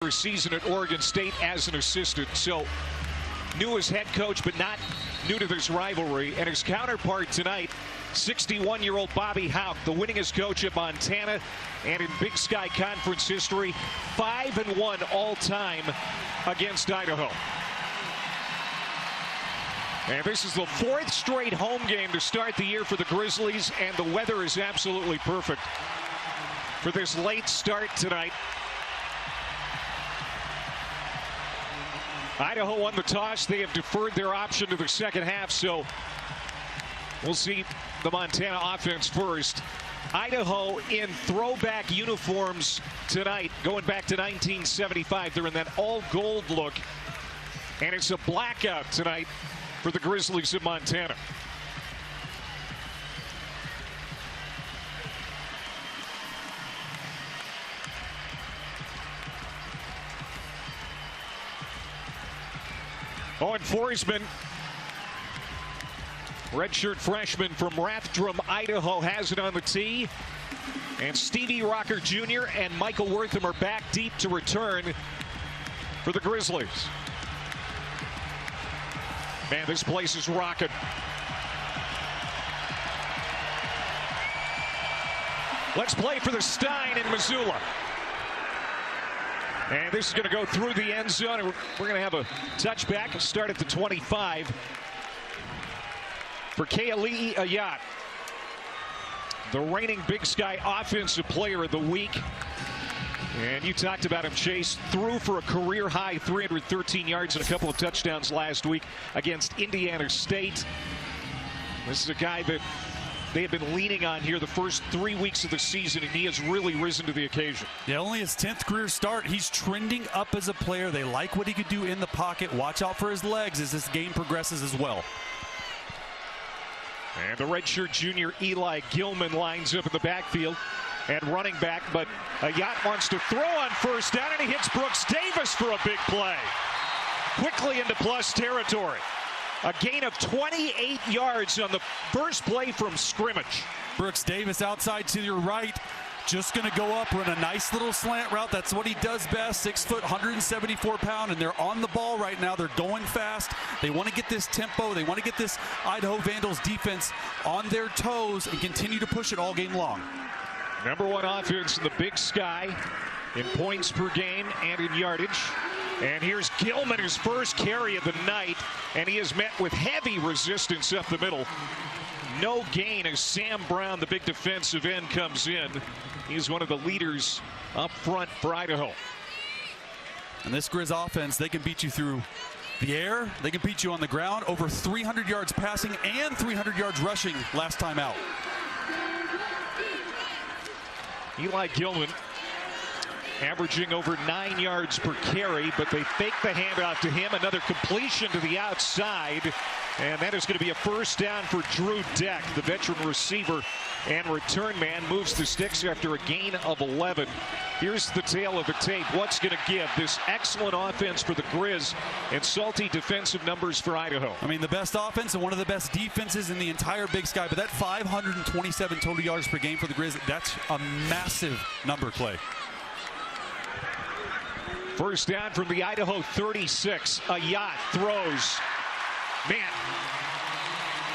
Season at Oregon State as an assistant, so new as head coach but not new to this rivalry. And his counterpart tonight, 61-year-old Bobby Hauck, the winningest coach at Montana and in Big Sky Conference history, 5-1 all-time against Idaho. And this is the fourth straight home game to start the year for the Grizzlies, and the weather is absolutely perfect for this late start tonight. Idaho won the toss. They have deferred their option to the second half, so we'll see the Montana offense first. Idaho in throwback uniforms tonight, going back to 1975. They're in that all-gold look, and it's a blackout tonight for the Grizzlies of Montana. Owen Forsman, redshirt freshman from Rathdrum, Idaho, has it on the tee. And Stevie Rocker Jr. and Michael Wortham are back deep to return for the Grizzlies. Man, this place is rocking. Let's play for the Stein in Missoula. And this is going to go through the end zone. And we're going to have a touchback. Start at the 25 for Keali'i Ayat, the reigning Big Sky Offensive Player of the Week. And you talked about him, Chase. Threw for a career-high 313 yards and a couple of touchdowns last week against Indiana State. This is a guy that they have been leaning on here the first 3 weeks of the season, and he has really risen to the occasion. Yeah, only his 10th career start. He's trending up as a player. They like what he could do in the pocket. Watch out for his legs as this game progresses as well. And the redshirt junior Eli Gilman lines up in the backfield and running back, but Ayat wants to throw on first down, and he hits Brooks Davis for a big play. Quickly into plus territory. A gain of 28 yards on the first play from scrimmage. Brooks Davis outside to your right. Just going to go up, run a nice little slant route. That's what he does best. 6 foot, 174 pound, and they're on the ball right now. They're going fast. They want to get this tempo. They want to get this Idaho Vandals defense on their toes and continue to push it all game long. #1 offense in the Big Sky in points per game and in yardage. And here's Gilman, his first carry of the night, and he is met with heavy resistance up the middle. No gain as Sam Brown, the big defensive end, comes in. He's one of the leaders up front for Idaho. And this Grizz offense, they can beat you through the air. They can beat you on the ground. Over 300 yards passing and 300 yards rushing last time out. Eli Gilman averaging over 9 yards per carry, but they fake the handoff to him. Another completion to the outside, and that is going to be a first down for Drew Deck. The veteran receiver and return man moves the sticks after a gain of 11. Here's the tail of the tape. What's going to give? This excellent offense for the Grizz and salty defensive numbers for Idaho. I mean, the best offense and one of the best defenses in the entire Big Sky, but that 527 total yards per game for the Grizz, that's a massive number, Clay. First down from the Idaho 36. Ayat throws. Man,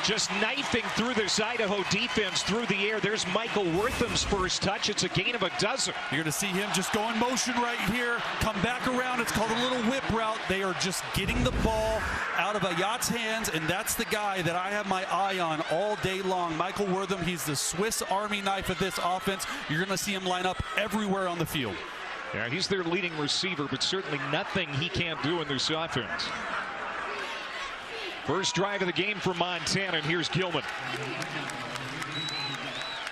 just knifing through this Idaho defense through the air. There's Michael Wortham's first touch. It's a gain of a dozen. You're going to see him just go in motion right here, come back around. It's called a little whip route. They are just getting the ball out of Ayat's hands, and that's the guy that I have my eye on all day long. Michael Wortham, he's the Swiss Army knife of this offense. You're going to see him line up everywhere on the field. Yeah, he's their leading receiver, but certainly nothing he can't do in this offense. First drive of the game for Montana, and here's Gilman.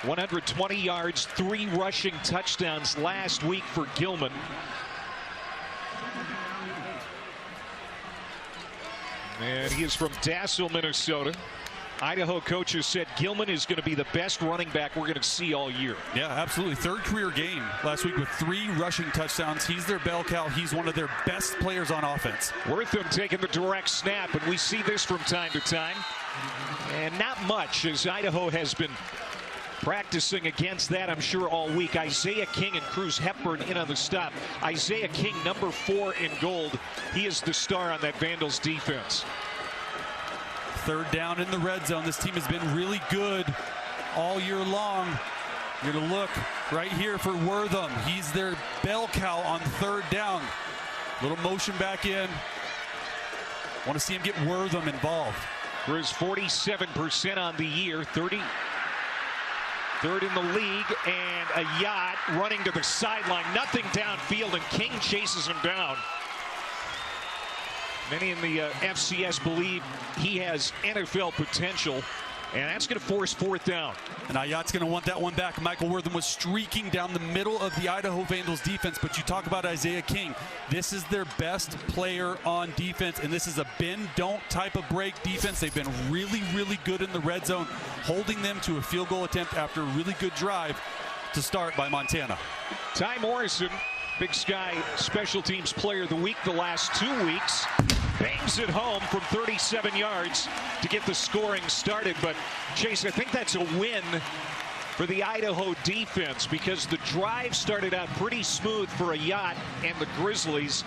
120 yards, 3 rushing touchdowns last week for Gilman. And he is from Dassel, Minnesota. Idaho coaches said Gilman is going to be the best running back we're going to see all year. Yeah, absolutely. 3rd career game last week with 3 rushing touchdowns. He's their bell cow. He's one of their best players on offense. Wortham taking the direct snap, and we see this from time to time. And not much, as Idaho has been Practicing against that, I'm sure, all week. Isaiah King and Cruz Hepburn in on the stop. Isaiah King, number 4 in gold. He is the star on that Vandals defense. Third down in the red zone. This team has been really good all year long. You're going to look right here for Wortham. He's their bell cow on third down. Little motion back in. Want to see him get Wortham involved. Grizz 47% on the year, 33rd in the league, and a yacht running to the sideline. Nothing downfield, and King chases him down. Many in the FCS believe he has NFL potential, and that's going to force fourth down. And Ayat's going to want that one back. Michael Wortham was streaking down the middle of the Idaho Vandals defense, but you talk about Isaiah King. This is their best player on defense, and this is a bend-don't type of break defense. They've been really, really good in the red zone, holding them to a field goal attempt after a really good drive to start by Montana. Ty Morrison, Big Sky Special Teams Player of the Week the last 2 weeks. Bangs it home from 37 yards to get the scoring started. But, Chase, I think that's a win for the Idaho defense because the drive started out pretty smooth for a yacht and the Grizzlies.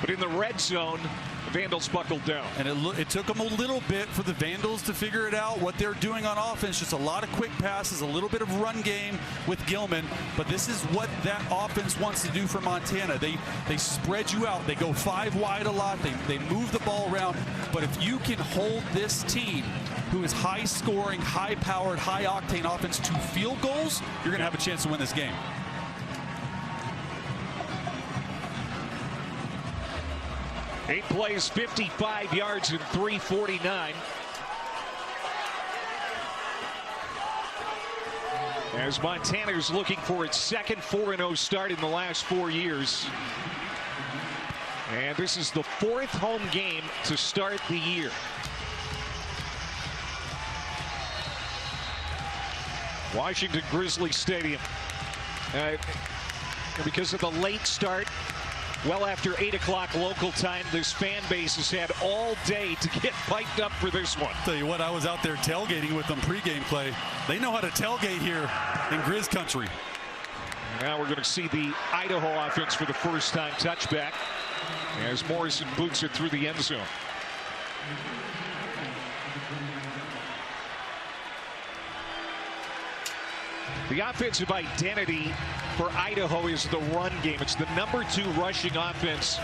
But in the red zone, the Vandals buckled down. And it took them a little bit for the Vandals to figure it out, what they're doing on offense. Just a lot of quick passes, a little bit of run game with Gilman. But this is what that offense wants to do for Montana. They spread you out. They go 5 wide a lot. They move the ball around. But if you can hold this team, who is high-scoring, high-powered, high-octane offense, to field goals, you're going to have a chance to win this game. Eight plays, 55 yards, and 349. As Montana is looking for its second 4-0 start in the last 4 years. And this is the 4th home game to start the year. Washington-Grizzly Stadium. Because of the late start, well after 8 o'clock local time, this fan base has had all day to get piped up for this one. Tell you what, I was out there tailgating with them pregame, Clay. They know how to tailgate here in Grizz country. Now we're going to see the Idaho offense for the first time touchback as Morrison boots it through the end zone. The offensive identity for Idaho is the run game. It's the number 2 rushing offense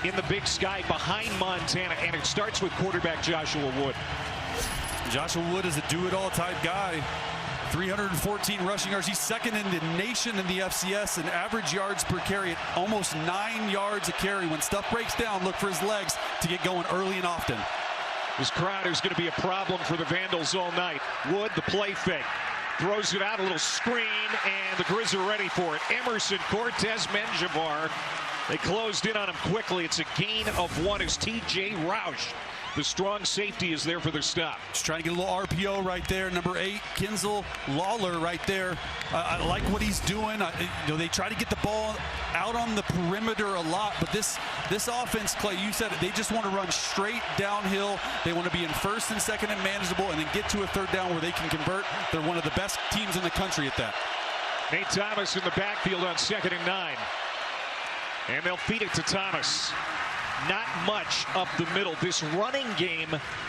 in the Big Sky behind Montana, and it starts with quarterback Joshua Wood. Joshua Wood is a do-it-all type guy. 314 rushing yards. He's second in the nation in the FCS in average yards per carry at almost 9 yards a carry. When stuff breaks down, look for his legs to get going early and often. This crowd is going to be a problem for the Vandals all night. Wood, the play fake. Throws it out, a little screen, and the Grizz are ready for it. Emerson Cortez Menjivar. They closed in on him quickly. It's a gain of 1 as T.J. Roush, the strong safety, is there for the stop. Just trying to get a little RPO right there. Number 8, Kinzel Lawler right there. I like what he's doing. They try to get the ball out on the perimeter a lot, but this offense, Clay, you said it, they just want to run straight downhill. They want to be in first and second and manageable and then get to a third down where they can convert. They're one of the best teams in the country at that. Nate Thomas in the backfield on 2nd and 9. And they'll feed it to Thomas. Not much up the middle. This running game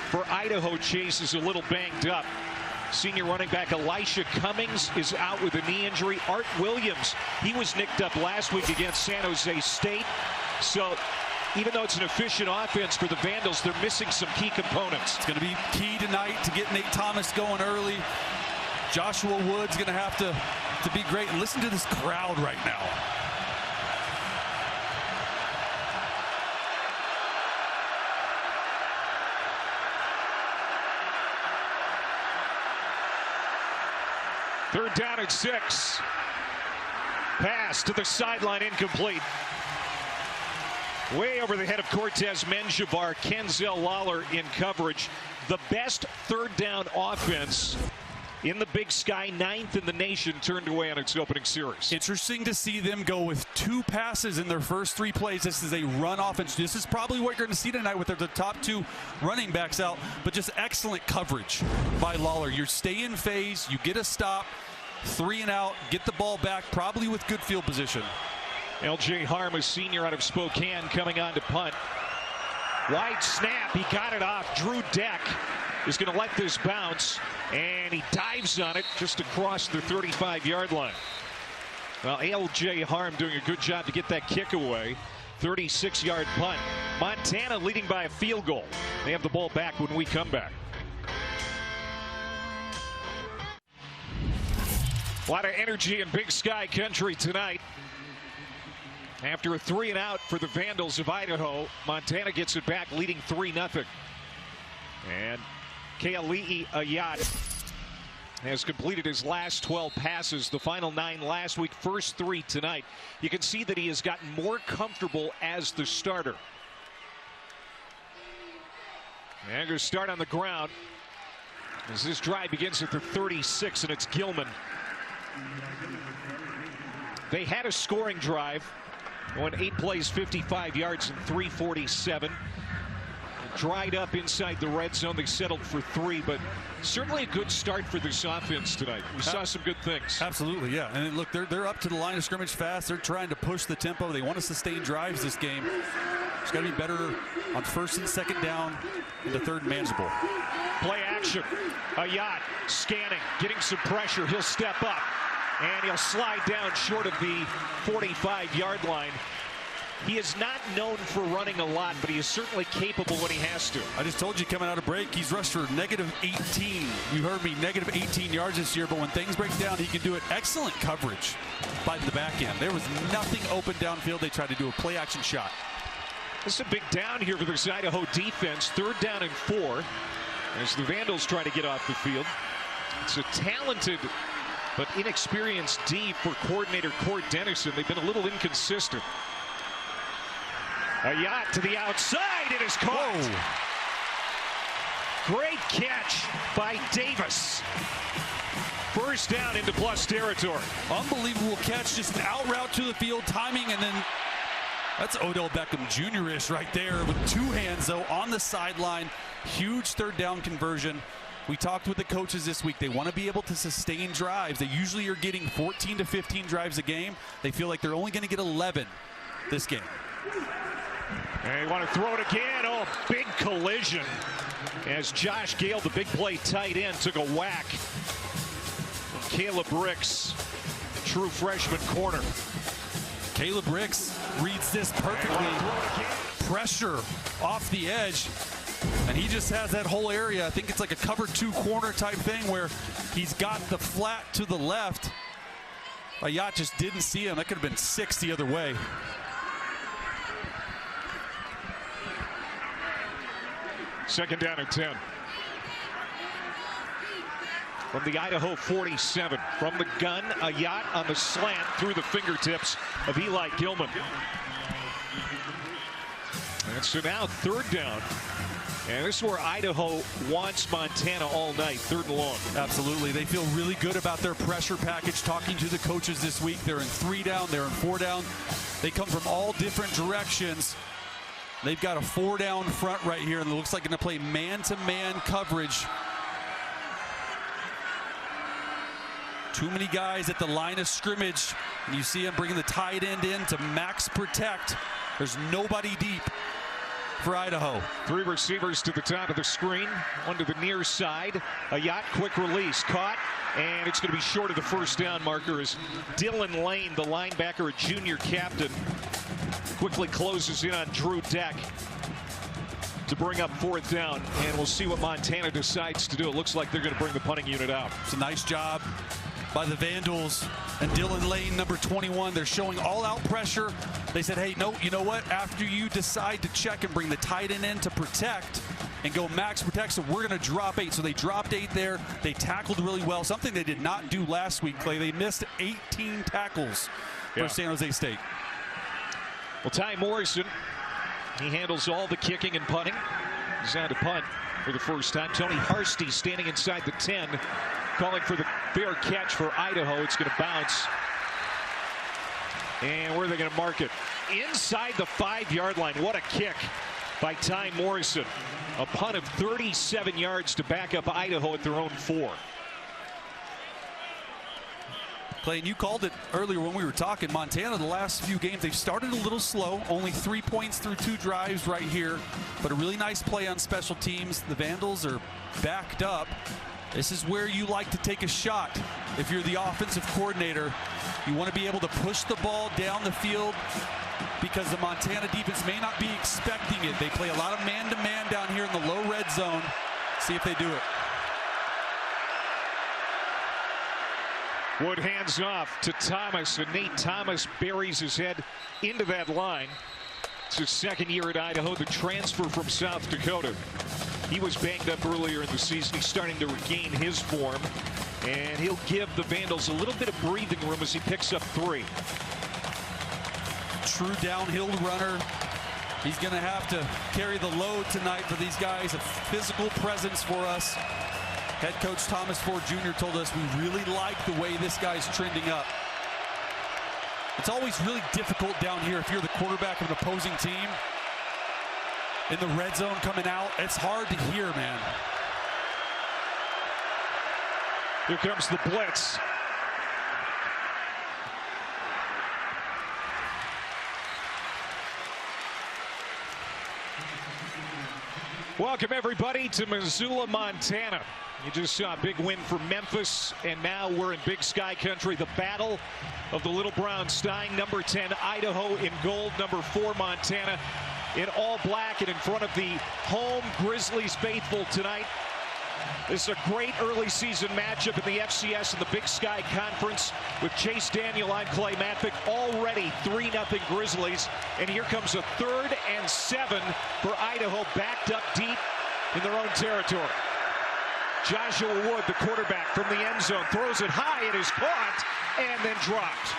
for Idaho, Chase, is a little banged up. Senior running back Elisha Cummings is out with a knee injury. Art Williams, he was nicked up last week against San Jose State. So even though it's an efficient offense for the Vandals, they're missing some key components. It's going to be key tonight to get Nate Thomas going early. Joshua Wood's going to have to be great. And listen to this crowd right now. Third down at 6. Pass to the sideline, incomplete. Way over the head of Cortez Menjivar. Kinzel Lawler in coverage. The best third down offense in the Big Sky, 9th in the nation, turned away on its opening series. Interesting to see them go with 2 passes in their first 3 plays. This is a run offense. This is probably what you're going to see tonight with the top 2 running backs out, but just excellent coverage by Lawler. You stay in phase, you get a stop, 3 and out, get the ball back, probably with good field position. L.J. Harm, a senior out of Spokane, coming on to punt. Wide snap, he got it off. Drew Deck is going to let this bounce, and he dives on it just across the 35-yard line. Well, L.J. Harm doing a good job to get that kick away. 36-yard punt. Montana leading by a field goal. They have the ball back when we come back. A lot of energy in Big Sky country tonight. After a 3 and out for the Vandals of Idaho, Montana gets it back, leading 3-0. And Keali'i Ayat has completed his last 12 passes, the final 9 last week, first 3 tonight. You can see that he has gotten more comfortable as the starter. And going to start on the ground as this drive begins at the 36, and it's Gilman. They had a scoring drive, going 8 plays, 55 yards, and 347. Dried up inside the red zone. They settled for 3, but certainly a good start for this offense tonight. We saw some good things. Absolutely, yeah. And look, they're up to the line of scrimmage fast. They're trying to push the tempo. They want to sustain drives this game. It's got to be better on 1st and 2nd down and the 3rd manageable. Play action. Ayat scanning, getting some pressure. He'll step up, and he'll slide down short of the 45-yard line. He is not known for running a lot, but he is certainly capable when he has to. I just told you coming out of break, he's rushed for -18. You heard me, -18 yards this year, but when things break down, he can do it. Excellent coverage by the back end. There was nothing open downfield. They tried to do a play action shot. This is a big down here for this Idaho defense. 3rd down and 4 as the Vandals try to get off the field. It's a talented but inexperienced D for coordinator Court Dennison. They've been a little inconsistent. Ayat to the outside. It is caught. Whoa. Great catch by Davis. 1st down into plus territory. Unbelievable catch. Just an out route to the field. Timing, and then that's Odell Beckham Jr.-ish right there with 2 hands, though, on the sideline. Huge 3rd down conversion. We talked with the coaches this week. They want to be able to sustain drives. They usually are getting 14 to 15 drives a game. They feel like they're only going to get 11 this game. And they want to throw it again. Oh, big collision as Josh Gale, the big play tight end, took a whack. Caleb Ricks, true freshman corner. Caleb Ricks reads this perfectly. Pressure off the edge, and he just has that whole area. I think it's like a cover 2 corner type thing where he's got the flat to the left. Ayat just didn't see him. That could have been 6 the other way. Second down and 10. From the Idaho 47. From the gun, Ayat on the slant through the fingertips of Eli Gilman. And so now 3rd down. And this is where Idaho wants Montana all night, 3rd and long. Absolutely. They feel really good about their pressure package. Talking to the coaches this week, they're in 3 down, they're in 4 down. They come from all different directions. They've got a 4 down front right here, and it looks like going to play man-to-man coverage. Too many guys at the line of scrimmage, and you see him bringing the tight end in to max protect. There's nobody deep for Idaho. 3 receivers to the top of the screen, 1 to the near side. Ayat, quick release, caught, and it's going to be short of the 1st down marker as Dylan Lane, the linebacker, a junior captain, quickly closes in on Drew Deck to bring up 4th down, and we'll see what Montana decides to do. It looks like they're going to bring the punting unit out. It's a nice job by the Vandals and Dylan Lane, number 21. They're showing all-out pressure. They said, hey, no, you know what? After you decide to check and bring the tight end in to protect and go max protect, so we're going to drop 8. So they dropped 8 there. They tackled really well, something they did not do last week, Clay. They missed 18 tackles for San Jose State. Well, Ty Morrison, he handles all the kicking and punting. He's on to punt for the first time. Tony Harsty standing inside the 10 calling for the fair catch for Idaho. It's going to bounce. And where are they going to mark it? Inside the 5-yard line. What a kick by Ty Morrison. A punt of 37 yards to back up Idaho at their own 4. Clay, and you called it earlier when we were talking. Montana, the last few games, they've started a little slow. Only 3 points through 2 drives right here. But a really nice play on special teams. The Vandals are backed up. This is where you like to take a shot. If you're the offensive coordinator, you want to be able to push the ball down the field because the Montana defense may not be expecting it. They play a lot of man-to-man down here in the low red zone. See if they do it. Wood hands off to Thomas, and Nate Thomas buries his head into that line. It's his 2nd year at Idaho, the transfer from South Dakota. He was banged up earlier in the season. He's starting to regain his form, and he'll give the Vandals a little bit of breathing room as he picks up 3. True downhill runner. He's going to have to carry the load tonight for these guys. A physical presence for us. Head coach Thomas Ford Jr. told us we really like the way this guy's trending up. It's always really difficult down here if you're the quarterback of an opposing team. In the red zone coming out, it's hard to hear, man. Here comes the blitz. Welcome everybody to Missoula, Montana. You just saw a big win for Memphis, and now we're in Big Sky country. The battle of the Little Brown Stein. Number 10 Idaho in gold, number 4 Montana in all black, and in front of the home Grizzlies faithful tonight. This is a great early season matchup in the FCS and the Big Sky Conference with Chase Daniel. I'm Clay Matvick. Already 3-0 Grizzlies, and here comes a 3rd and 7 for Idaho, backed up deep in their own territory. Joshua Wood, the quarterback from the end zone, throws it high. It is caught and then dropped.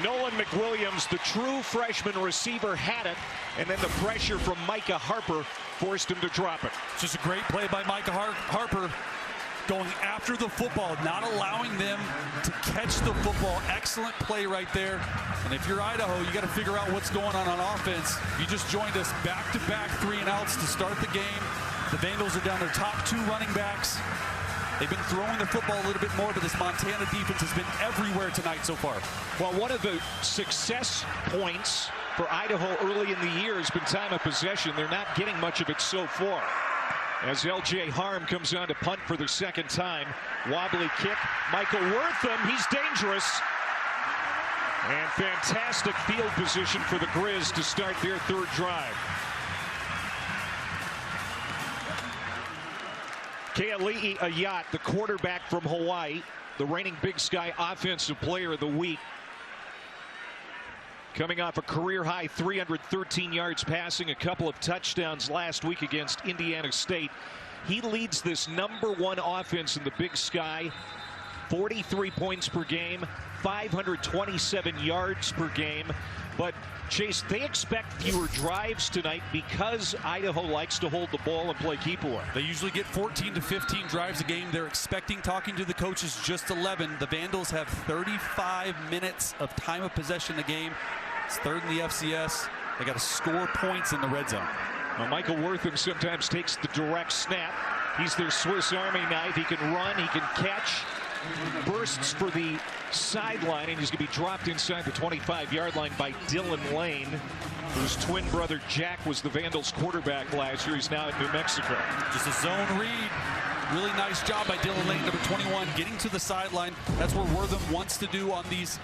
Nolan McWilliams, the true freshman receiver, had it, and then the pressure from Micah Harper forced him to drop it. It's just a great play by Micah Harper, going after the football, not allowing them to catch the football. Excellent play right there. And if you're Idaho, you got to figure out what's going on offense. You just joined us back-to-back 3-and-outs to start the game. The Vandals are down their top 2 running backs. They've been throwing the football a little bit more, but this Montana defense has been everywhere tonight so far. Well, one of the success points for Idaho early in the year has been time of possession. They're not getting much of it so far. As L.J. Harm comes on to punt for the 2nd time. Wobbly kick. Michael Wortham, he's dangerous. And fantastic field position for the Grizz to start their 3rd drive. Keali'i Ayat, the quarterback from Hawaii, the reigning Big Sky Offensive Player of the Week. Coming off a career-high 313 yards passing, a couple of touchdowns last week against Indiana State. He leads this number 1 offense in the Big Sky. 43 points per game, 527 yards per game. But Chase, they expect fewer drives tonight because Idaho likes to hold the ball and play keep away. They usually get 14 to 15 drives a game. They're expecting, talking to the coaches, just 11. The Vandals have 35 minutes of time of possession a game. It's 3rd in the FCS. They got to score points in the red zone. Well, Michael Wortham sometimes takes the direct snap. He's their Swiss Army knife. He can run, he can catch. Bursts for the sideline, and he's going to be dropped inside the 25-yard line by Dylan Lane, whose twin brother Jack was the Vandals quarterback last year. He's now in New Mexico. Just a zone read. Really nice job by Dylan Lane, number 21, getting to the sideline. That's what Wortham wants to do on these.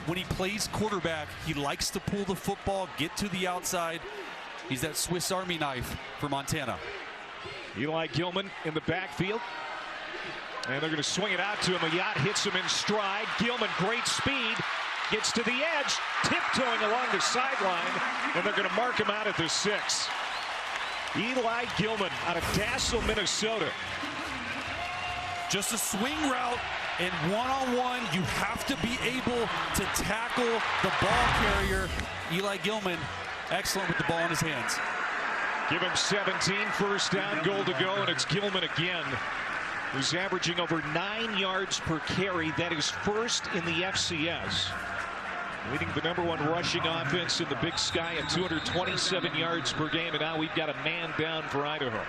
When he plays quarterback, he likes to pull the football, get to the outside. He's that Swiss Army knife for Montana. Eli Gilman in the backfield. And they're going to swing it out to him. Ayat hits him in stride. Gilman, great speed, gets to the edge, tiptoeing along the sideline, and they're going to mark him out at the 6. Eli Gilman out of Dassel, Minnesota. Just a swing route, and one-on-one, you have to be able to tackle the ball carrier. Eli Gilman, excellent with the ball in his hands. Give him 17, 1st down, goal to go, and it's Gilman again. who's averaging over 9 yards per carry. That is first in the FCS. Leading the #1 rushing offense in the Big Sky at 227 yards per game. And now we've got a man down for Idaho.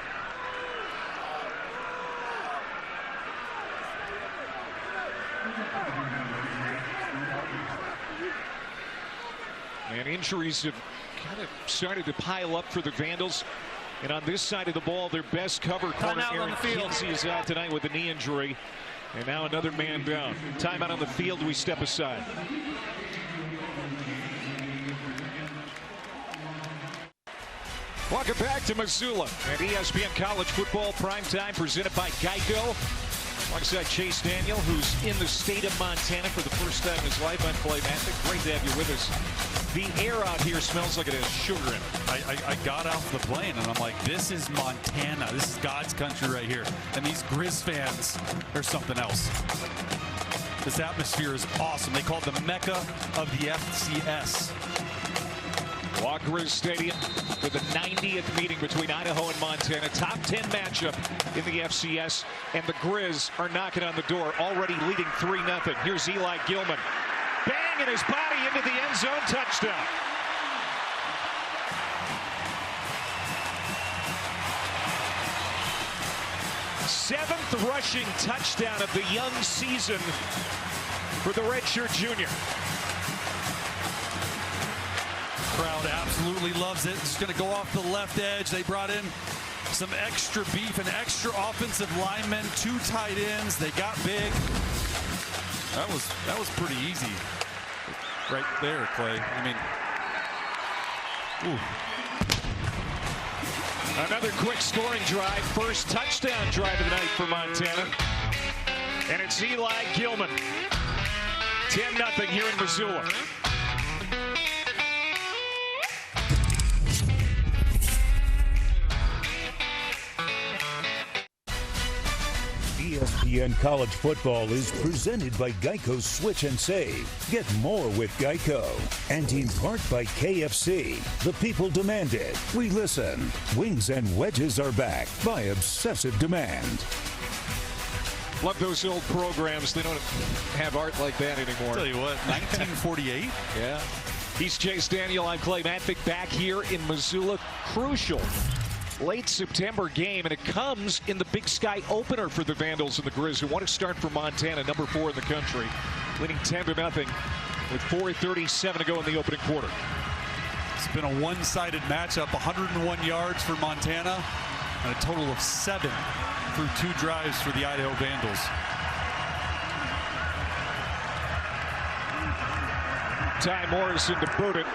And injuries have kind of started to pile up for the Vandals. And on this side of the ball, their best cover corner, Aaron Kinsey, is out tonight with a knee injury. And now another man down. Timeout on the field, we step aside. Welcome back to Missoula and ESPN College Football Primetime, presented by Geico. Alongside Chase Daniel, who's in the state of Montana for the first time in his life. I'm Clay Mathick. Great to have you with us. The air out here smells like it has sugar in it. I got off the plane and I'm like, this is Montana. This is God's country right here. And these Grizz fans are something else. This atmosphere is awesome. They call it the Mecca of the FCS. Grizz Stadium for the 90th meeting between Idaho and Montana. Top 10 matchup in the FCS, and the Grizz are knocking on the door, already leading 3-0. Here's Eli Gilman. Bang, and his body into the end zone, touchdown. Seventh rushing touchdown of the young season for the redshirt junior. Crowd absolutely loves it. It's going to go off the left edge. They brought in some extra beef and extra offensive linemen, 2 tight ends. They got big. That was pretty easy right there, Clay. I mean, ooh. Another quick scoring drive. First touchdown drive of the night for Montana. And it's Eli Gilman. 10-0 here in Missoula. ESPN College Football is presented by Geico Switch and Save. Get more with Geico. And in part by KFC. The people demand it. We listen. Wings and Wedges are back by obsessive demand. Love those old programs. They don't have art like that anymore. Tell you what, 1948? Yeah. He's Chase Daniel. I'm Clay Mathick, back here in Missoula. Crucial late September game, and it comes in the Big Sky opener for the Vandals and the Grizz, who want to start for Montana, #4 in the country, leading 10-0 with 4:37 to go in the opening quarter. It's been a one-sided matchup. 101 yards for Montana and a total of 7 through 2 drives for the Idaho Vandals. Ty Morrison to boot it.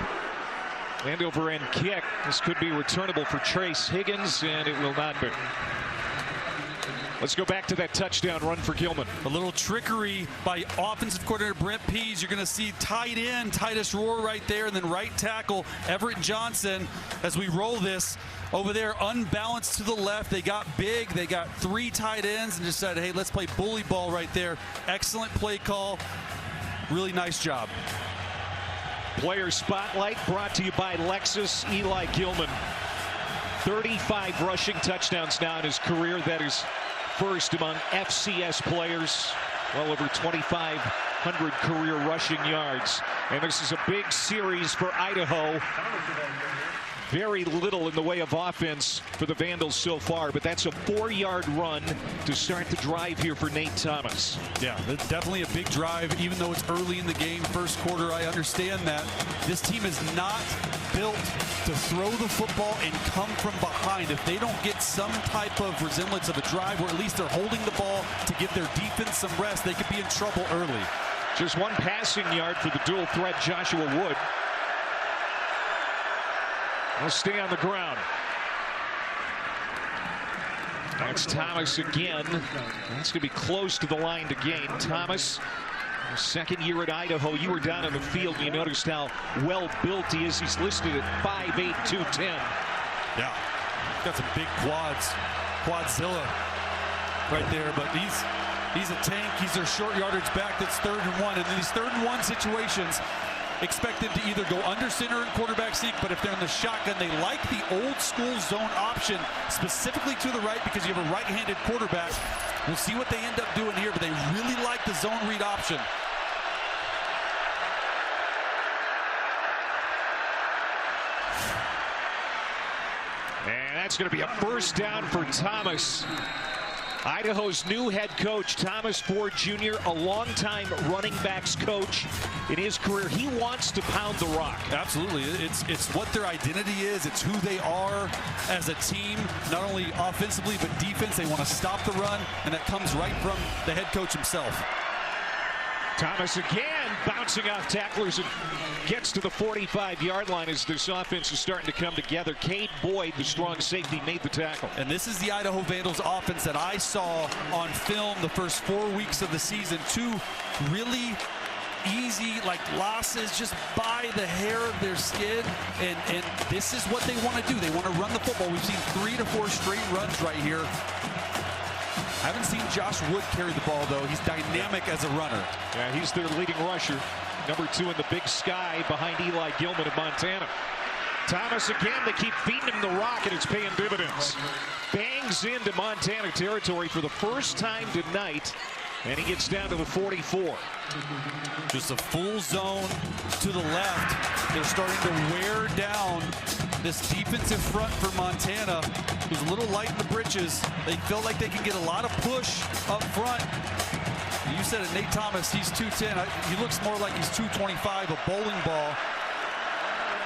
End over end kick. This could be returnable for Trace Higgins, and it will not be. Let's go back to that touchdown run for Gilman. A little trickery by offensive coordinator Brent Pease. You're going to see tight end Titus Rohr right there, and then right tackle Everett Johnson as we roll this over there, unbalanced to the left. They got big. They got 3 tight ends and decided, hey, let's play bully ball right there. Excellent play call. Really nice job. Player Spotlight brought to you by Lexus. Eli Gilman, 35 rushing touchdowns now in his career. That is first among FCS players. Well over 2,500 career rushing yards. And this is a big series for Idaho. Very little in the way of offense for the Vandals so far, but that's a 4-yard run to start the drive here for Nate Thomas. Yeah, definitely a big drive, even though it's early in the game, first quarter. I understand that. This team is not built to throw the football and come from behind. If they don't get some type of resemblance of a drive, or at least they're holding the ball to give their defense some rest, they could be in trouble early. Just 1 passing yard for the dual threat Joshua Wood. He'll stay on the ground. That's Thomas again. That's going to be close to the line to gain. Thomas, second year at Idaho. You were down on the field and you noticed how well built he is. He's listed at 5'8", 210. Yeah, got some big quads. Quadzilla right there, but he's a tank. He's their short yardage back. That's 3rd and 1. And in these 3rd and 1 situations, expect them to either go under center and quarterback sneak, but if they're in the shotgun, they like the old school zone option, specifically to the right, because you have a right-handed quarterback. We'll see what they end up doing here, but they really like the zone read option. And that's going to be a first down for Thomas. Idaho's new head coach, Thomas Ford Jr., a longtime running backs coach in his career. He wants to pound the rock. Absolutely. It's what their identity is. It's who they are as a team, not only offensively but defense. They want to stop the run, and that comes right from the head coach himself. Thomas again bouncing off tacklers and gets to the 45-yard line as this offense is starting to come together. Cade Boyd, the strong safety, made the tackle. And this is the Idaho Vandals offense that I saw on film the first 4 weeks of the season. Two really easy losses just by the hair of their skin, and this is what they want to do. They want to run the football. We've seen 3 to 4 straight runs right here. Haven't seen Josh Wood carry the ball, though. He's dynamic as a runner. Yeah, he's their leading rusher. Number 2 in the big sky behind Eli Gilman of Montana. Thomas again, they keep feeding him the rock, and it's paying dividends. Bangs into Montana territory for the first time tonight, and he gets down to the 44. Just a full zone to the left. They're starting to wear down this defensive front for Montana, who's a little light in the britches. They feel like they can get a lot of push up front. You said it, Nate Thomas, he's 210. He looks more like he's 225, a bowling ball.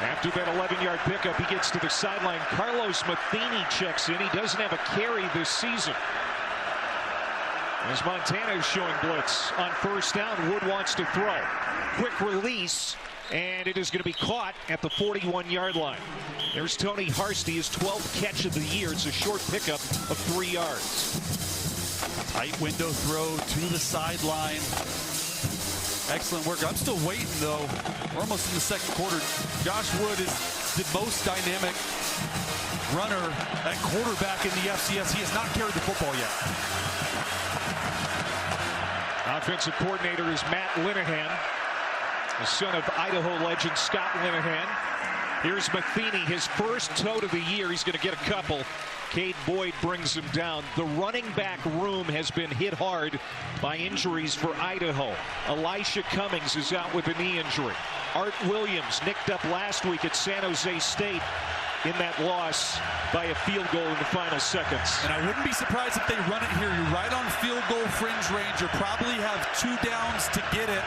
After that 11-yard pickup, he gets to the sideline. Carlos Matheny checks in. He doesn't have a carry this season. As Montana is showing blitz on first down, Wood wants to throw. Quick release, and it is going to be caught at the 41-yard line. There's Tony Harsty, his 12th catch of the year. It's a short pickup of 3 yards. Tight window throw to the sideline. Excellent work. I'm still waiting, though. We're almost in the second quarter. Josh Wood is the most dynamic runner at quarterback in the FCS. He has not carried the football yet. Offensive coordinator is Matt Linehan, the son of Idaho legend Scott Linehan. Here's Matheny, his first tote of the year. He's going to get a couple. Cade Boyd brings him down. The running back room has been hit hard by injuries for Idaho. Elisha Cummings is out with a knee injury. Art Williams nicked up last week at San Jose State in that loss by a field goal in the final seconds. And I wouldn't be surprised if they run it here. You're right on field goal fringe range. You probably have 2 downs to get it.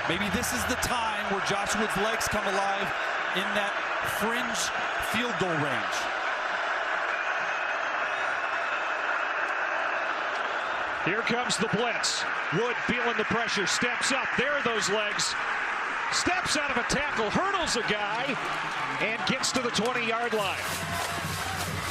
Maybe this is the time where Josh Wood's legs come alive in that fringe field goal range. Here comes the blitz. Wood feeling the pressure, steps up. There are those legs. Steps out of a tackle, hurdles a guy, and gets to the 20-yard line.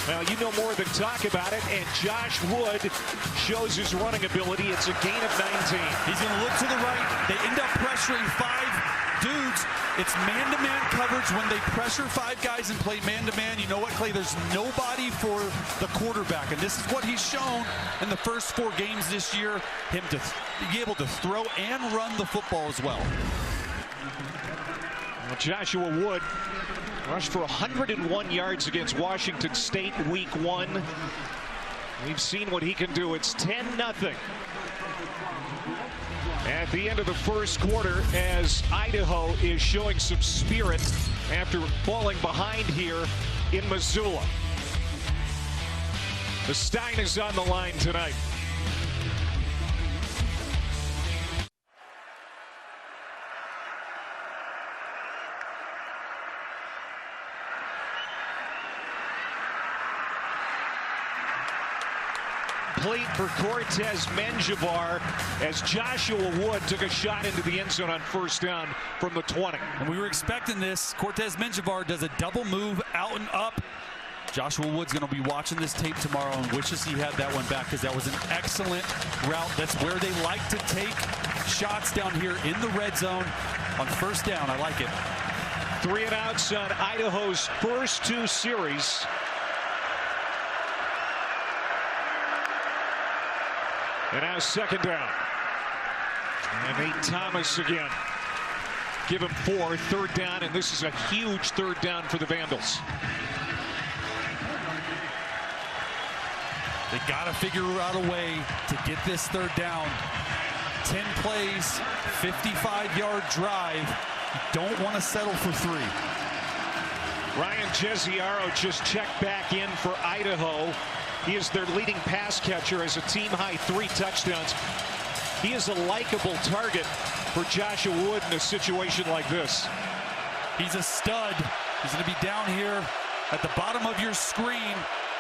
Well, you know more than talk about it, and Josh Wood shows his running ability. It's a gain of 19. He's going to look to the right. They end up pressuring 5 dudes. It's man-to-man coverage when they pressure 5 guys and play man-to-man. You know what, Clay? There's nobody for the quarterback, and this is what he's shown in the first 4 games this year, him to be able to throw and run the football as well. Well, Joshua Wood rushed for 101 yards against Washington State week 1. We've seen what he can do. It's 10-0. At the end of the first quarter, as Idaho is showing some spirit after falling behind here in Missoula. The Stein is on the line tonight. Complete for Cortez Menjivar as Joshua Wood took a shot into the end zone on first down from the 20. And we were expecting this. Cortez Menjivar does a double move out and up. Joshua Wood's going to be watching this tape tomorrow and wishes he had that one back, because that was an excellent route. That's where they like to take shots down here in the red zone on first down. I like it. 3 and outs on Idaho's first 2 series. And now second down. And Nate Thomas again. Give him 4, third down, and this is a huge third down for the Vandals. They got to figure out a way to get this third down. 10 plays, 55-yard drive. You don't want to settle for 3. Ryan Jesiaro just checked back in for Idaho. He is their leading pass catcher, as a team-high 3 touchdowns. He is a likable target for Joshua Wood in a situation like this. He's a stud. He's going to be down here at the bottom of your screen.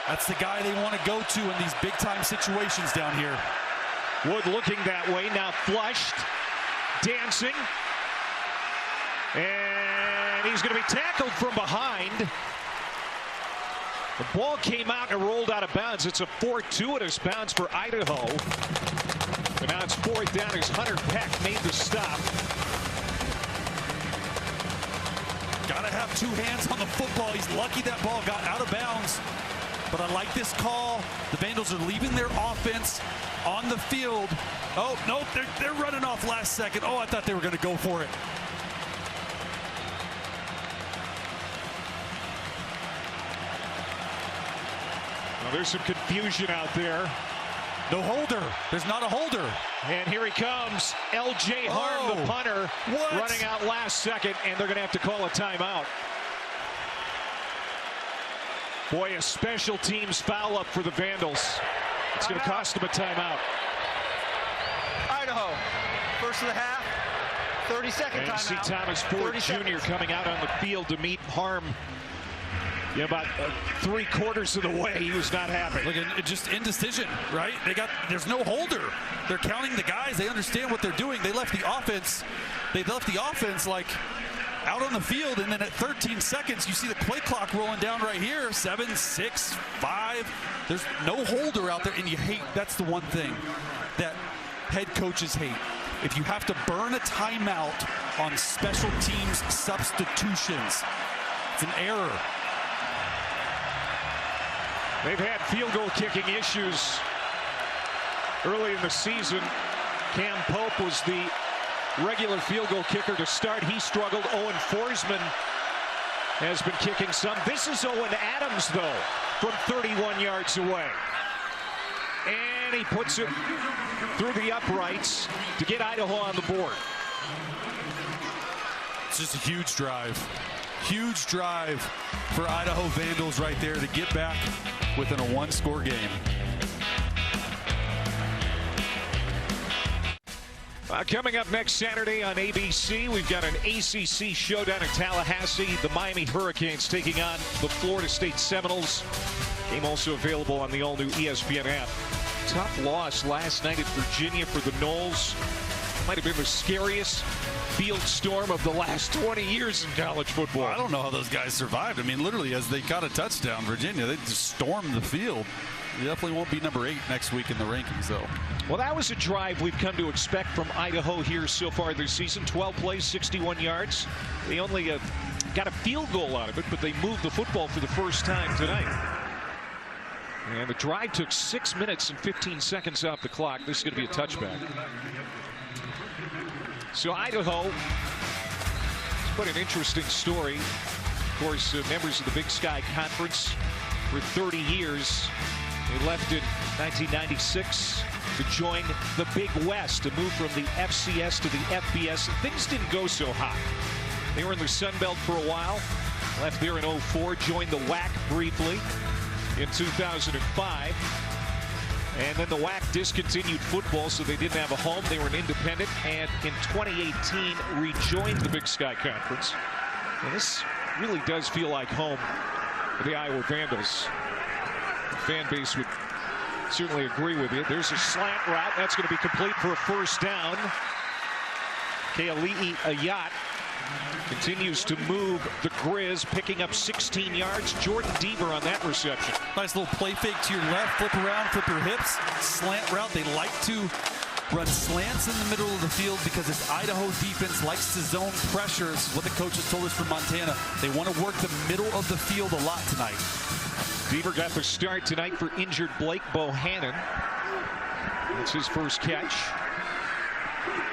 That's the guy they want to go to in these big-time situations down here. Wood looking that way, now flushed, dancing. And he's going to be tackled from behind. The ball came out and rolled out of bounds. It's a fortuitous bounce for Idaho. And now it's 4th down as Hunter Peck made the stop. Got to have 2 hands on the football. He's lucky that ball got out of bounds. But I like this call. The Vandals are leaving their offense on the field. Oh, no, they're running off last second. Oh, I thought they were going to go for it. Well, there's some confusion out there. No holder. There's not a holder. And here he comes. L.J. Harm, the punter, running out last second, and they're going to have to call a timeout. Boy, a special teams foul up for the Vandals. It's going to cost them a timeout. Idaho, first of the half, 30-second timeout. And see Thomas Ford Jr. coming out on the field to meet Harm. Yeah, about 3/4 of the way, he was not happy. Look, just indecision, right? There's no holder. They're counting the guys. They understand what they're doing. They left the offense. Like out on the field, and then at 13 seconds, you see the play clock rolling down right here. 7, 6, 5. There's no holder out there, and you hate. That's the one thing that head coaches hate. If you have to burn a timeout on special teams substitutions, it's an error. They've had field goal kicking issues early in the season. Cam Pope was the regular field goal kicker to start. He struggled. Owen Forsman has been kicking some. This is Owen Adams, though, from 31 yards away. And he puts it through the uprights to get Idaho on the board. It's just a huge drive. Huge drive for Idaho Vandals right there to get back within a 1-score game. Coming up next Saturday on ABC, we've got an ACC showdown in Tallahassee. The Miami Hurricanes taking on the Florida State Seminoles. Game also available on the all-new ESPN app. Tough loss last night at Virginia for the Noles. Might have been the scariest field storm of the last 20 years in college football. I don't know how those guys survived. I mean, literally, as they got a touchdown, Virginia, they just stormed the field. They definitely won't be number 8 next week in the rankings, though. Well, that was a drive we've come to expect from Idaho here so far this season. 12 plays, 61 yards. They only got a field goal out of it, but they moved the football for the first time tonight. And the drive took 6 minutes and 15 seconds off the clock. This is going to be a touchback. So Idaho, it's quite an interesting story. Of course, members of the Big Sky Conference for 30 years. They left in 1996 to join the Big West, to move from the FCS to the FBS. And things didn't go so hot. They were in the Sun Belt for a while. Left there in 2004, joined the WAC briefly in 2005. And then the WAC discontinued football, so they didn't have a home. They were an independent, and in 2018 rejoined the Big Sky Conference. And this really does feel like home for the Iowa Vandals. The fan base would certainly agree with you. There's a slant route. That's going to be complete for a first down. Keali'i Ayat continues to move the Grizz, picking up 16 yards. Jordan Deaver on that reception. Nice little play fake to your left, flip around, flip your hips, slant route. They like to run slants in the middle of the field because this Idaho defense likes to zone pressure. This is what the coaches told us from Montana. They want to work the middle of the field a lot tonight. Deaver got the start tonight for injured Blake Bohannon. That's his first catch.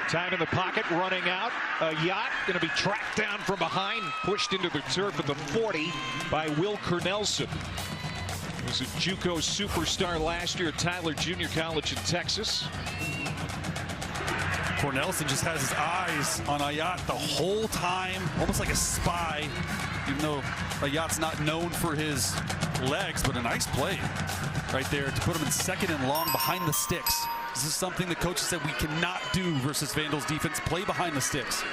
Time in the pocket, running out. Yacht going to be tracked down from behind, pushed into the turf at the 40 by Will Cornelson. He was a JUCO superstar last year at Tyler Junior College in Texas. Cornelison just has his eyes on Ayat the whole time, almost like a spy, even though Ayat's not known for his legs, but a nice play right there to put him in second and long behind the sticks. This is something the coaches said we cannot do versus Vandals defense, play behind the sticks.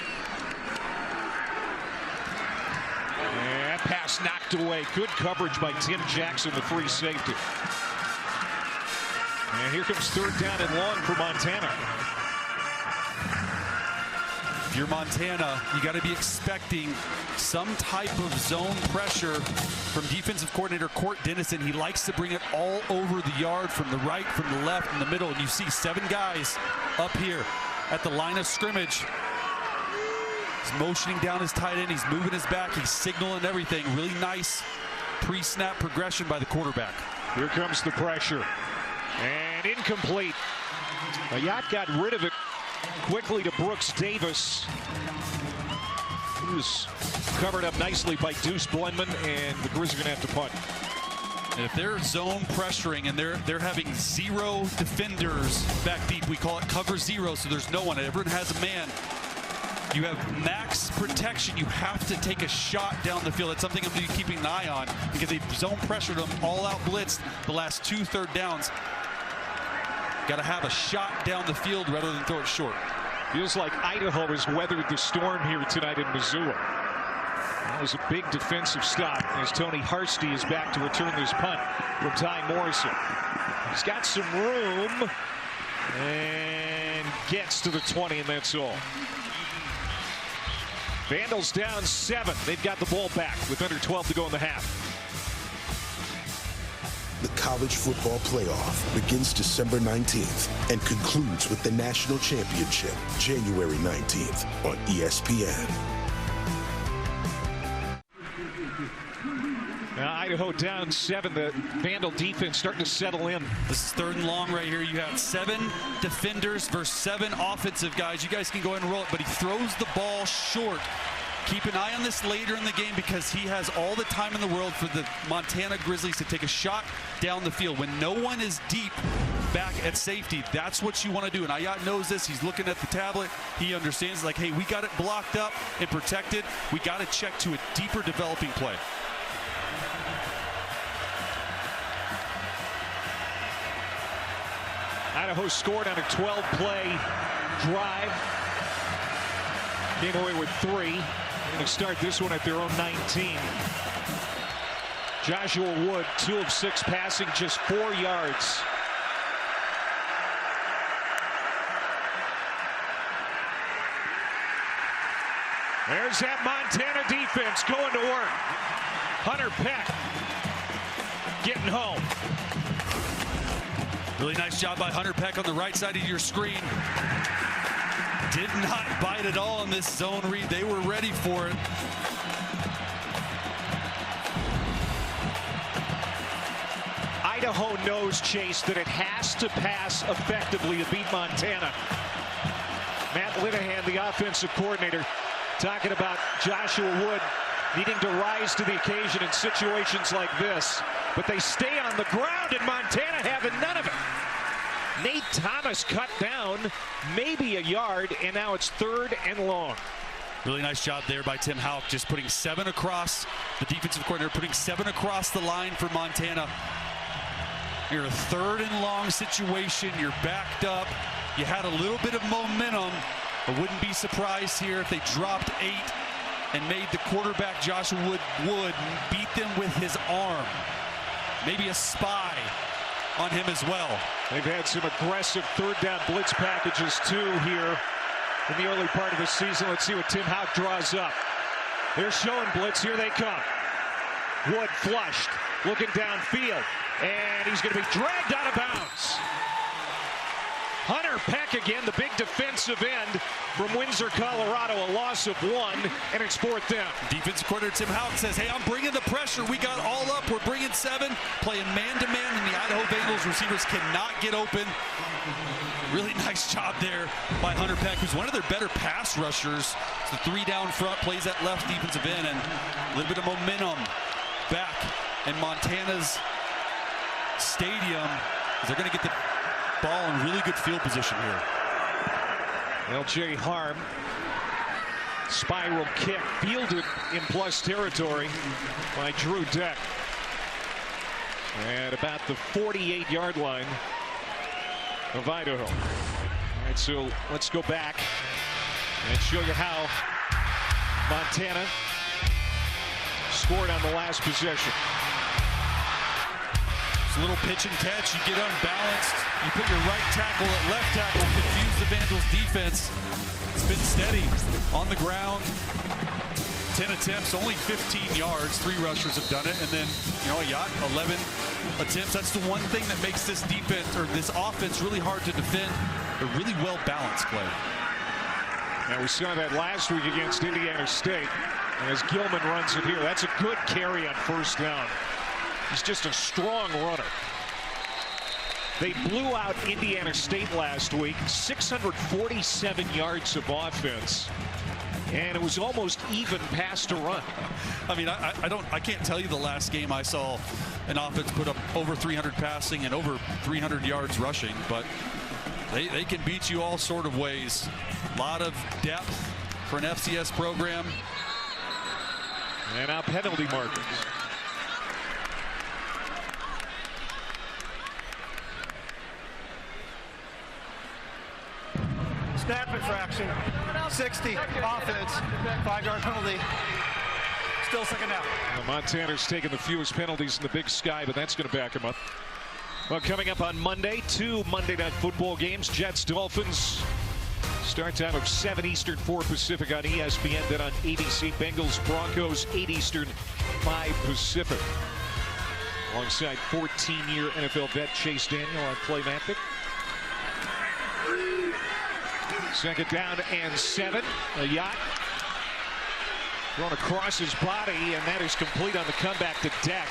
And pass knocked away. Good coverage by Tim Jackson, the free safety. And here comes third down and long for Montana. If you're Montana, you got to be expecting some type of zone pressure from defensive coordinator Court Dennison. He likes to bring it all over the yard, from the right, from the left, from the middle. And you see 7 guys up here at the line of scrimmage. He's motioning down his tight end. He's moving his back. He's signaling everything. Really nice pre-snap progression by the quarterback. Here comes the pressure. And incomplete. Ayat got rid of it quickly to Brooks Davis. He was covered up nicely by Deuce Blendman, and the Grizzlies are going to have to punt. And if they're zone pressuring and they're having 0 defenders back deep, we call it cover 0, so there's no one. Everyone has a man. You have max protection. You have to take a shot down the field. That's something I'm going to be keeping an eye on, because they've zone pressured them, all out blitzed the last 2 third downs. Got to have a shot down the field rather than throw it short. Feels like Idaho has weathered the storm here tonight in Missoula. That was a big defensive stop as Tony Harsty is back to return this punt from Ty Morrison. He's got some room and gets to the 20, and that's all. Vandals down 7. They've got the ball back with under 12 to go in the half. The college football playoff begins December 19th and concludes with the national championship January 19th on ESPN. Now Idaho down 7. The Vandal defense starting to settle in. This is third and long right here. You have 7 defenders versus 7 offensive guys. You guys can go ahead and roll it, but he throws the ball short. Keep an eye on this later in the game, because he has all the time in the world for the Montana Grizzlies to take a shot down the field. When no one is deep back at safety, that's what you want to do. And Ayat knows this. He's looking at the tablet. He understands, like, hey, we got it blocked up and protected. We got to check to a deeper developing play. Idaho scored on a 12-play drive. Came away with 3. Going to start this one at their own 19. Joshua Wood, 2 of 6 passing, just 4 yards. There's that Montana defense going to work. Hunter Peck getting home. Really nice job by Hunter Peck on the right side of your screen. Did not bite at all in this zone read. They were ready for it. Idaho knows, Chase, that it has to pass effectively to beat Montana. Matt Linehan, the offensive coordinator, talking about Joshua Wood needing to rise to the occasion in situations like this. But they stay on the ground, and Montana having none of it. Nate Thomas cut down maybe a yard, and now it's third and long. Really nice job there by Tim Houck, just putting 7 across, the defensive coordinator putting 7 across the line for Montana. You're a third and long situation. You're backed up. You had a little bit of momentum. I wouldn't be surprised here if they dropped 8 and made the quarterback Joshua Wood beat them with his arm. Maybe a spy on him as well. They've had some aggressive third down blitz packages too here in the early part of the season. Let's see what Tim Houck draws up. They're showing blitz. Here they come. Wood flushed, looking downfield, and he's going to be dragged out of bounds. Hunter Peck again, the big defensive end from Windsor, Colorado, a loss of 1, and it's 4th down. Defensive coordinator Tim Houck says, hey, I'm bringing the pressure. We got all up. We're bringing 7, playing man-to-man, and the Idaho Vandals receivers cannot get open. Really nice job there by Hunter Peck, who's one of their better pass rushers. It's the 3 down front, plays that left defensive end, and a little bit of momentum back in Montana's stadium. They're going to get the ball in really good field position here. L.J. Harm. Spiral kick fielded in plus territory by Drew Deck. At about the 48-yard line of Idaho. All right, so let's go back and show you how Montana scored on the last possession. It's a little pitch and catch. You get unbalanced. You put your right tackle at left tackle, confuse the Vandals defense. It's been steady on the ground. 10 attempts, only 15 yards. 3 rushers have done it. And then, Yacht, 11 attempts. That's the one thing that makes this defense, or this offense, really hard to defend. They're really well balanced, Clay. Now, we saw that last week against Indiana State as Gilman runs it here. That's a good carry on first down. He's just a strong runner. They blew out Indiana State last week, 647 yards of offense, and it was almost even pass to run. I mean, I can't tell you the last game I saw an offense put up over 300 passing and over 300 yards rushing, but they can beat you all sort of ways. A lot of depth for an FCS program. And now penalty markers. Snap infraction. 60. Offense. 5-yard penalty. Still second down. Montana's taken the fewest penalties in the Big Sky, but that's going to back him up. Well, coming up on Monday, 2 Monday Night Football games. Jets, Dolphins. Start time of 7 Eastern, 4 Pacific on ESPN, then on ABC. Bengals, Broncos, 8 Eastern, 5 Pacific. Alongside 14-year NFL vet Chase Daniel on Playmatic. Second down and 7. A Yacht thrown across his body, and that is complete on the comeback to Deck.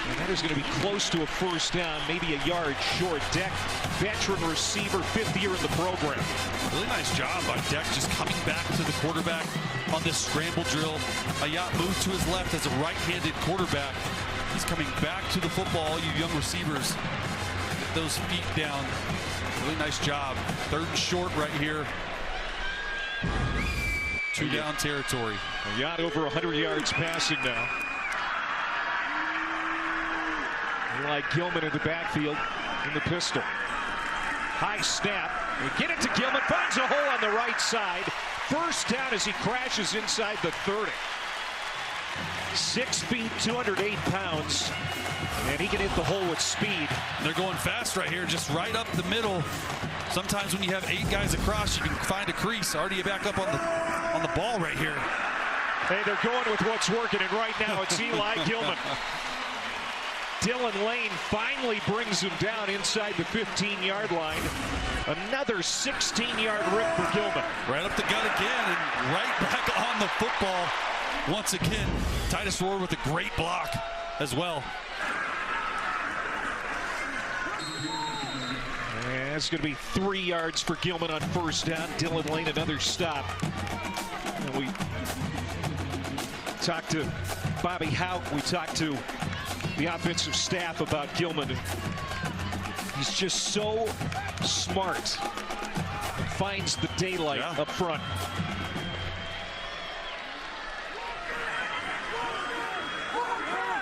And that is going to be close to a first down, maybe a yard short. Deck, veteran receiver, 5th year in the program. Really nice job by Deck just coming back to the quarterback on this scramble drill. Ayat moves to his left as a right-handed quarterback. He's coming back to the football, you young receivers. Get those feet down. Really nice job. 3rd and short right here. 2 down territory. Ayat over 100 yards passing now. Like Gilman in the backfield in the pistol. High snap. We get it to Gilman. Finds a hole on the right side. First down as he crashes inside the 30. 6 feet, 208 pounds. And he can hit the hole with speed. They're going fast right here, just right up the middle. Sometimes when you have 8 guys across, you can find a crease. Already back up on the ball right here. Hey, they're going with what's working, and right now it's Eli Gilman. Dylan Lane finally brings him down inside the 15-yard line. Another 16-yard rip for Gilman. Right up the gut again and right back on the football. Once again, Titus Rohr with a great block as well. And it's going to be 3 yards for Gilman on first down. Dylan Lane, another stop. And we talked to Bobby Houck. We talked to the offensive staff about Gilman. He's just so smart. Finds the daylight up front.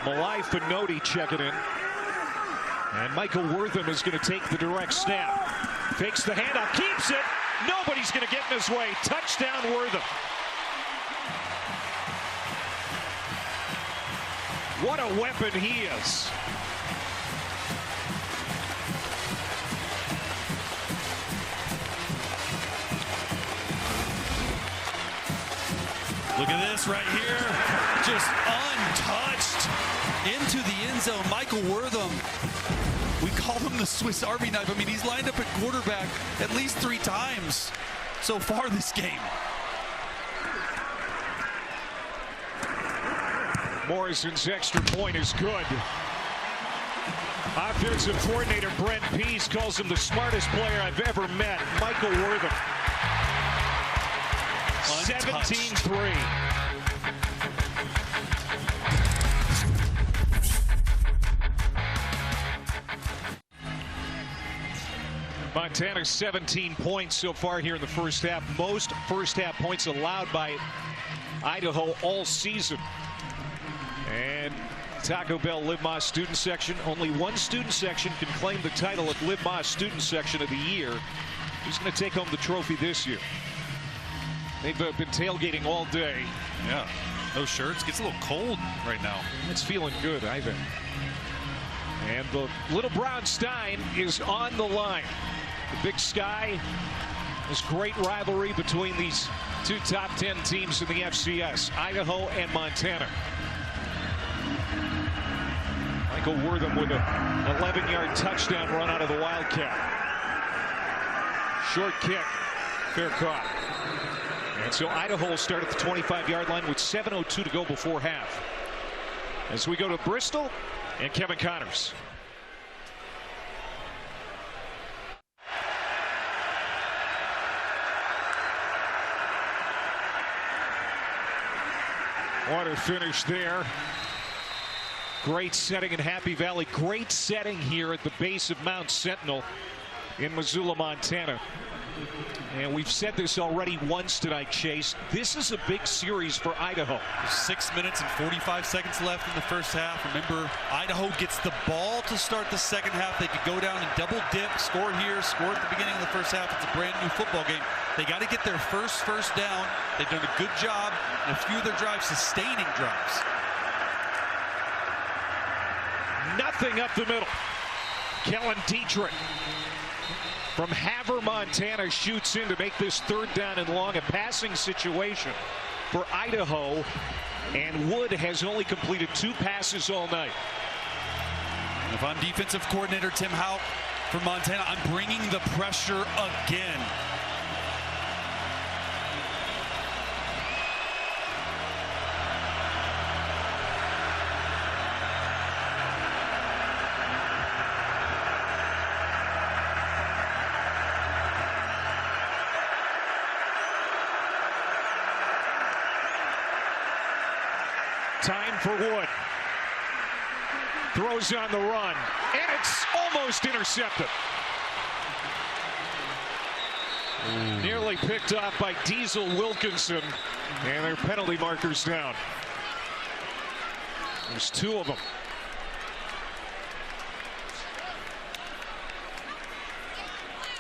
Malai Finoti checking in. And Michael Wortham is going to take the direct snap. Fakes the handoff, keeps it. Nobody's going to get in his way. Touchdown, Wortham. What a weapon he is. Look at this right here. Just untouched into the end zone. Michael Wortham. We call him the Swiss Army knife. I mean, he's lined up at quarterback at least 3 times so far this game. Morrison's extra point is good. Offensive coordinator Brent Pease calls him the smartest player I've ever met. Michael Wortham. 17-3. Montana 17 points so far here in the first half. Most first half points allowed by Idaho all season. And Taco Bell Liv Ma student section. Only one student section can claim the title of Liv Ma student section of the year. Who's going to take home the trophy this year? They've been tailgating all day. Yeah, no shirts. Gets a little cold right now. It's feeling good, I think. And the Little Brown Stein is on the line. The Big Sky, this great rivalry between these two top 10 teams in the FCS, Idaho and Montana. Michael Wortham with a 11-yard touchdown run out of the Wildcat. Short kick, fair caught. And so Idaho will start at the 25-yard line with 7:02 to go before half. As we go to Bristol and Kevin Connors. What a finish there. Great setting in Happy Valley. Great setting here at the base of Mount Sentinel in Missoula, Montana. And we've said this already once tonight, Chase. This is a big series for Idaho. 6 minutes and 45 seconds left in the first half. Remember, Idaho gets the ball to start the second half. They could go down and double dip, score here, score at the beginning of the first half. It's a brand new football game. They got to get their first down. They've done a good job in a few of their drives, sustaining drives. Nothing up the middle. Kellen Dietrich from Havre, Montana, shoots in to make this third down and long. A passing situation for Idaho, and Wood has only completed 2 passes all night. If I'm defensive coordinator Tim Houck from Montana, I'm bringing the pressure again. Time for Wood. Throws on the run, and it's almost intercepted. Nearly picked off by Diesel Wilkinson, and their penalty markers down. There's 2 of them.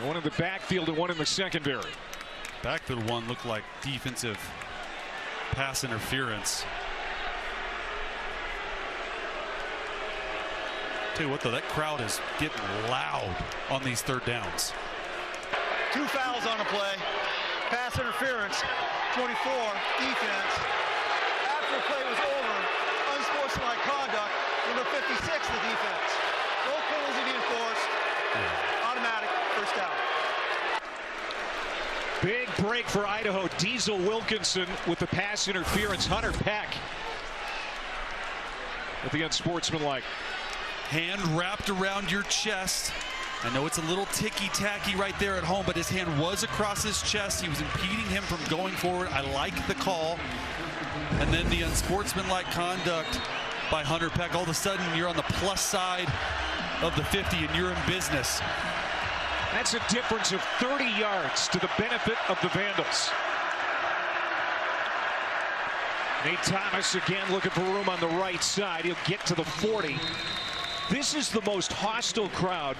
One in the backfield and one in the secondary. Backfield one looked like defensive pass interference. Tell you what, though, that crowd is getting loud on these third downs. 2 fouls on the play. Pass interference. 24, defense. After the play was over, unsportsmanlike conduct. Number 56, the defense. No penalties enforced. Automatic first down. Big break for Idaho. Diesel Wilkinson with the pass interference. Hunter Peck with the unsportsmanlike. Hand wrapped around your chest. I know it's a little ticky-tacky right there at home, but his hand was across his chest. He was impeding him from going forward. I like the call. And then the unsportsmanlike conduct by Hunter Peck. All of a sudden, you're on the plus side of the 50, and you're in business. That's a difference of 30 yards to the benefit of the Vandals. Nate Thomas again looking for room on the right side. He'll get to the 40. This is the most hostile crowd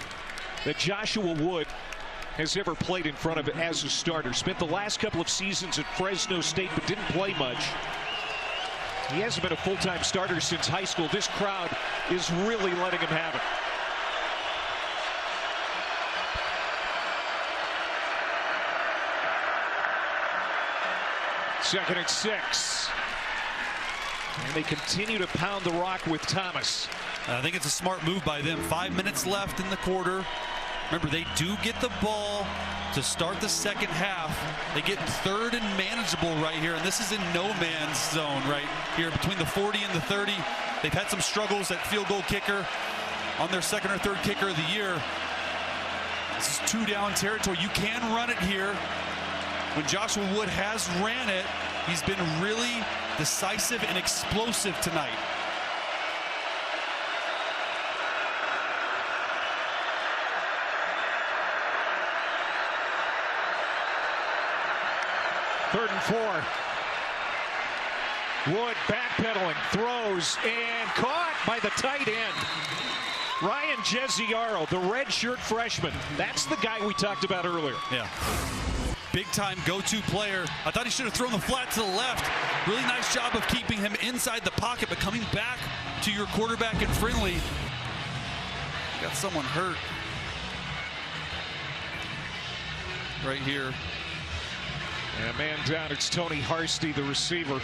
that Joshua Wood has ever played in front of as a starter. Spent the last couple of seasons at Fresno State, but didn't play much. He hasn't been a full-time starter since high school. This crowd is really letting him have it. Second and 6. And they continue to pound the rock with Thomas. I think it's a smart move by them. 5 minutes left in the quarter. Remember, they do get the ball to start the second half. They get third and manageable right here, and this is in no man's zone right here between the 40 and the 30. They've had some struggles at field goal kicker on their second or third kicker of the year. This is 2-down territory. You can run it here. When Joshua Wood has ran it, he's been really decisive and explosive tonight. 3rd and 4. Wood backpedaling, throws, and caught by the tight end. Ryan Jesiaro, the redshirt freshman. That's the guy we talked about earlier. Yeah. Big time go-to player. I thought he should have thrown the flat to the left. Really nice job of keeping him inside the pocket, but coming back to your quarterback and friendly. Got someone hurt. Right here. And a man down, it's Tony Harsty, the receiver.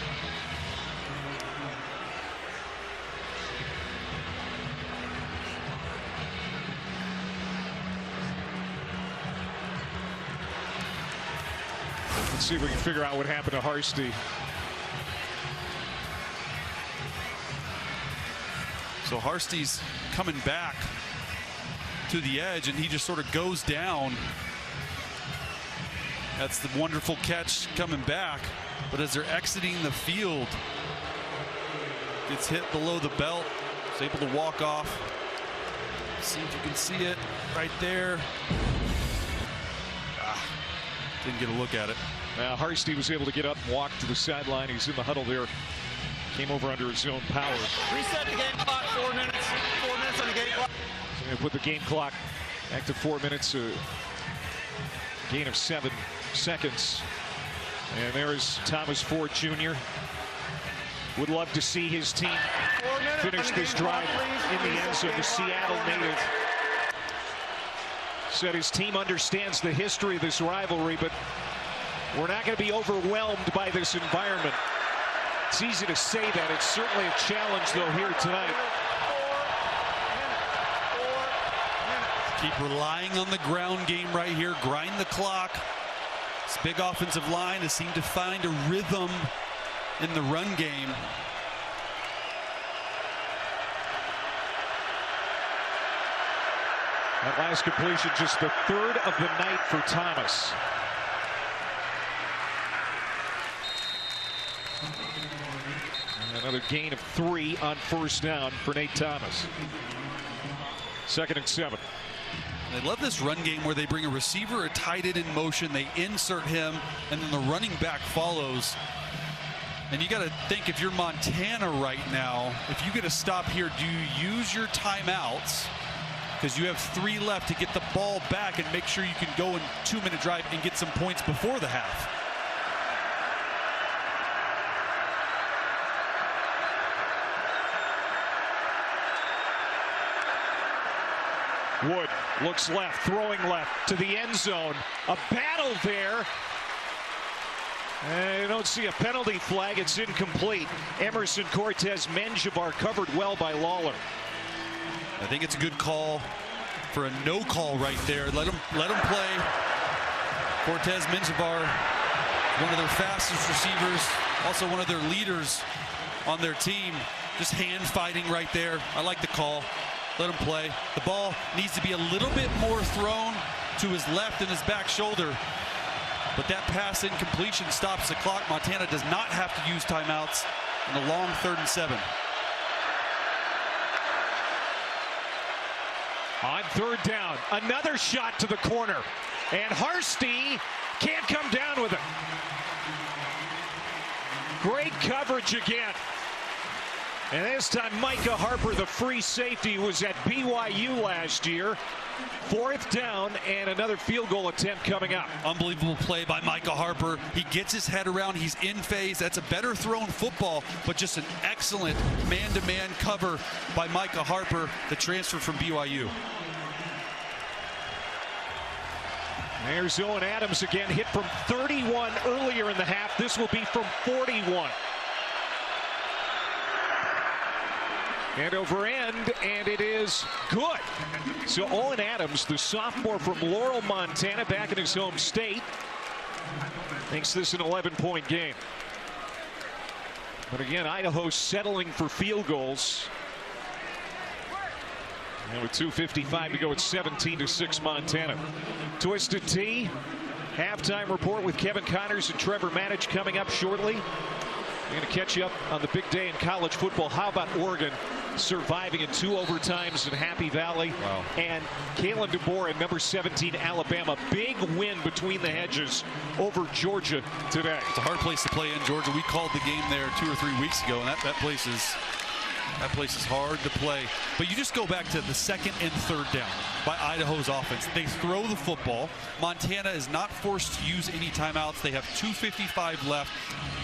Let's see if we can figure out what happened to Harsty. So Harsty's coming back to the edge, and he just sort of goes down. That's the wonderful catch coming back. But as they're exiting the field, gets hit below the belt. Is able to walk off. See if you can see it right there. Didn't get a look at it. Harsty was able to get up and walk to the sideline. He's in the huddle there. Came over under his own power. Reset the game clock, 4 minutes. 4 minutes on the game clock. So they put the game clock back to 4 minutes. A gain of 7 seconds. And there is Thomas Ford Jr. Would love to see his team finish this drive in the end zone. The Seattle native said his team understands the history of this rivalry, but we're not going to be overwhelmed by this environment. It's easy to say that. It's certainly a challenge, though, here tonight. 4 minutes. Keep relying on the ground game right here. Grind the clock. This big offensive line has seemed to find a rhythm in the run game. That last completion, just the 3rd of the night for Thomas. And another gain of 3 on 1st down for Nate Thomas. 2nd and 7. They love this run game where they bring a receiver, a tight end in motion, they insert him, and then the running back follows. And you got to think, if you're Montana right now, if you get a stop here, do you use your timeouts? Because you have 3 left to get the ball back and make sure you can go in 2-minute drive and get some points before the half. Wood looks left, throwing left to the end zone. A battle there. And you don't see a penalty flag. It's incomplete. Emerson Cortez Menjivar covered well by Lawler. I think it's a good call for a no call right there. Let him play. Cortez Menjivar, one of their fastest receivers, also one of their leaders on their team. Just hand fighting right there. I like the call. Let him play. The ball needs to be a little bit more thrown to his left and his back shoulder. But that pass incompletion stops the clock. Montana does not have to use timeouts in a long 3rd and 7. On 3rd down, another shot to the corner. And Harsty can't come down with it. Great coverage again. And this time Micah Harper, the free safety, was at BYU last year. 4th down and another field goal attempt coming up. Unbelievable play by Micah Harper. He gets his head around. He's in phase. That's a better thrown football, but just an excellent man-to-man cover by Micah Harper, the transfer from BYU. There's Owen Adams again, hit from 31 earlier in the half. This will be from 41. And over end, and it is good. So Owen Adams, the sophomore from Laurel, Montana, back in his home state, thinks this an 11-point game. But again, Idaho settling for field goals. And with 2:55 to go, it's 17-6 Montana. Twisted Tea, halftime report with Kevin Connors and Trevor Manich coming up shortly. We're going to catch you up on the big day in college football. How about Oregon surviving in 2 overtimes in Happy Valley. Wow. And Kalen DeBoer, number 17, Alabama. Big win between the hedges over Georgia today. It's a hard place to play in Georgia. We called the game there 2 or 3 weeks ago, and that place is hard to play. But you just go back to the 2nd and 3rd down by Idaho's offense. They throw the football. Montana is not forced to use any timeouts. They have 2:55 left.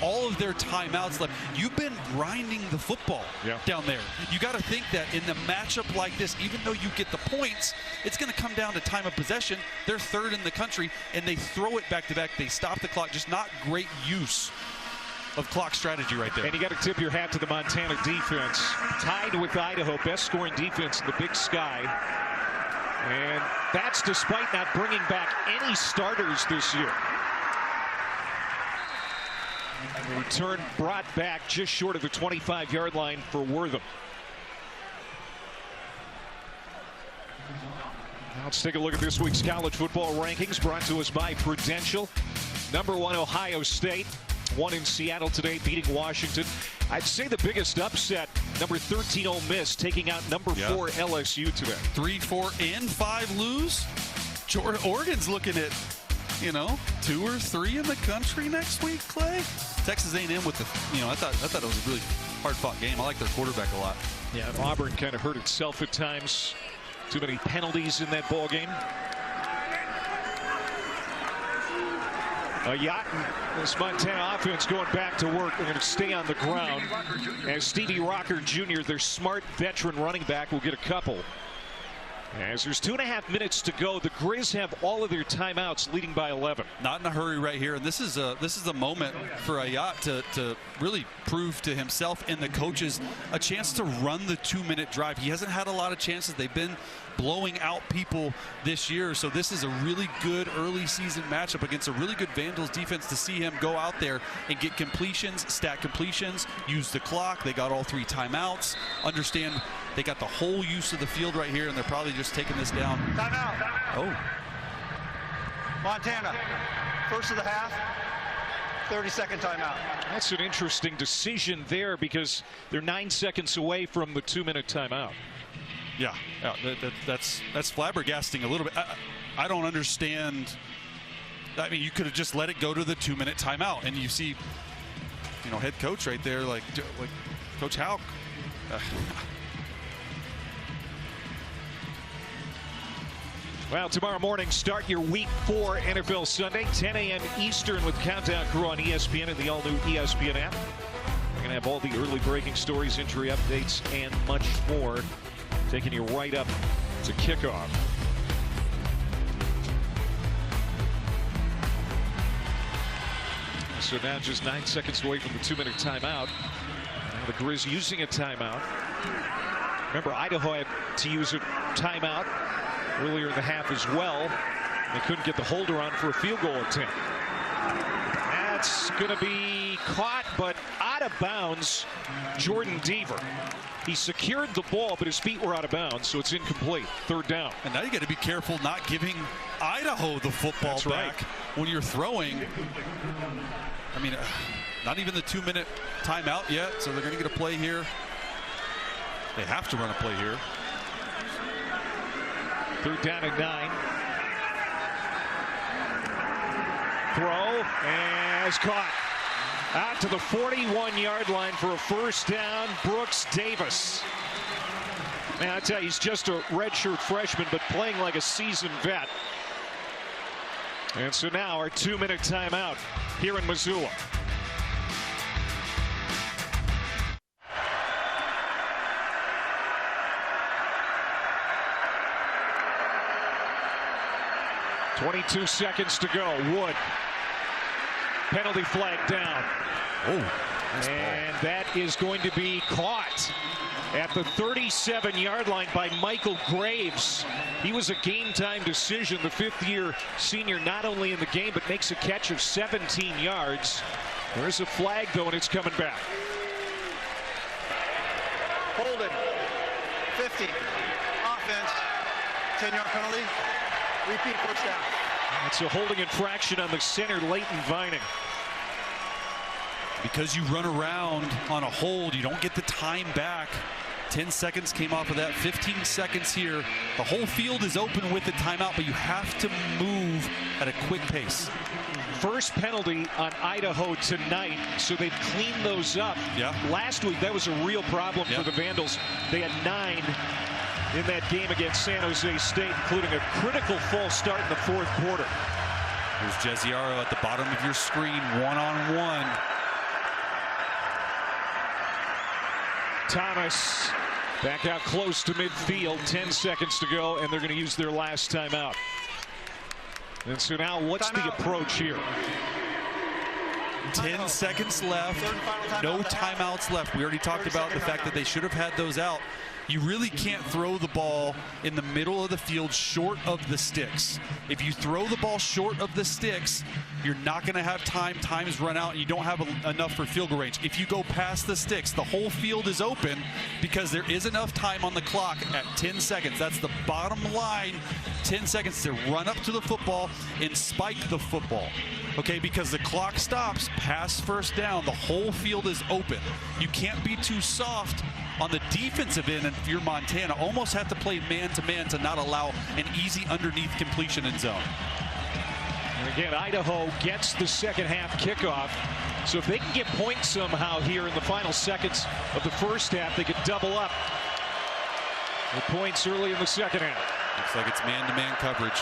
All of their timeouts left. You've been grinding the football down there. You got to think that in the matchup like this, even though you get the points, it's going to come down to time of possession. They're 3rd in the country, and they throw it back to back. They stop the clock. Just not great use of clock strategy right there. And you got to tip your hat to the Montana defense. Tied with Idaho, best scoring defense in the Big Sky. And that's despite not bringing back any starters this year. The return brought back just short of the 25-yard line for Wortham. Now let's take a look at this week's college football rankings brought to us by Prudential. Number 1, Ohio State. Won in Seattle today, beating Washington. I'd say the biggest upset, number 13 Ole Miss taking out number 4 LSU today. 3, 4, and 5 lose. Oregon's looking at, 2 or 3 in the country next week, Clay. Texas A&M with the, I thought it was a really hard-fought game. I like their quarterback a lot. Yeah, Auburn kind of hurt itself at times. Too many penalties in that ball game. Yacht and this Montana offense going back to work. They're going to stay on the ground. As Stevie Rocker Jr., their smart veteran running back, will get a couple. As there's 2.5 minutes to go, the Grizz have all of their timeouts, leading by 11. Not in a hurry right here, and this is a moment for Ayat to really prove to himself and the coaches a chance to run the 2-minute drive. He hasn't had a lot of chances. They've been blowing out people this year, so this is a really good early season matchup against a really good Vandals defense to see him go out there and get completions, stack completions, use the clock. They got all 3 timeouts. Understand they got the whole use of the field right here, and they're probably just taking this down. Timeout. Oh. Montana, first of the half, 30-second timeout. That's an interesting decision there because they're 9 seconds away from the 2-minute timeout. Yeah, that's flabbergasting a little bit. I don't understand. I mean, you could have just let it go to the 2-minute timeout, and you see, head coach right there, like Coach Houck. Well, tomorrow morning, start your Week 4 NFL Sunday, 10 a.m. Eastern with Countdown Crew on ESPN and the all-new ESPN app. We're going to have all the early breaking stories, injury updates, and much more, taking you right up to kickoff. So now just 9 seconds away from the 2-minute timeout. Now the Grizz using a timeout. Remember, Idaho had to use a timeout earlier in the half as well. They couldn't get the holder on for a field goal attempt. That's going to be caught, but out of bounds. Jordan Deaver. He secured the ball, but his feet were out of bounds, so it's incomplete. 3rd down. And now you got to be careful not giving Idaho the football back when you're throwing. I mean, not even the 2-minute timeout yet, so they're going to get a play here. They have to run a play here. 3rd down and 9. Throw as caught. Out to the 41-yard line for a 1st down. Brooks Davis. Man, I tell you, he's just a redshirt freshman, but playing like a seasoned vet. And so now our 2-minute timeout here in Missoula. .22 seconds to go. Wood. Penalty flag down. Oh, nice and ball. That is going to be caught at the 37-yard line by Michael Graves. He was a game-time decision. The 5th-year senior not only in the game, but makes a catch of 17 yards. There's a flag, though, and it's coming back. Holding. 50. Offense. 10-yard penalty. Repeat 1st down. It's a holding infraction on the center, Leighton Vining. Because you run around on a hold, you don't get the time back 10 seconds came off of that, 15 seconds here. The whole field is open with the timeout, but you have to move at a quick pace. First penalty on Idaho tonight, so they've cleaned those up. Yeah. Last week, that was a real problem Yeah. for the Vandals. They had 9 in that game against San Jose State, including a critical false start in the fourth quarter. Here's Jesiaro at the bottom of your screen, one-on-one. Thomas back out close to midfield, 10 seconds to go, and they're going to use their last timeout. And so now what's the approach here? 10 seconds left, no timeouts left. We already talked about the fact that they should have had those out. You really can't throw the ball in the middle of the field short of the sticks. If you throw the ball short of the sticks, you're not going to have time. Time's run out, and you don't have enough for field goal range. If you go past the sticks, the whole field is open because there is enough time on the clock at 10 seconds. That's the bottom line, 10 seconds to run up to the football and spike the football. Okay, because the clock stops past first down, the whole field is open. You can't be too soft on the defensive end if you're Montana. Almost have to play man-to-man to not allow an easy underneath completion in zone. And again, Idaho gets the second half kickoff. So if they can get points somehow here in the final seconds of the first half, they could double up the points early in the second half. Looks like it's man-to-man coverage.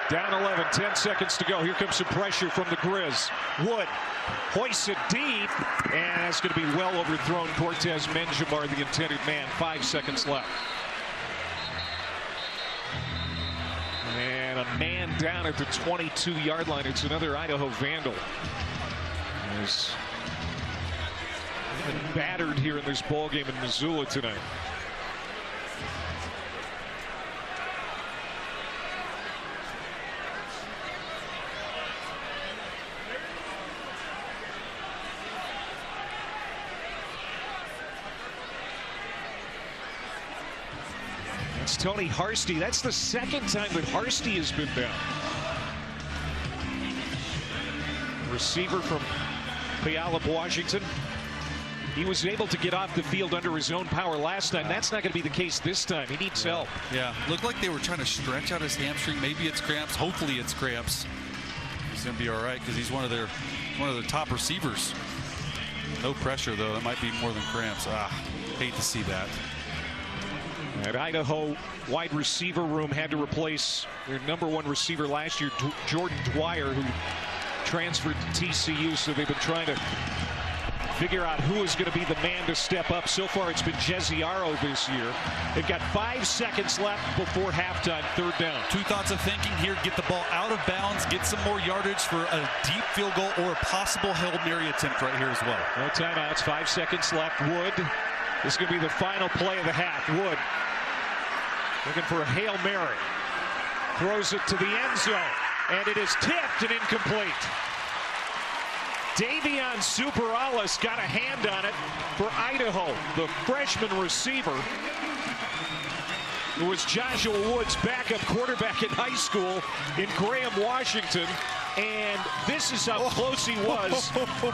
Down 11, 10 seconds to go. Here comes some pressure from the Grizz. Wood hoists it deep, and it's going to be well overthrown. Cortez Menjamar, the intended man. 5 seconds left. And a man down at the 22-yard line. It's another Idaho Vandal. He's been battered here in this ball game in Missoula tonight. It's Tony Harsty. That's the second time that Harsty has been down. Receiver from Puyallup, Washington. He was able to get off the field under his own power last time. That's not going to be the case this time. He needs help. Yeah, looked like they were trying to stretch out his hamstring. Maybe it's cramps. Hopefully it's cramps. He's going to be all right because he's one of their top receivers. No pressure though. That might be more than cramps. Hate to see that. At Idaho, wide receiver room had to replace their #1 receiver last year, Jordan Dwyer, who transferred to TCU. So they've been trying to figure out who is going to be the man to step up. So far, it's been Jesiaro this year. They've got 5 seconds left before halftime, third down. Two thoughts of thinking here: get the ball out of bounds, get some more yardage for a deep field goal or a possible Hail Mary attempt right here as well. No timeouts, 5 seconds left. Wood, this is going to be the final play of the half. Wood looking for a Hail Mary. Throws it to the end zone, and it is tipped and incomplete. Davion Superales got a hand on it for Idaho. The freshman receiver, who was Joshua Wood's backup quarterback in high school in Graham, Washington. And this is how close he was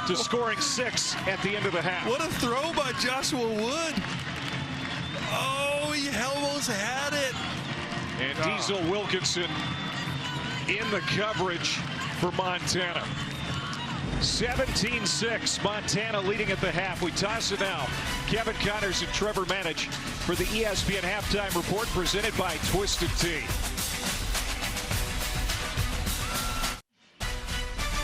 to scoring 6 at the end of the half. What a throw by Joshua Wood. Oh, he almost had it. And Diesel Wilkinson in the coverage for Montana. 17-6, Montana leading at the half. We toss it now. Kevin Connors and Trevor Manage for the ESPN Halftime Report, presented by Twisted Tea.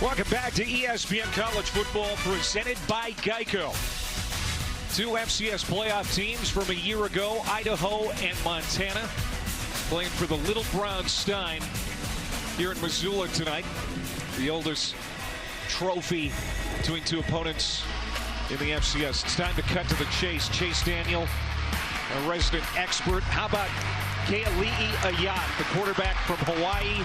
Welcome back to ESPN College Football, presented by Geico. 2 FCS playoff teams from a year ago, Idaho and Montana, playing for the Little Brown Stein here in Missoula tonight. The oldest trophy between 2 opponents in the FCS. It's time to cut to the chase. Chase Daniel, a resident expert. How about Keali'i Ayat, the quarterback from Hawaii,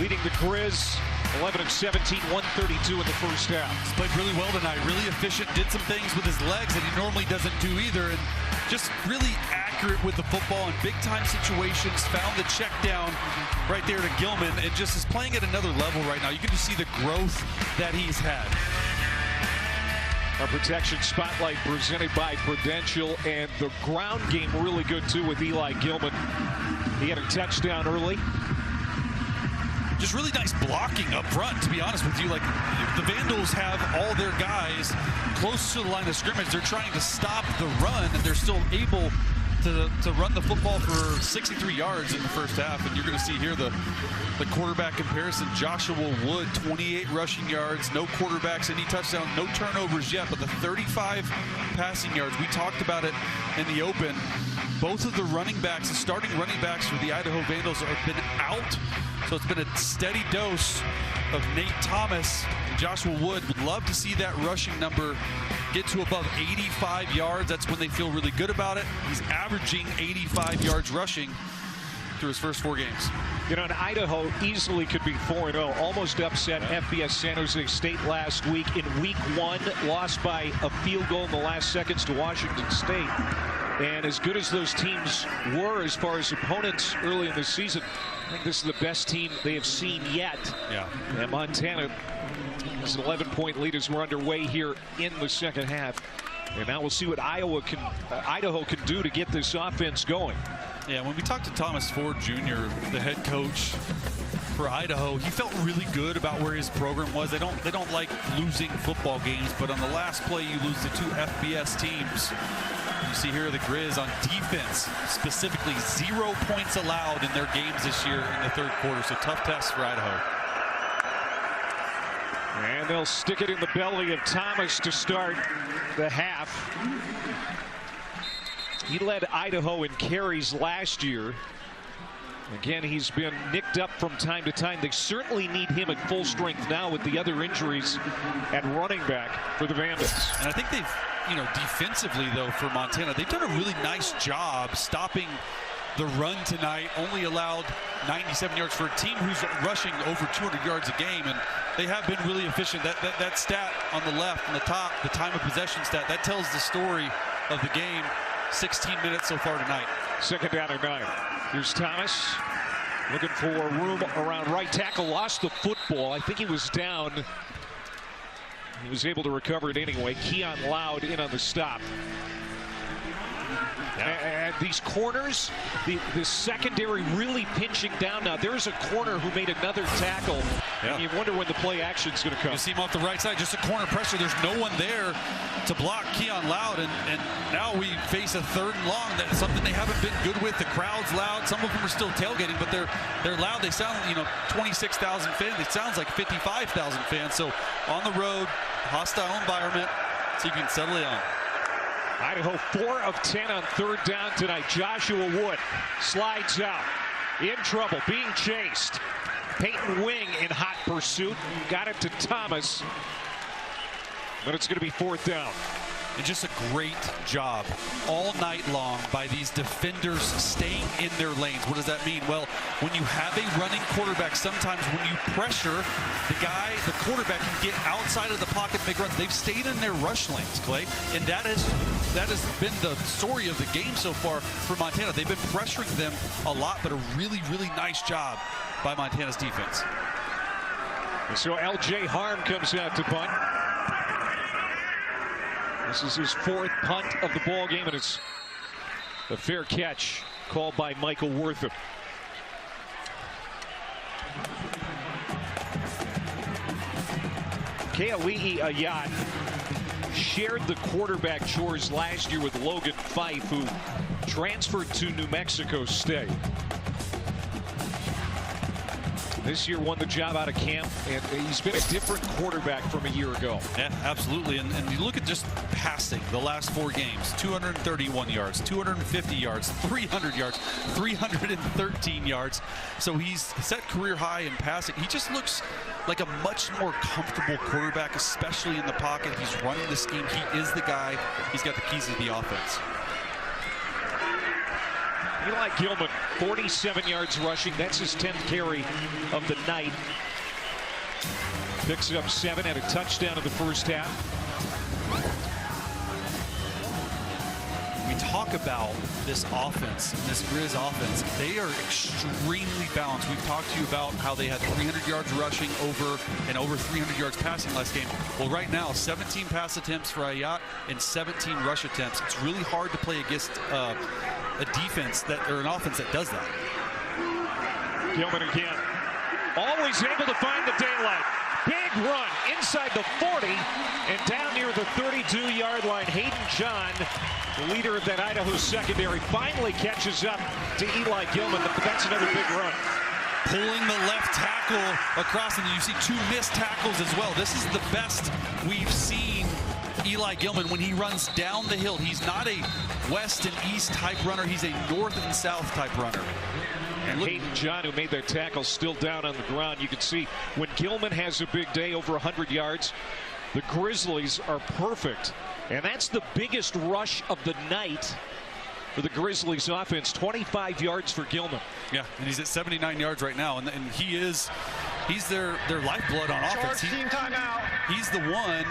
leading the Grizz? 11 of 17, 132 in the first half. He's played really well tonight, really efficient, did some things with his legs that he normally doesn't do either, and just really accurate with the football in big-time situations, found the check down right there to Gilman, and just is playing at another level right now. You can just see the growth that he's had. Our protection spotlight presented by Prudential, and the ground game really good too with Eli Gilman. He had a touchdown early. Just really nice blocking up front, to be honest with you. Like, the Vandals have all their guys close to the line of scrimmage. They're trying to stop the run, and they're still able to run the football for 63 yards in the first half. And you're going to see here the quarterback comparison. Joshua Wood, 28 rushing yards, no quarterbacks, any touchdowns, no turnovers yet, but the 35 passing yards. We talked about it in the open. Both of the running backs, the starting running backs for the Idaho Vandals, have been out. So it's been a steady dose of Nate Thomas. Joshua Wood would love to see that rushing number get to above 85 yards. That's when they feel really good about it. He's averaging 85 yards rushing through his first 4 games. You know, and Idaho easily could be 4-0. Almost upset FBS San Jose State last week. In week 1, lost by a field goal in the last seconds to Washington State. And as good as those teams were as far as opponents early in the season, I think this is the best team they have seen yet. Yeah. And Montana is an 11-point lead as we're underway here in the second half. And now we'll see what Idaho can do to get this offense going. Yeah, when we talked to Thomas Ford Jr., the head coach for Idaho, he felt really good about where his program was. They don't like losing football games, but on the last play you lose to 2 FBS teams. You see here the Grizz on defense, specifically 0 points allowed in their games this year in the third quarter. So tough test for Idaho. And they'll stick it in the belly of Thomas to start the half. He led Idaho in carries last year. Again, he's been nicked up from time to time. They certainly need him at full strength now with the other injuries at running back for the Vandals. And I think they've, defensively, though, for Montana, they've done a really nice job stopping the run tonight. Only allowed 97 yards for a team who's rushing over 200 yards a game, and they have been really efficient. That stat on the left, on the top, the time of possession stat, that tells the story of the game. 16 minutes so far tonight. Second down and 9. Here's Thomas looking for room around right tackle. Lost the football. I think he was down. He was able to recover it anyway. Keon Loud in on the stop. And these corners, the secondary really pinching down now. There's a corner who made another tackle. Yeah. And you wonder when the play action is going to come. You see him off the right side, just a corner pressure. There's no one there to block Keon Loud, and now we face a 3rd and long. That's something they haven't been good with. The crowd's loud. Some of them are still tailgating, but they're loud. They sound, 26,000 fans. It sounds like 55,000 fans. So on the road, hostile environment. See if you can settle it on. Idaho 4 of 10 on 3rd down tonight. Joshua Wood slides out. In trouble, being chased. Peyton Wing in hot pursuit. Got it to Thomas. But it's going to be 4th down. And just a great job all night long by these defenders staying in their lanes. What does that mean? Well, when you have a running quarterback, sometimes when you pressure, the quarterback can get outside of the pocket and make runs. They've stayed in their rush lanes, Clay, and that has been the story of the game so far for Montana. They've been pressuring them a lot, but a really, really nice job by Montana's defense. And so L.J. Harm comes out to punt. This is his 4th punt of the ball game, and it's a fair catch called by Michael Wortham. Keali'i Ayat shared the quarterback chores last year with Logan Fife, who transferred to New Mexico State. This year won the job out of camp, and he's been a different quarterback from a year ago. Yeah, absolutely. And you look at just passing the last 4 games, 231 yards, 250 yards, 300 yards, 313 yards. So he's set career high in passing. He just looks like a much more comfortable quarterback, especially in the pocket. He's running the scheme. He is the guy. He's got the keys to the offense. Eli Gilman, 47 yards rushing. That's his 10th carry of the night. Picks up 7, had a touchdown in the first half. We talk about this offense, this Grizz offense, they are extremely balanced. We've talked to you about how they had 300 yards rushing over 300 yards passing last game. Well, right now, 17 pass attempts for Ayat and 17 rush attempts. It's really hard to play against a defense or an offense that does that. Gilman again. Always able to find the daylight. Big run inside the 40 and down near the 32-yard line. Hayden John, the leader of that Idaho secondary, finally catches up to Eli Gilman. But that's another big run. Pulling the left tackle across, and you see 2 missed tackles as well. This is the best we've seen Eli Gilman when he runs down the hill. He's not a west and east type runner. He's a north and south type runner. And Hayden John, who made that tackle, still down on the ground. You can see when Gilman has a big day, over 100 yards, the Grizzlies are perfect. And that's the biggest rush of the night for the Grizzlies offense. 25 yards for Gilman. Yeah, and he's at 79 yards right now. And he's their lifeblood on offense. Team timeout. He's the one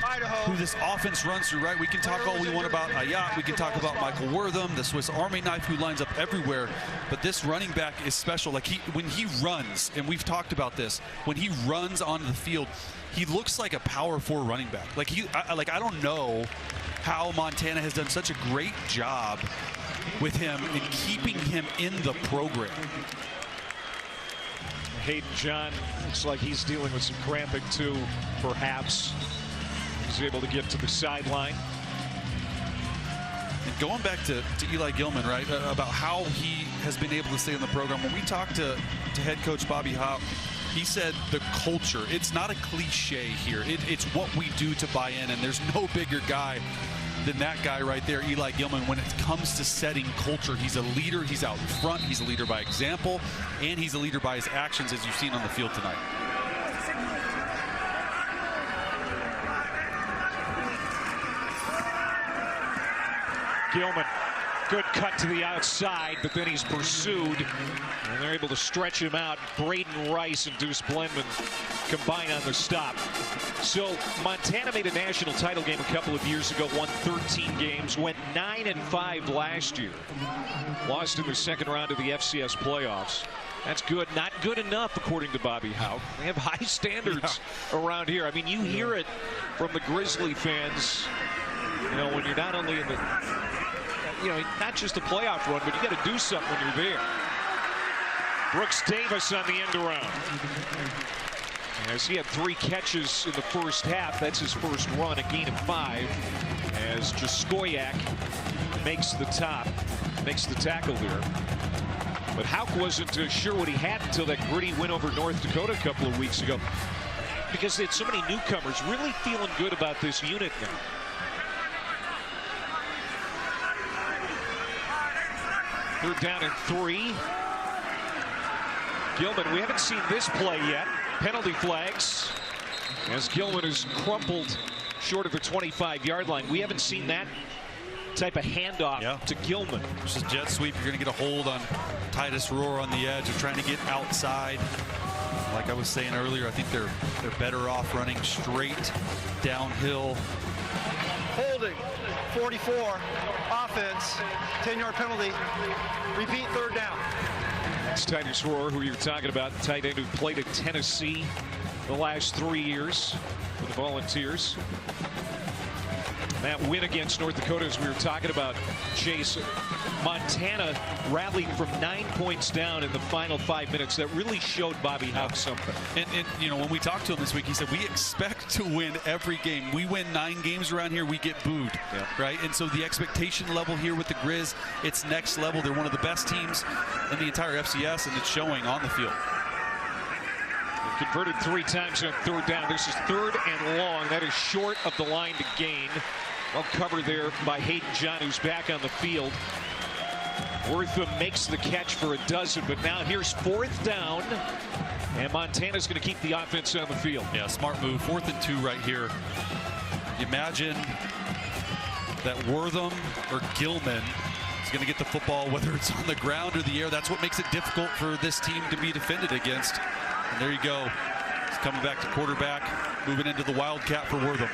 Idaho. who this offense runs through, right? We can talk all we want about Ayat. We can talk about Michael Wortham, the Swiss Army knife who lines up everywhere. But this running back is special. Like when he runs, and we've talked about this, when he runs onto the field, he looks like a power 4 running back. Like I don't know how Montana has done such a great job with him and keeping him in the program. Hayden John looks like he's dealing with some cramping too, perhaps. He's able to get to the sideline. And going back to Eli Gilman, right, about how he has been able to stay in the program. When we talked to head coach Bobby Hopp, he said the culture, it's not a cliche here. It's what we do to buy in, and there's no bigger guy than that guy right there, Eli Gilman. When it comes to setting culture, he's a leader. He's out in front. He's a leader by example, and he's a leader by his actions, as you've seen on the field tonight. Gilman, good cut to the outside, but then he's pursued, and they're able to stretch him out. Braden Rice and Deuce Blendman combine on the stop. So Montana made a national title game a couple of years ago, won 13 games, went 9-5 last year. Lost in the second round of the FCS playoffs. That's good. Not good enough, according to Bobby Howe. They have high standards around here. I mean, you hear it from the Grizzly fans, you know, when you're not only in the, you know, not just a playoff run, but you got to do something when you're there. Brooks Davis on the end around. As he had 3 catches in the first half, that's his first run, a gain of 5. As Jaskoyak makes the tackle there. But Houck wasn't sure what he had until that gritty win over North Dakota a couple of weeks ago, because they had so many newcomers. Really feeling good about this unit now. Third down and 3. Gilman, we haven't seen this play yet. Penalty flags as Gilman is crumpled short of the 25-yard line. We haven't seen that type of handoff to Gilman. This is jet sweep. You're going to get a hold on Titus Rohr on the edge. They're trying to get outside. Like I was saying earlier, I think they're better off running straight downhill. Holding, 44, offense, 10-yard penalty, repeat, third down. That's Titus Rohr, who you're talking about, the tight end who played at Tennessee the last 3 years for the Volunteers. That win against North Dakota, as we were talking about, Chase, Montana rallied from 9 points down in the final 5 minutes. That really showed Bobby Howe something. And you know, when we talked to him this week, he said, we expect to win every game. We win 9 games around here, we get booed, right? And so the expectation level here with the Grizz, it's next level. They're one of the best teams in the entire FCS, and it's showing on the field. They've converted 3 times on third down. This is 3rd and long. That is short of the line to gain. Well covered there by Hayden John, who's back on the field. Wortham makes the catch for a dozen, but now here's 4th down, and Montana's going to keep the offense on the field. Yeah, smart move. 4th and 2 right here. Imagine that Wortham or Gilman is going to get the football, whether it's on the ground or the air. That's what makes it difficult for this team to be defended against. And there you go. He's coming back to quarterback, moving into the Wildcat for Wortham.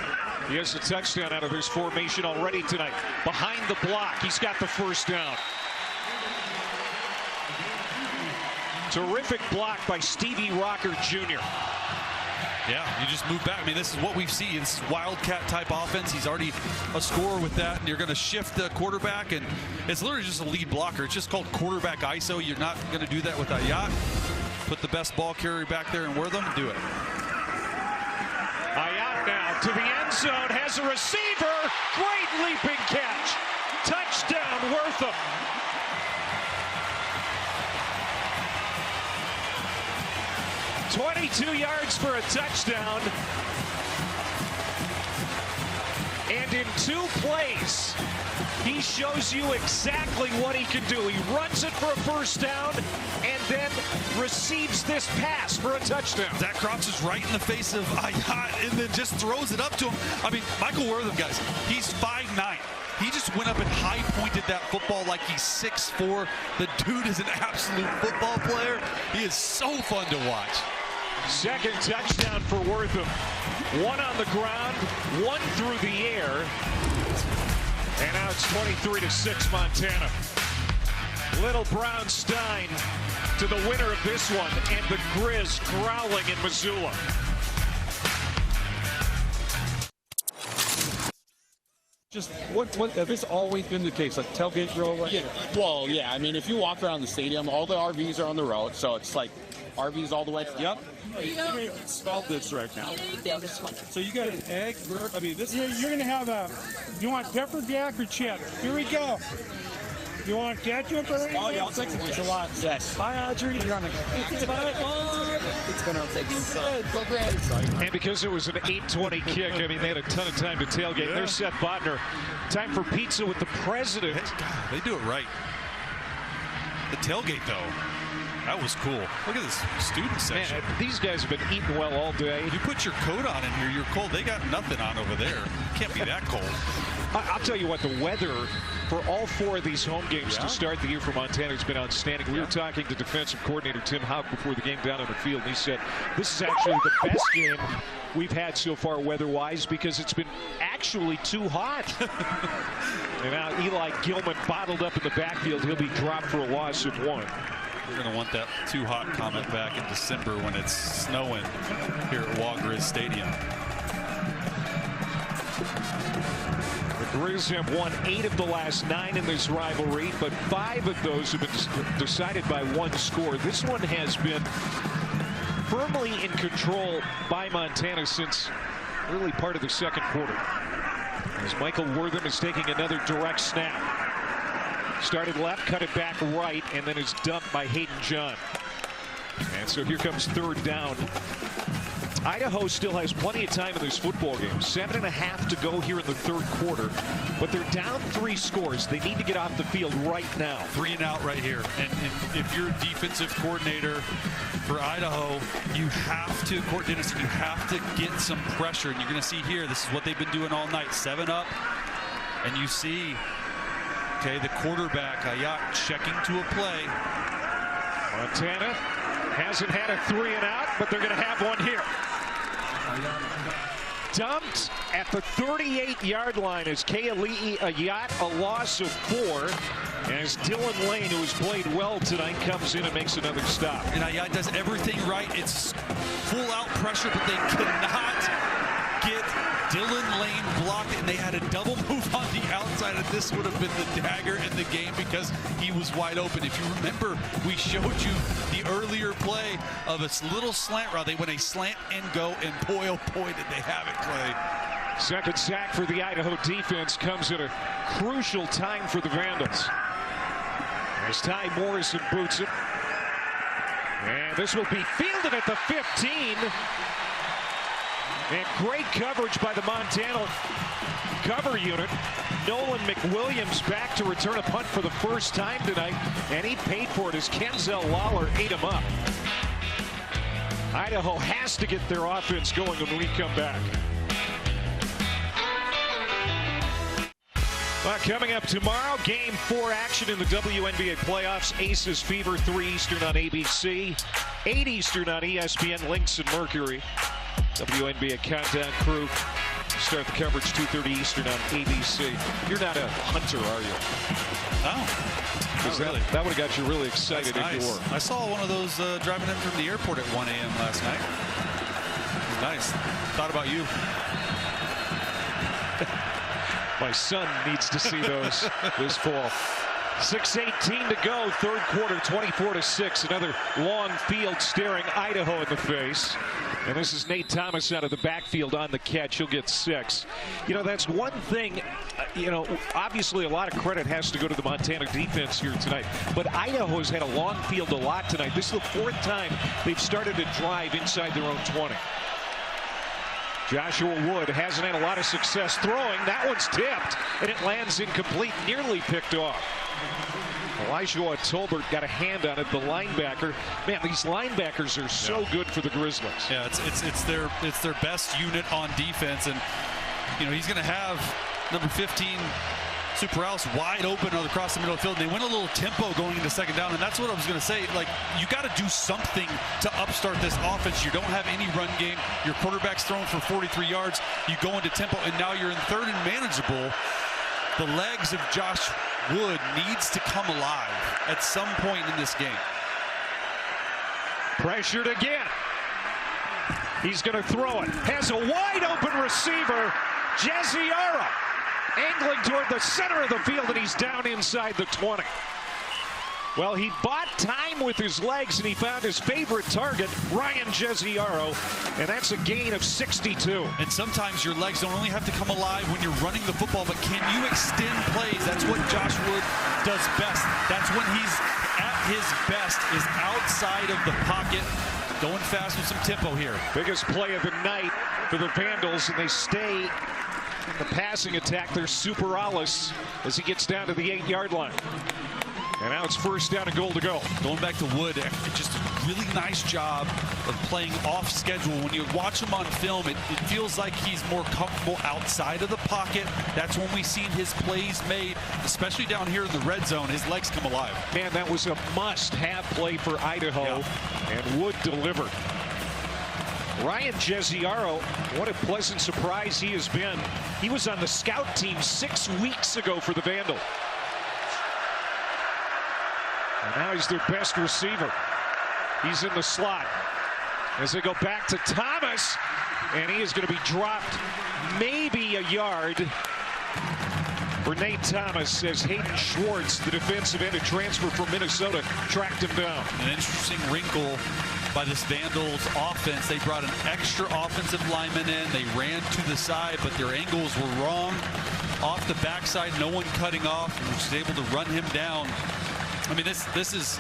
He has a touchdown out of this formation already tonight. Behind the block, he's got the first down. Terrific block by Stevie Rocker Jr. Yeah, you just move back. I mean, this is what we've seen. It's Wildcat type offense. He's already a scorer with that, and you're going to shift the quarterback, and it's literally just a lead blocker. It's just called quarterback ISO. You're not going to do that with Ayat. Put the best ball carrier back there and Wortham. Do it. Ayat now to the end zone, has a receiver. Great leaping catch. Touchdown, Wortham. "22 yards for a touchdown." And in 2 plays, he shows you exactly what he can do. He runs it for a first down and then receives this pass for a touchdown. Zach Kropf is right in the face of Ayat and then just throws it up to him. I mean, Michael Wortham, guys, he's 5'9". He just went up and high-pointed that football like he's 6'4". The dude is an absolute football player. He is so fun to watch. Second touchdown for Wortham. 1 on the ground, 1 through the air. And now it's 23-6 Montana. Little Brown Stein to the winner of this one, and the Grizz growling in Missoula. Just what have this always been the case? Like tailgate grill? Right? Yeah. Well, yeah. I mean, if you walk around the stadium, all the RVs are on the road, so it's like RVs all the way. Yep. Smell this right now. So you got an egg. I mean, this. You're gonna have a. You want pepper jack or cheddar? Here we go. You want ketchup or anything? Oh yeah, I'll take some. It's a lot. Yes. Hi, Audrey. You're on a. It's gonna take some. And because it was an 8:20 kick, I mean, they had a ton of time to tailgate. Yeah. There's Seth Botner. Time for pizza with the president. God, they do it right. The tailgate, though, that was cool. Look at this student section. Man, these guys have been eating well all day. You put your coat on in here, you're cold. They got nothing on over there. Can't be that cold. I'll tell you what, the weather for all 4 of these home games to start the year for Montana has been outstanding. We were talking to defensive coordinator Tim Houck before the game down on the field, and he said this is actually the best game we've had so far weather-wise because it's been actually too hot. And now Eli Gilman bottled up in the backfield. He'll be dropped for a loss of 1. We're going to want that too hot comment back in December when it's snowing here at Wall-Grizz Stadium. The Grizz have won 8 of the last 9 in this rivalry, but 5 of those have been decided by 1 score. This one has been firmly in control by Montana since early part of the second quarter. As Michael Wortham is taking another direct snap. Started left, cut it back right, and then is dumped by Hayden John. And so here comes 3rd down. Idaho still has plenty of time in this football game. 7.5 to go here in the 3rd quarter, but they're down 3 scores. They need to get off the field right now. 3 and out right here. And if you're a defensive coordinator for Idaho, you have to, Court Dennison, you have to get some pressure. And you're going to see here, this is what they've been doing all night. 7 up, and you see, okay, the quarterback, Ayat, checking to a play. Montana hasn't had a 3 and out, but they're going to have one here. Dumped at the 38-yard line as Keali'i Ayat, a loss of 4. As Dylan Lane, who has played well tonight, comes in and makes another stop. And Ayat does everything right. It's full-out pressure, but they cannot get Dylan Lane blocked, and they had a double move on the outside, and this would have been the dagger in the game because he was wide open. If you remember, we showed you the earlier play of a little slant route. They went a slant and go, and boy, oh boy, did they have it, Clay. Second sack for the Idaho defense comes at a crucial time for the Vandals. As Ty Morrison boots it. And this will be fielded at the 15. And great coverage by the Montana cover unit. Nolan McWilliams back to return a punt for the first time tonight, and he paid for it as Kenzel Lawler ate him up. Idaho has to get their offense going when we come back. Well, coming up tomorrow, Game 4 action in the WNBA playoffs. Aces Fever, 3 Eastern on ABC, 8 Eastern on ESPN, Lynx and Mercury. WNBA Countdown crew start the coverage 2:30 Eastern on ABC. You're not a hunter, are you? No. Not really. That would have got you really excited if you were. I saw one of those driving in from the airport at 1 a.m. last night. It was nice. Thought about you. My son needs to see those this fall. 6:18 to go, third quarter, 24-6. Another long field staring Idaho in the face. And this is Nate Thomas out of the backfield on the catch. He'll get 6. You know, that's one thing, obviously a lot of credit has to go to the Montana defense here tonight. But Idaho has had a long field a lot tonight. This is the 4th time they've started to drive inside their own 20. Joshua Wood hasn't had a lot of success throwing. That one's tipped, and it lands incomplete, nearly picked off. Elijah Tolbert got a hand on it, the linebacker. Man, these linebackers are so good for the Grizzlies. Yeah, it's their best unit on defense, and he's going to have number 15 Super Alice wide open across the middle of the field. They went a little tempo going into second down, and that's what I was going to say. Like, you got to do something to upstart this offense. You don't have any run game. Your quarterback's throwing for 43 yards. You go into tempo, and now you're in third and manageable. The legs of Josh Wood needs to come alive at some point in this game. Pressured again. He's going to throw it. Has a wide open receiver, Jezziara, angling toward the center of the field, and he's down inside the 20. Well, he bought time with his legs, and he found his favorite target, Ryan Jezziara, and that's a gain of 62. And sometimes your legs don't only have to come alive when you're running the football, but can you extend plays? That's what Josh Wood does best. That's when he's at his best, is outside of the pocket, going fast with some tempo here. Biggest play of the night for the Vandals, and they stay in the passing attack. There's Super Alice as he gets down to the 8-yard line. And now it's first down and goal to go. Going back to Wood, just a really nice job of playing off schedule. When you watch him on film, it feels like he's more comfortable outside of the pocket. That's when we've seen his plays made, especially down here in the red zone. His legs come alive. Man, that was a must-have play for Idaho, and Wood delivered. Ryan Jezziara, what a pleasant surprise he has been. He was on the scout team 6 weeks ago for the Vandals. And now he's their best receiver. He's in the slot as they go back to Thomas, and he is going to be dropped maybe a yard for Nate Thomas as Hayden Schwartz, the defensive end, a transfer from Minnesota, tracked him down. An interesting wrinkle by this Vandals offense. They brought an extra offensive lineman in. They ran to the side, but their angles were wrong. Off the backside, no one cutting off, and was able to run him down. I mean, this is,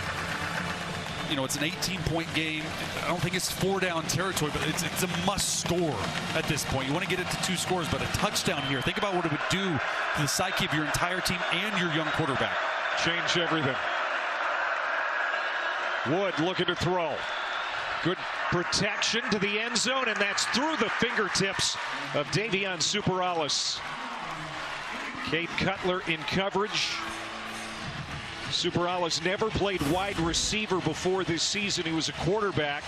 it's an 18-point game. I don't think it's 4-down territory, but it's a must score at this point. You want to get it to 2 scores, but a touchdown here. Think about what it would do to the psyche of your entire team and your young quarterback. Change everything. Wood looking to throw. Good protection to the end zone, and that's through the fingertips of Davion Super Alice. Cade Cutler in coverage. Super Alice never played wide receiver before this season. He was a quarterback,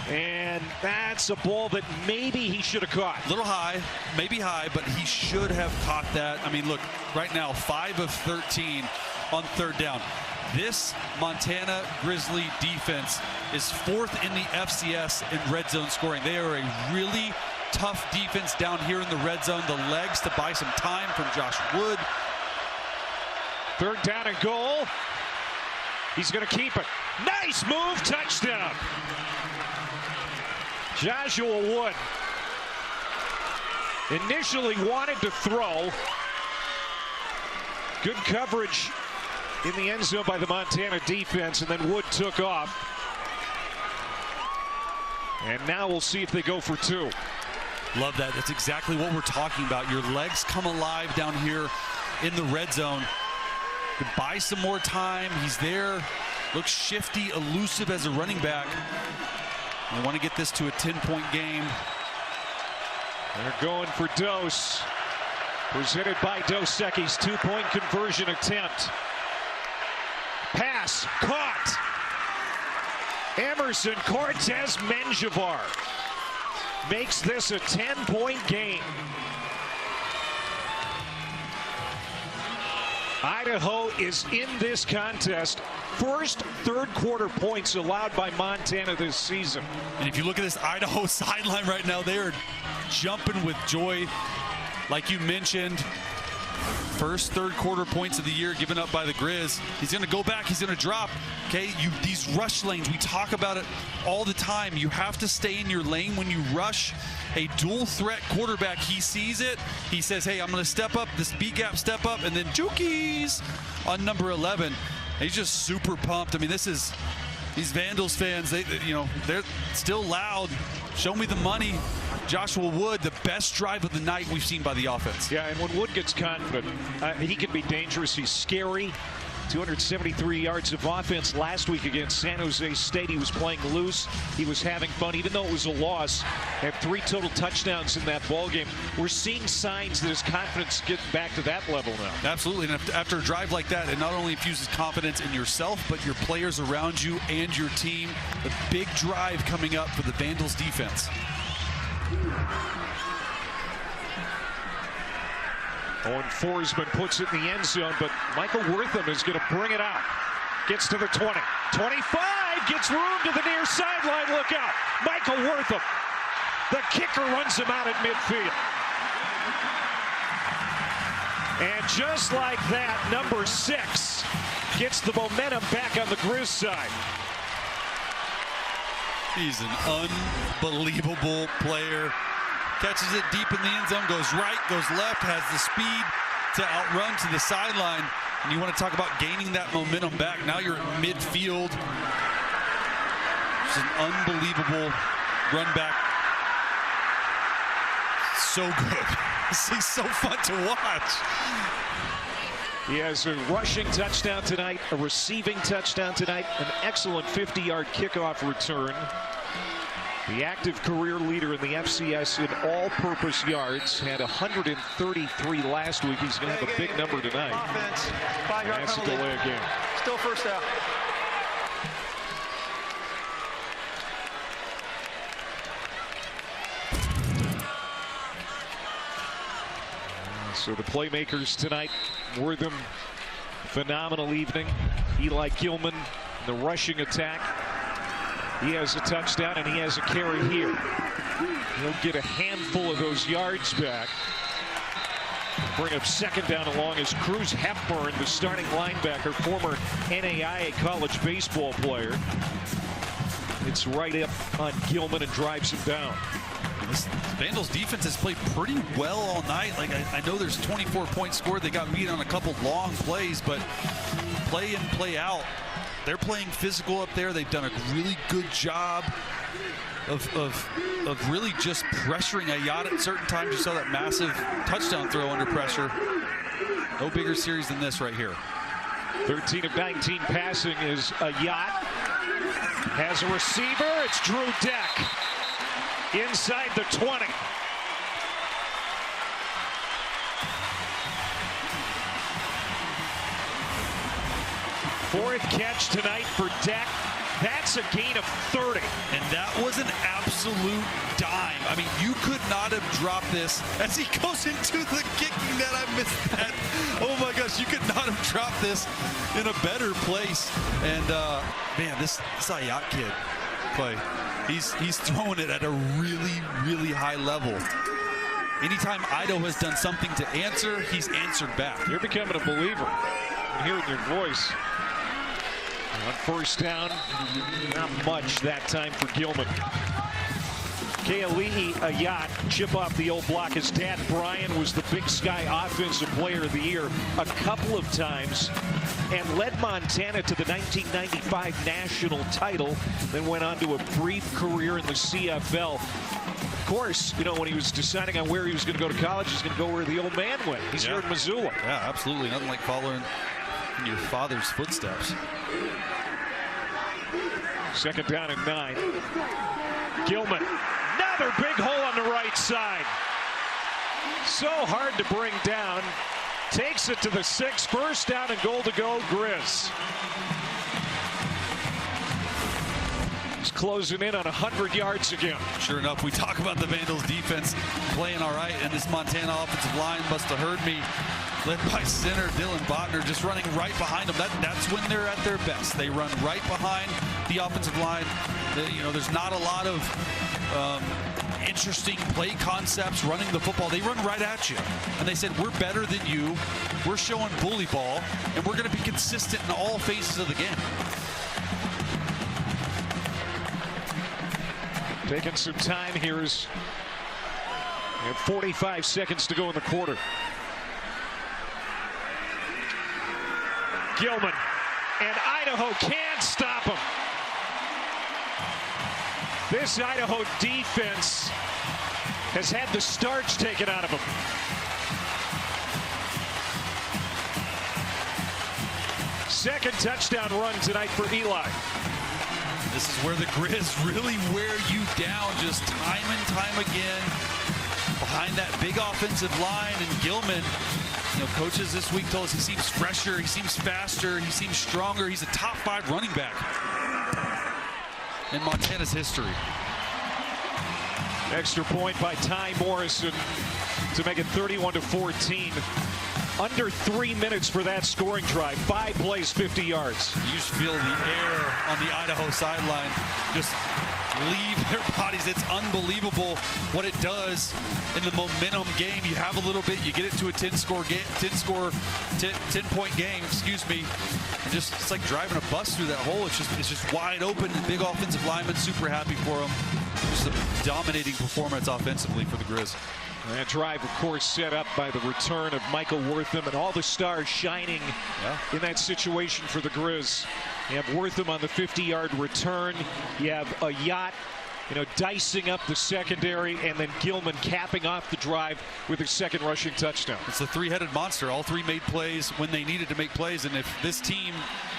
and that's a ball that maybe he should have caught. A little high, maybe high, but he should have caught that. I mean, look, right now, 5 of 13 on third down. This Montana Grizzly defense is 4th in the FCS in red zone scoring. They are a really tough defense down here in the red zone. The legs to buy some time from Josh Wood. Third down and goal. He's going to keep it. Nice move, touchdown. Joshua Wood initially wanted to throw. Good coverage in the end zone by the Montana defense, and then Wood took off. And now we'll see if they go for 2. Love that. That's exactly what we're talking about. Your legs come alive down here in the red zone. To buy some more time. He's there. Looks shifty, elusive as a running back. They want to get this to a 10-point game. They're going for Dose. Presented by Dos Equis. 2-point conversion attempt. Pass caught. Emerson Cortez Menjivar makes this a 10-point game. Idaho is in this contest. First third-quarter points allowed by Montana this season. And if you look at this Idaho sideline right now, they are jumping with joy. Like you mentioned, first third-quarter points of the year given up by the Grizz. He's going to go back. He's going to drop. Okay, these rush lanes, we talk about it all the time. You have to stay in your lane when you rush a dual threat quarterback. He sees it. He says, hey, I'm going to step up, this B-gap step up, and then Jukies on number 11. He's just super pumped. I mean, these Vandals fans, they're still loud. Show me the money. Joshua Wood, the best drive of the night we've seen by the offense. Yeah, and when Wood gets confident, he can be dangerous. He's scary. 273 yards of offense last week against San Jose State. He was playing loose. He was having fun, even though it was a loss. Had 3 total touchdowns in that ball game. We're seeing signs that his confidence is getting back to that level now. Absolutely, and after a drive like that, it not only infuses confidence in yourself, but your players around you and your team. A big drive coming up for the Vandals defense. Owen Forsman puts it in the end zone, but Michael Wortham is going to bring it out. Gets to the 20. 25, gets room to the near sideline. Look out. Michael Wortham. The kicker runs him out at midfield. And just like that, number 6 gets the momentum back on the Grizz side. He's an unbelievable player. Catches it deep in the end zone, goes right, goes left, has the speed to outrun to the sideline. And you want to talk about gaining that momentum back. Now you're at midfield. It's an unbelievable run back. So good. He's so fun to watch. He has a rushing touchdown tonight, a receiving touchdown tonight, an excellent 50-yard kickoff return. The active career leader in the FCS in all-purpose yards, had 133 last week. He's going to have a big number tonight. Offense, 5-yard That's a penalty. delay again. Still first down. So the playmakers tonight, Wortham, phenomenal evening. Eli Gilman, the rushing attack. He has a touchdown and he has a carry here. He'll get a handful of those yards back. Bring up second down along as Cruz Hepburn, the starting linebacker, former NAIA college baseball player. It's right up on Gilman and drives him down. This Vandals defense has played pretty well all night. Like I know there's 24 points scored. They got beat on a couple long plays, but play in, play out. They're playing physical up there. They've done a really good job of really just pressuring Ayat at certain times. You saw that massive touchdown throw under pressure. No bigger series than this right here. 13 of 19 passing is Ayat. Has a receiver. It's Drew Deck. Inside the 20. Fourth catch tonight for Deck. That's a gain of 30. And that was an absolute dime. I mean, you could not have dropped this as he goes into the kicking net. I missed that. Oh my gosh, you could not have dropped this in a better place. And man, this Ayat kid, Clay, he's throwing it at a really, really high level. Anytime Idaho has done something to answer, he's answered back. You're becoming a believer. I'm hearing your voice. On first down, not much that time for Gilman. Keali'i Ayat, chip off the old block. His dad, Brian, was the Big Sky Offensive Player of the Year a couple of times and led Montana to the 1995 national title, then went on to a brief career in the CFL. Of course, you know, when he was deciding on where he was going to go to college, he's going to go where the old man went. He's here in Missoula. Yeah, absolutely. Nothing like following in your father's footsteps. Second down and 9. Gilman, another big hole on the right side. So hard to bring down. Takes it to the 6. First down and goal to go, Grizz. He's closing in on 100 yards again. Sure enough, we talk about the Vandals defense playing all right, and this Montana offensive line must have heard me. led by center Dylan Botner, just running right behind them. That's when they're at their best. They run right behind the offensive line. There's not a lot of interesting play concepts running the football. They run right at you. And they said, we're better than you. We're showing bully ball, and we're going to be consistent in all phases of the game. Taking some time here as we have 45 seconds to go in the quarter. Gilman, and Idaho can't stop him. This Idaho defense has had the starch taken out of them. Second touchdown run tonight for Eli. This is where the Grizz really wear you down just time and time again. Behind that big offensive line, and Gilman, coaches this week told us he seems fresher, he seems faster, he seems stronger. He's a top 5 running back in Montana's history. Extra point by Ty Morrison to make it 31-14. Under 3 minutes for that scoring drive. 5 plays, 50 yards. You just feel the air on the Idaho sideline just leave their bodies. It's unbelievable what it does in the momentum game. You have a little bit, you get it to a 10-point game, excuse me. And just, it's like driving a bus through that hole. It's just wide open. The big offensive lineman, super happy for him. Just a dominating performance offensively for the Grizz. That drive, of course, set up by the return of Michael Wortham, and all the stars shining in that situation for the Grizz. You have Wortham on the 50-yard return. You have a yacht, dicing up the secondary, and then Gilman capping off the drive with his second rushing touchdown. It's the three-headed monster. All three made plays when they needed to make plays, and if this team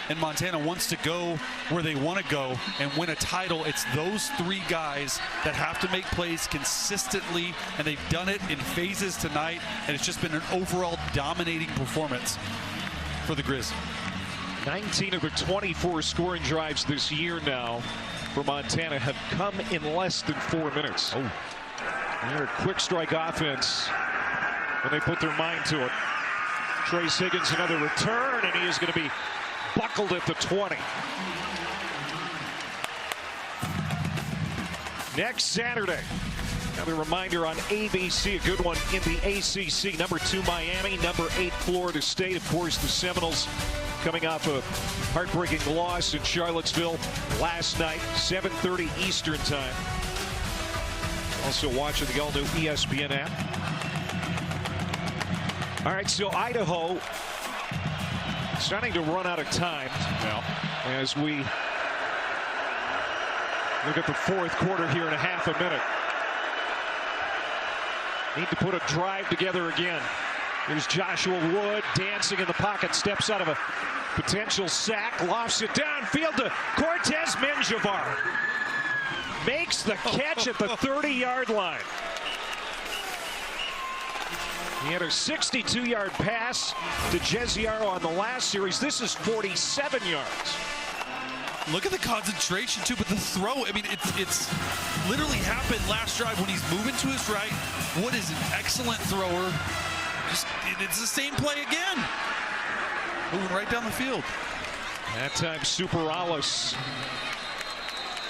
in Montana wants to go where they want to go and win a title, it's those 3 guys that have to make plays consistently, and they've done it in phases tonight, and it's just been an overall dominating performance for the Grizz. 19 of the 24 scoring drives this year now for Montana have come in less than 4 minutes. They're a quick strike offense when they put their mind to it. Trace Higgins, another return, and he is going to be buckled at the 20. Next Saturday, another reminder on ABC, a good one in the ACC. Number 2 Miami, number 8 Florida State. Of course, the Seminoles coming off a heartbreaking loss in Charlottesville last night, 7:30 Eastern time. Also watching the all-new ESPN app. All right, so Idaho starting to run out of time now as we look at the 4th quarter here in a half a minute. Need to put a drive together again. Here's Joshua Wood dancing in the pocket, steps out of a potential sack, lofts it downfield to Cortez Menjivar. Makes the catch at the 30-yard line. He had a 62-yard pass to Jeziaro on the last series. This is 47 yards. Look at the concentration, too, but the throw, I mean, it's literally happened last drive when he's moving to his right. Wood is an excellent thrower. It's the same play again. Moving right down the field. That time, Superales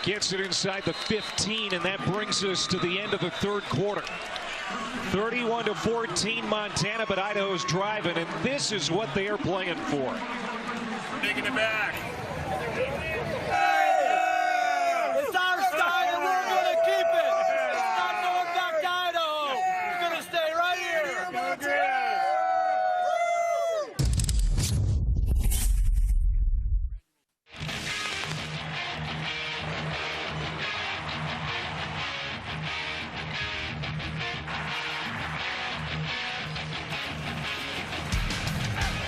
gets it inside the 15, and that brings us to the end of the 3rd quarter. 31-14 Montana, but Idaho's driving, and this is what they are playing for. Taking it back. It's our style, and we're going to keep it. It's not going back to Idaho. It's going to stay right here.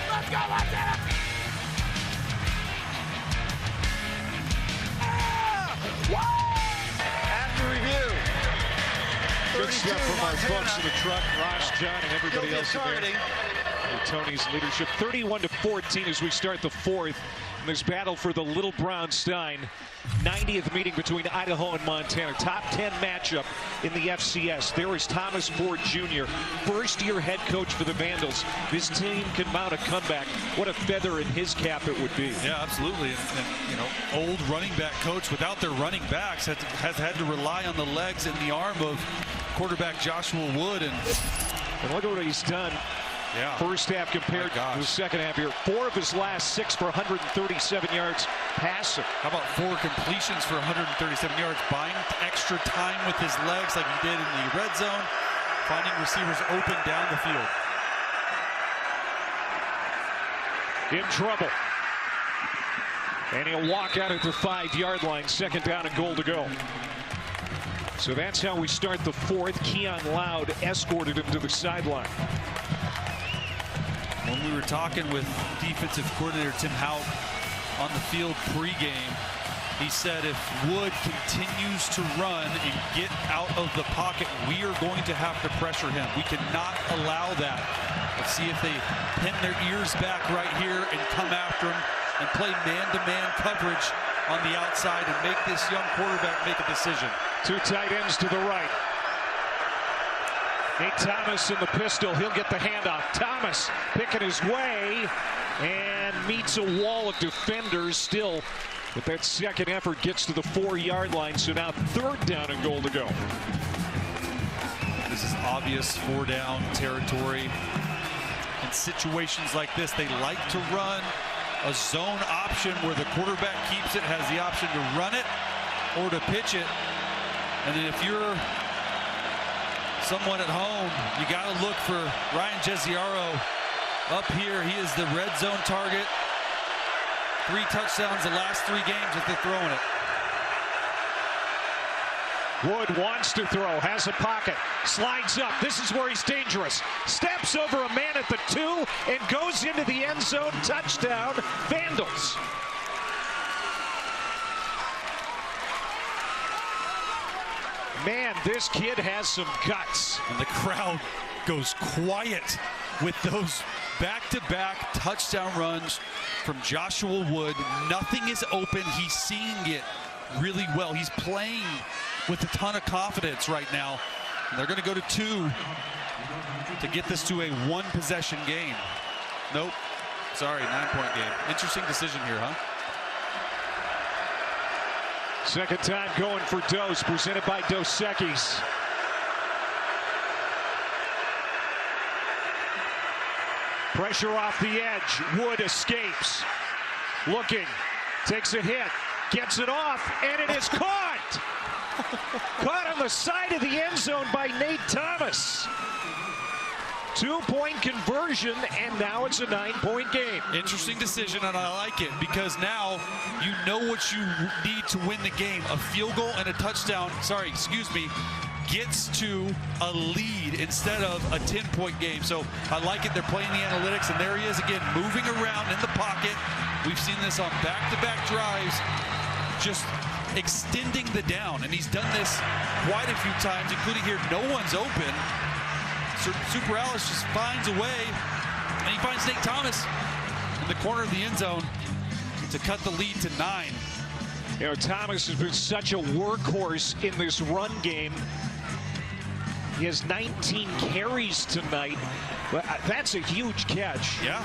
Let's go, Montana! After review, Good stuff from our folks in the truck, Ross, John, and everybody else in there. Tony's leadership. 31-14 as we start the 4th. in this battle for the Little Brown Stein. 90th meeting between Idaho and Montana. Top 10 matchup in the FCS. There is Thomas Ford Jr., first-year head coach for the Vandals. This team can mount a comeback. What a feather in his cap it would be. Yeah, absolutely. And you know, old running back coach without their running backs has had to rely on the legs and the arm of quarterback Joshua Wood. And look at what he's done. Yeah. First half compared to the second half here. 4 of his last 6 for 137 yards passing. How about 4 completions for 137 yards? Buying extra time with his legs like he did in the red zone. Finding receivers open down the field. In trouble. And he'll walk out at the 5-yard line. Second down and goal to go. So that's how we start the 4th. Keon Loud escorted him to the sideline. When we were talking with defensive coordinator Tim Houck on the field pregame, he said if Wood continues to run and get out of the pocket, we are going to have to pressure him. We cannot allow that. Let's see if they pin their ears back right here and come after him and play man-to-man coverage on the outside and make this young quarterback make a decision. 2 tight ends to the right. Nate Thomas in the pistol. He'll get the handoff. Thomas picking his way and meets a wall of defenders still. But that second effort gets to the 4-yard line. So now 3rd down and goal to go. This is obvious 4-down territory. In situations like this, they like to run a zone option where the quarterback keeps it, has the option to run it or to pitch it. And then if you're someone at home, you got to look for Ryan Jesiaro up here. He is the red zone target. 3 touchdowns the last 3 games that they're throwing it. Wood wants to throw, has a pocket, slides up. This is where he's dangerous. Steps over a man at the 2 and goes into the end zone. Touchdown, Vandals. Man, this kid has some guts. And the crowd goes quiet with those back-to-back touchdown runs from Joshua Wood. Nothing is open. He's seeing it really well. He's playing with a ton of confidence right now. And they're going to go to 2 to get this to a 1-possession game. Nope. Sorry, 9-point game. Interesting decision here, huh? Second time going for Dose, presented by Dos Equis. Pressure off the edge. Wood escapes. Looking. Takes a hit. Gets it off. And it is caught. Caught on the side of the end zone by Nate Thomas. 2-point conversion, and now it's a 9-point game. Interesting decision, and I like it because now you know what you need to win the game. A field goal and a touchdown, gets to a lead instead of a 10-point game. So I like it. They're playing the analytics, and there he is again, moving around in the pocket. We've seen this on back-to-back drives, just extending the down, and he's done this quite a few times, including here. No one's open. Super Alice just finds a way, and he finds Nate Thomas in the corner of the end zone to cut the lead to 9. You know, Thomas has been such a workhorse in this run game. He has 19 carries tonight. That's a huge catch. Yeah.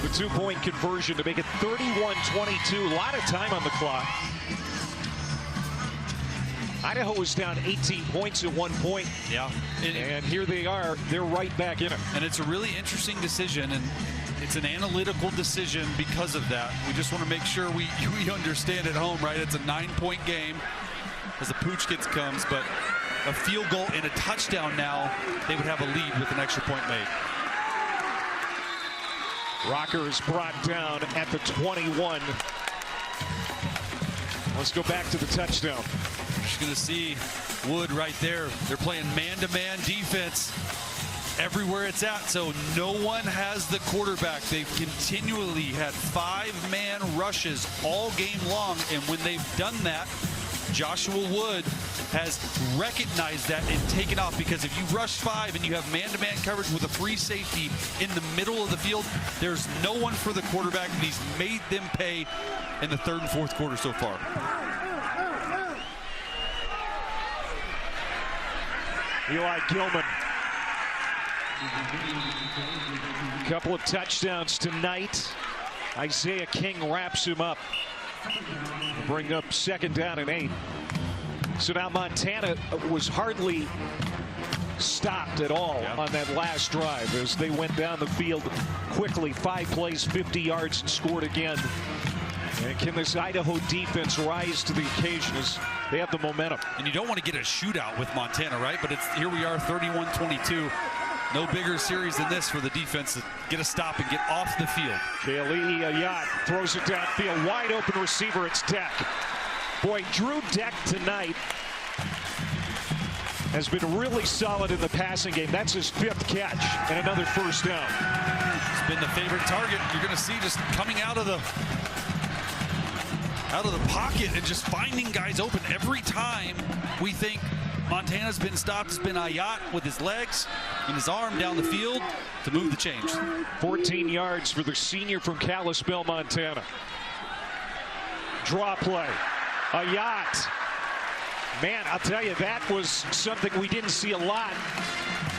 The 2-point conversion to make it 31-22. A lot of time on the clock. Idaho was down 18 points at one point. Yeah. And here they are. They're right back in it. And it's a really interesting decision, and it's an analytical decision because of that. We just want to make sure we understand at home, right? It's a 9-point game as the Pooch Kids comes, but a field goal and a touchdown now, they would have a lead with an extra point made. Rocker is brought down at the 21. Let's go back to the touchdown. Just going to see Wood right there. They're playing man-to-man defense everywhere it's at, so no one has the quarterback. They've continually had 5-man rushes all game long, and when they've done that, Joshua Wood has recognized that and taken off, because if you rush 5 and you have man-to-man coverage with a free safety in the middle of the field, there's no one for the quarterback, and he's made them pay in the 3rd and 4th quarter so far. Eli Gilman. A couple of touchdowns tonight. Isaiah King wraps him up. Bring up 2nd down and 8. So now Montana was hardly stopped at all on that last drive as they went down the field quickly. 5 plays, 50 yards, and scored again. And can this Idaho defense rise to the occasion as they have the momentum? And you don't want to get a shootout with Montana, right? But here we are, 31-22. No bigger series than this for the defense to get a stop and get off the field. Kali'i Ayat throws it downfield. Wide open receiver, it's Deck. Boy, Drew Deck tonight has been really solid in the passing game. That's his 5th catch and another 1st down. He's been the favorite target. You're going to see just coming out of the pocket and just finding guys open. Every time we think Montana's been stopped, it's been Ayat with his legs and his arm down the field to move the change. 14 yards for the senior from Kalispell, Montana. Draw play. Ayat. Man, I'll tell you, that was something we didn't see a lot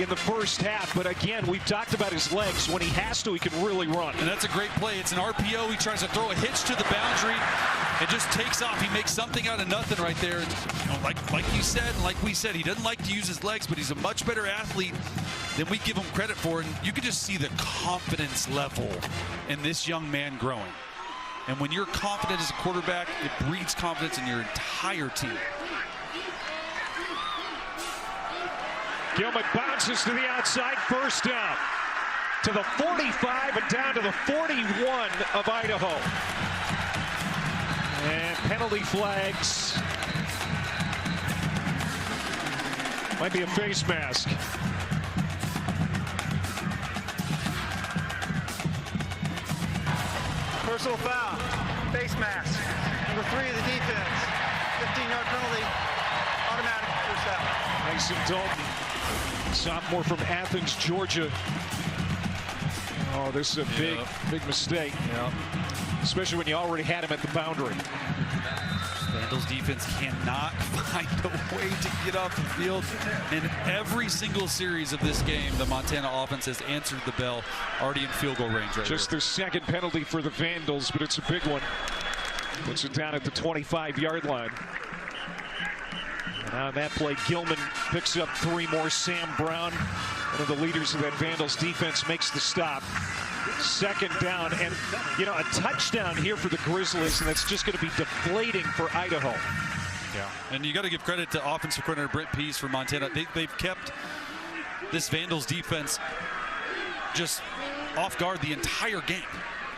in the 1st half. But again, we've talked about his legs. When he has to, he can really run. And that's a great play. It's an RPO. He tries to throw a hitch to the boundary and just takes off. He makes something out of nothing right there. You know, like you said, and like we said, he doesn't like to use his legs, but he's a much better athlete than we give him credit for. And you can just see the confidence level in this young man growing. And when you're confident as a quarterback, it breeds confidence in your entire team. Gilman bounces to the outside, 1st down. To the 45 and down to the 41 of Idaho. And penalty flags. Might be a face mask. Personal foul, face mask. Number 3 of the defense. 15-yard penalty, automatic 1st down. Mason Dalton, sophomore from Athens, Georgia. Oh, this is a big mistake. Especially when you already had him at the boundary. Vandals defense cannot find a way to get off the field. In every single series of this game, the Montana offense has answered the bell, already in field goal range right Just here. their 2nd penalty for the Vandals, but it's a big one. Puts it down at the 25-yard line. And now on that play, Gilman picks up 3 more. Sam Brown, one of the leaders of that Vandals defense, makes the stop. 2nd down, and you know, a touchdown here for the Grizzlies, and that's just going to be deflating for Idaho. Yeah, and you got to give credit to offensive coordinator Brent Pease for Montana. They've kept this Vandals defense just off guard the entire game.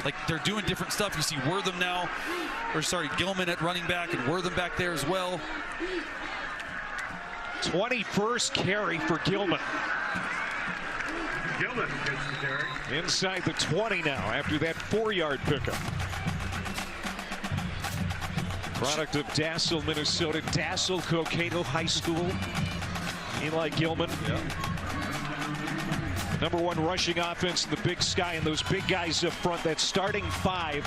Like, they're doing different stuff. You see Wortham now, or sorry, Gilman at running back and Wortham back there as well. 21st carry for Gilman. Gilman gets the carry. Inside the 20 now after that 4-yard pickup. Product of Dassel, Minnesota. Dassel, Cokato High School. Eli Gilman. Number 1 rushing offense in the Big Sky, and those big guys up front. That starting 5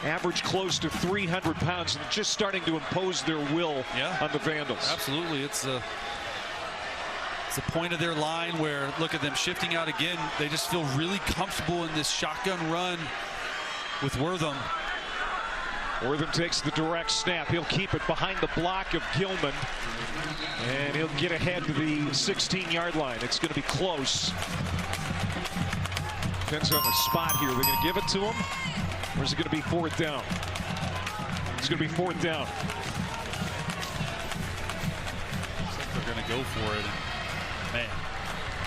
average close to 300 pounds and just starting to impose their will on the Vandals. Absolutely. It's a point of their line where, look at them shifting out again. They just feel really comfortable in this shotgun run with Wortham. Wortham takes the direct snap. He'll keep it behind the block of Gilman, and he'll get ahead to the 16-yard line. It's going to be close. Depends on the spot here. They're going to give it to him, or is it going to be 4th down? It's going to be 4th down. They're going to go for it. Man,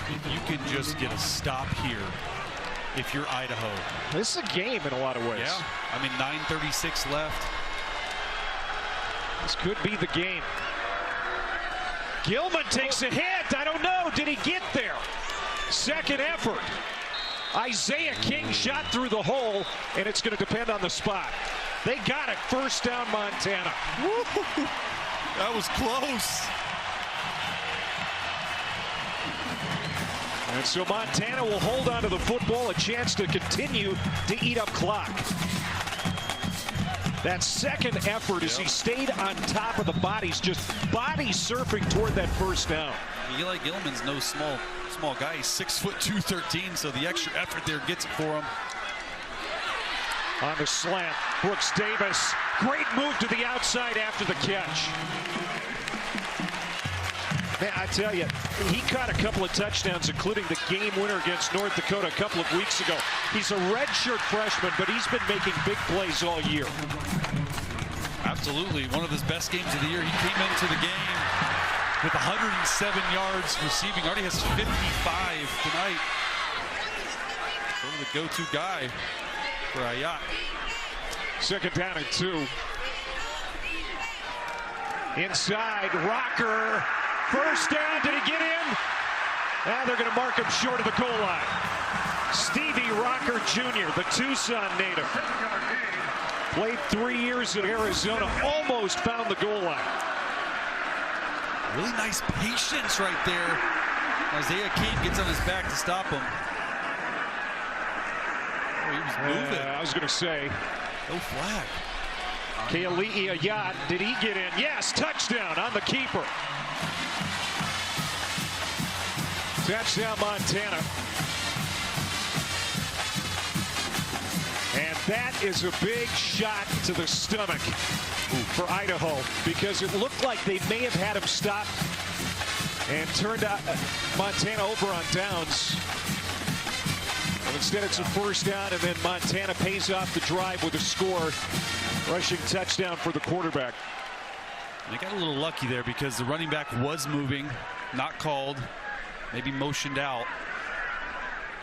if you can just get a stop here, if you're Idaho. This is a game in a lot of ways. Yeah, I mean, 9:36 left. This could be the game. Gilman takes a hit. I don't know. Did he get there? 2nd effort. Isaiah King shot through the hole, and it's going to depend on the spot. They got it. 1st down, Montana. That was close. And so Montana will hold on to the football, a chance to continue to eat up clock. That second effort as he stayed on top of the bodies, just body surfing toward that first down. Eli Gilman's no small guy. He's 6'2", 213, so the extra effort there gets it for him. On the slant, Brooks Davis. Great move to the outside after the catch. Man, I tell you, he caught a couple of touchdowns, including the game winner against North Dakota a couple of weeks ago. He's a redshirt freshman, but he's been making big plays all year. Absolutely, one of his best games of the year. He came into the game with 107 yards receiving. Already has 55 tonight. Sort of the go-to guy for Ayat. Second down and 2. Inside, Rocker. First down, did he get in? Now they're going to mark him short of the goal line. Stevie Rocker Jr., the Tucson native. Played 3 years at Arizona, almost found the goal line. Really nice patience right there. Isaiah King gets on his back to stop him. Oh, he was moving. I was going to say. No flag. Keali'i Ayat, did he get in? Yes, touchdown on the keeper. Touchdown Montana. And that is a big shot to the stomach for Idaho, because it looked like they may have had him stopped and turned out Montana over on downs. And instead it's a first down, and then Montana pays off the drive with a score. Rushing touchdown for the quarterback. They got a little lucky there because the running back was moving, not called, maybe motioned out.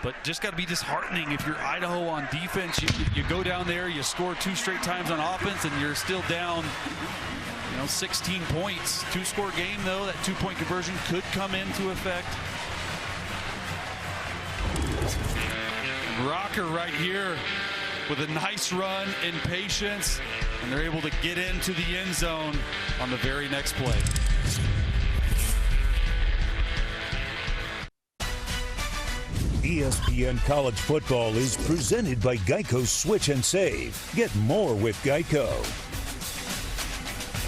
But just got to be disheartening if you're Idaho on defense. You go down there, you score 2 straight times on offense, and you're still down, 16 points. 2-score game, though. That 2-point conversion could come into effect. And Rocker right here with a nice run and patience, and they're able to get into the end zone on the very next play. ESPN College Football is presented by Geico Switch and Save. Get more with Geico.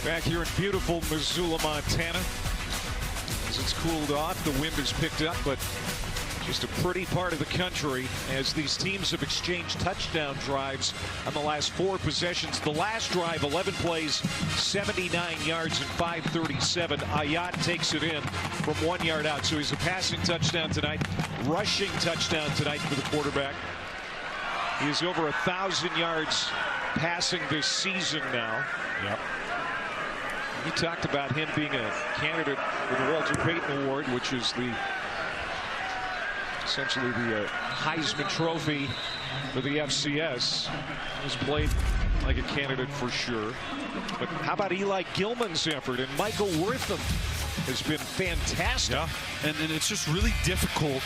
Back here in beautiful Missoula, Montana. As it's cooled off, the wind has picked up, but just a pretty part of the country as these teams have exchanged touchdown drives on the last 4 possessions. The last drive, 11 plays, 79 yards and 5:37. Ayat takes it in from 1 yard out. So he's a passing touchdown tonight, rushing touchdown tonight for the quarterback. He's over 1,000 yards passing this season now. Yep. You talked about him being a candidate for the Walter Payton Award, which is essentially the Heisman Trophy for the FCS. He's played like a candidate for sure. But how about Eli Gilman's effort? And Michael Wortham has been fantastic. Yeah, and it's just really difficult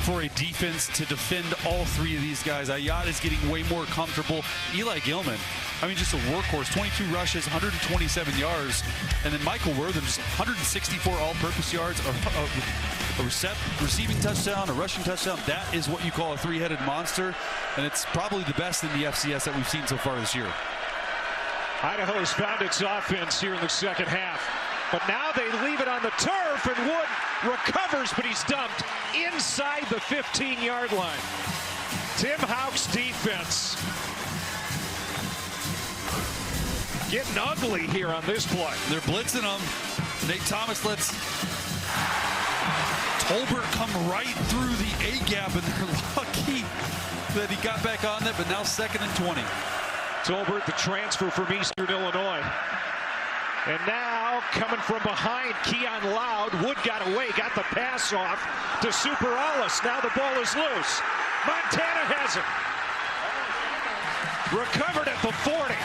for a defense to defend all 3 of these guys. Ayat is getting way more comfortable. Eli Gilman, just a workhorse, 22 rushes, 127 yards. And then Michael Wortham, just 164 all-purpose yards, a receiving touchdown, a rushing touchdown. That is what you call a 3-headed monster, and it's probably the best in the FCS that we've seen so far this year. Idaho has found its offense here in the second half, but now they leave it on the turf, and Wood recovers, but he's dumped inside the 15-yard line. Tim Houck's defense getting ugly here on this play. They're blitzing them. Nate Thomas lets Tolbert come right through the A-gap, and they're lucky that he got back on that, but now 2nd and 20. Tolbert, the transfer from Eastern Illinois. And now, coming from behind, Keon Loud. Wood got away, got the pass off to Superalis. Now the ball is loose. Montana has it. Recovered at the 40.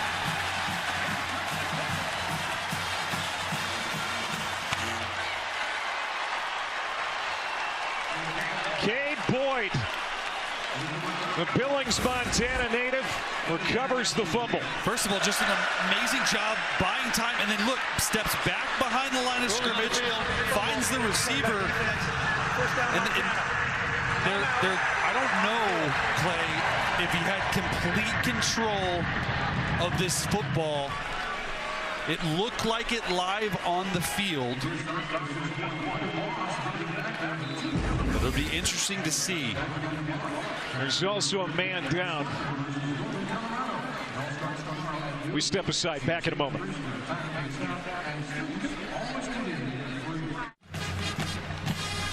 Cade Boyd The Billings, Montana native recovers the fumble. First of all, just an amazing job buying time, and then look, steps back behind the line of scrimmage, finds the receiver, and I don't know, Clay, if he had complete control of this football. It looked like it live on the field. But it'll be interesting to see. There's also a man down. We step aside. Back in a moment.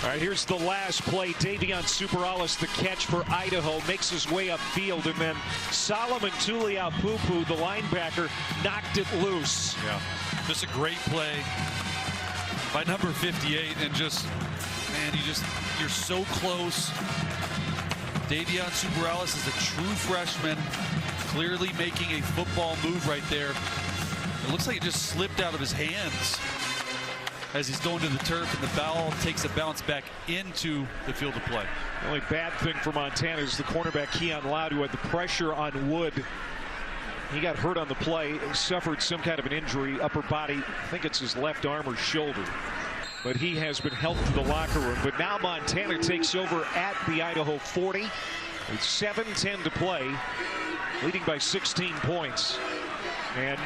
All right, here's the last play. Davion Superales, the catch for Idaho, makes his way upfield, and then Solomon Tuliaupupu, the linebacker, knocked it loose. Yeah, just a great play by number 58, and just, man, you're so close. Davion Superales is a true freshman, clearly making a football move right there. It looks like it just slipped out of his hands as he's going to the turf, and the ball takes a bounce back into the field of play. The only bad thing for Montana is the cornerback Keon Loud, who had the pressure on Wood. He got hurt on the play, suffered some kind of an injury, upper body. I think it's his left arm or shoulder. But he has been helped to the locker room. But now Montana takes over at the Idaho 40 with 7:10 to play, leading by 16 points. And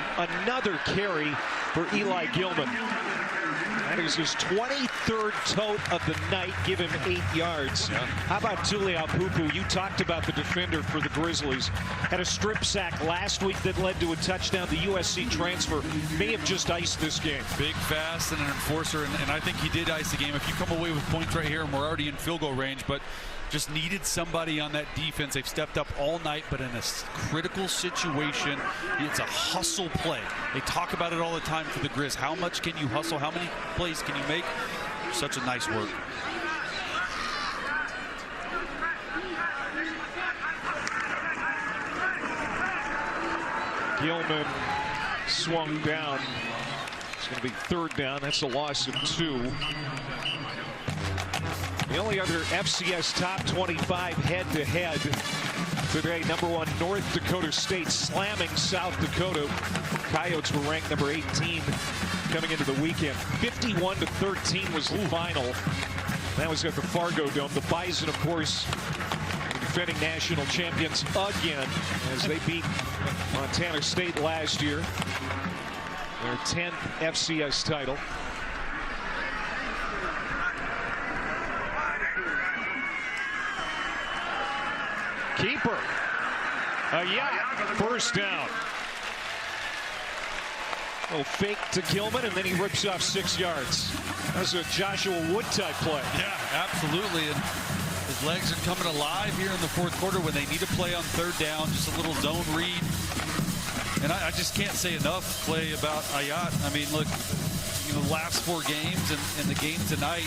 another carry for Eli Gilman. That is his 23rd tote of the night, give him 8 yards. Yeah. How about Tuliaupupu? You talked about the defender for the Grizzlies. Had a strip sack last week that led to a touchdown. The USC transfer may have just iced this game. Big, fast, and an enforcer, and I think he did ice the game. If you come away with points right here, and we're already in field goal range, but just needed somebody on that defense. They've stepped up all night, but in a critical situation, it's a hustle play. They talk about it all the time for the Grizz. How much can you hustle? How many plays can you make? Such a nice work. Gilman swung down. It's going to be 3rd down. That's a loss of 2. The only other FCS top 25 head-to-head today, number 1 North Dakota State slamming South Dakota. Coyotes were ranked number 18 coming into the weekend. 51-13 was the final. That was at the Fargo Dome. The Bison, of course, the defending national champions again as they beat Montana State last year. Their 10th FCS title. Keeper. First down. A little fake to Gilman, and then he rips off 6 yards. That was a Joshua Wood type play. Yeah, absolutely. And his legs are coming alive here in the 4th quarter when they need a play on 3rd down. Just a little zone read. And I just can't say enough, Clay, about Ayat. I mean, look, you know, the last 4 games and the game tonight,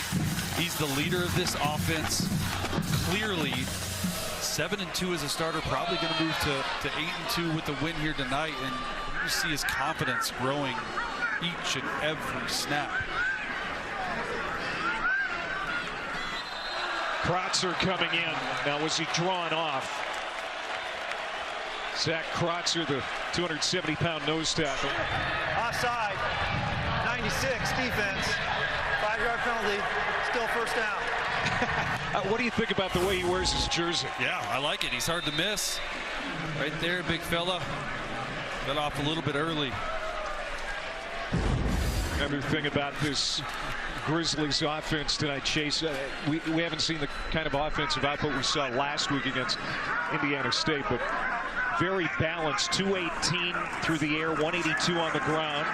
he's the leader of this offense. Clearly, 7-2 as a starter, probably going to move to 8-2 with the win here tonight, and you see his confidence growing each and every snap. Kratzer coming in. Now, was he drawn off? Zach Kratzer, the 270-pound nose tackle. Offside, 96 defense, 5-yard penalty, still first down. What do you think about the way he wears his jersey? Yeah, I like it. He's hard to miss. Right there, big fella. Got off a little bit early. Another thing about this Grizzlies offense tonight, Chase, we haven't seen the kind of offensive output we saw last week against Indiana State, but very balanced. 218 through the air, 182 on the ground.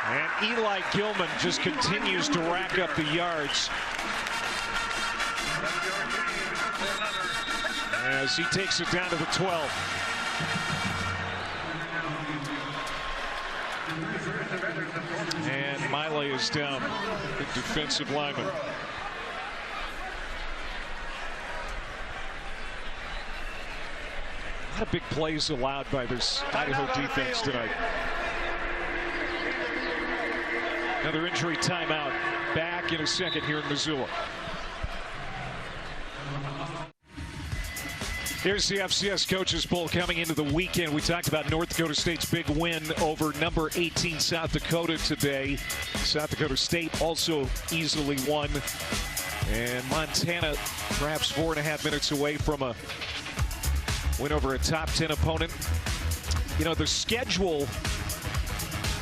And Eli Gilman just continues to rack up the yards as he takes it down to the 12. And Miley is down, the defensive lineman. A lot of big plays allowed by this Idaho defense tonight. Another injury timeout. Back in a second here in Missoula. Here's the FCS Coaches Poll coming into the weekend. We talked about North Dakota State's big win over number 18 South Dakota today. South Dakota State also easily won. And Montana perhaps 4.5 minutes away from a win over a top 10 opponent. You know, the schedule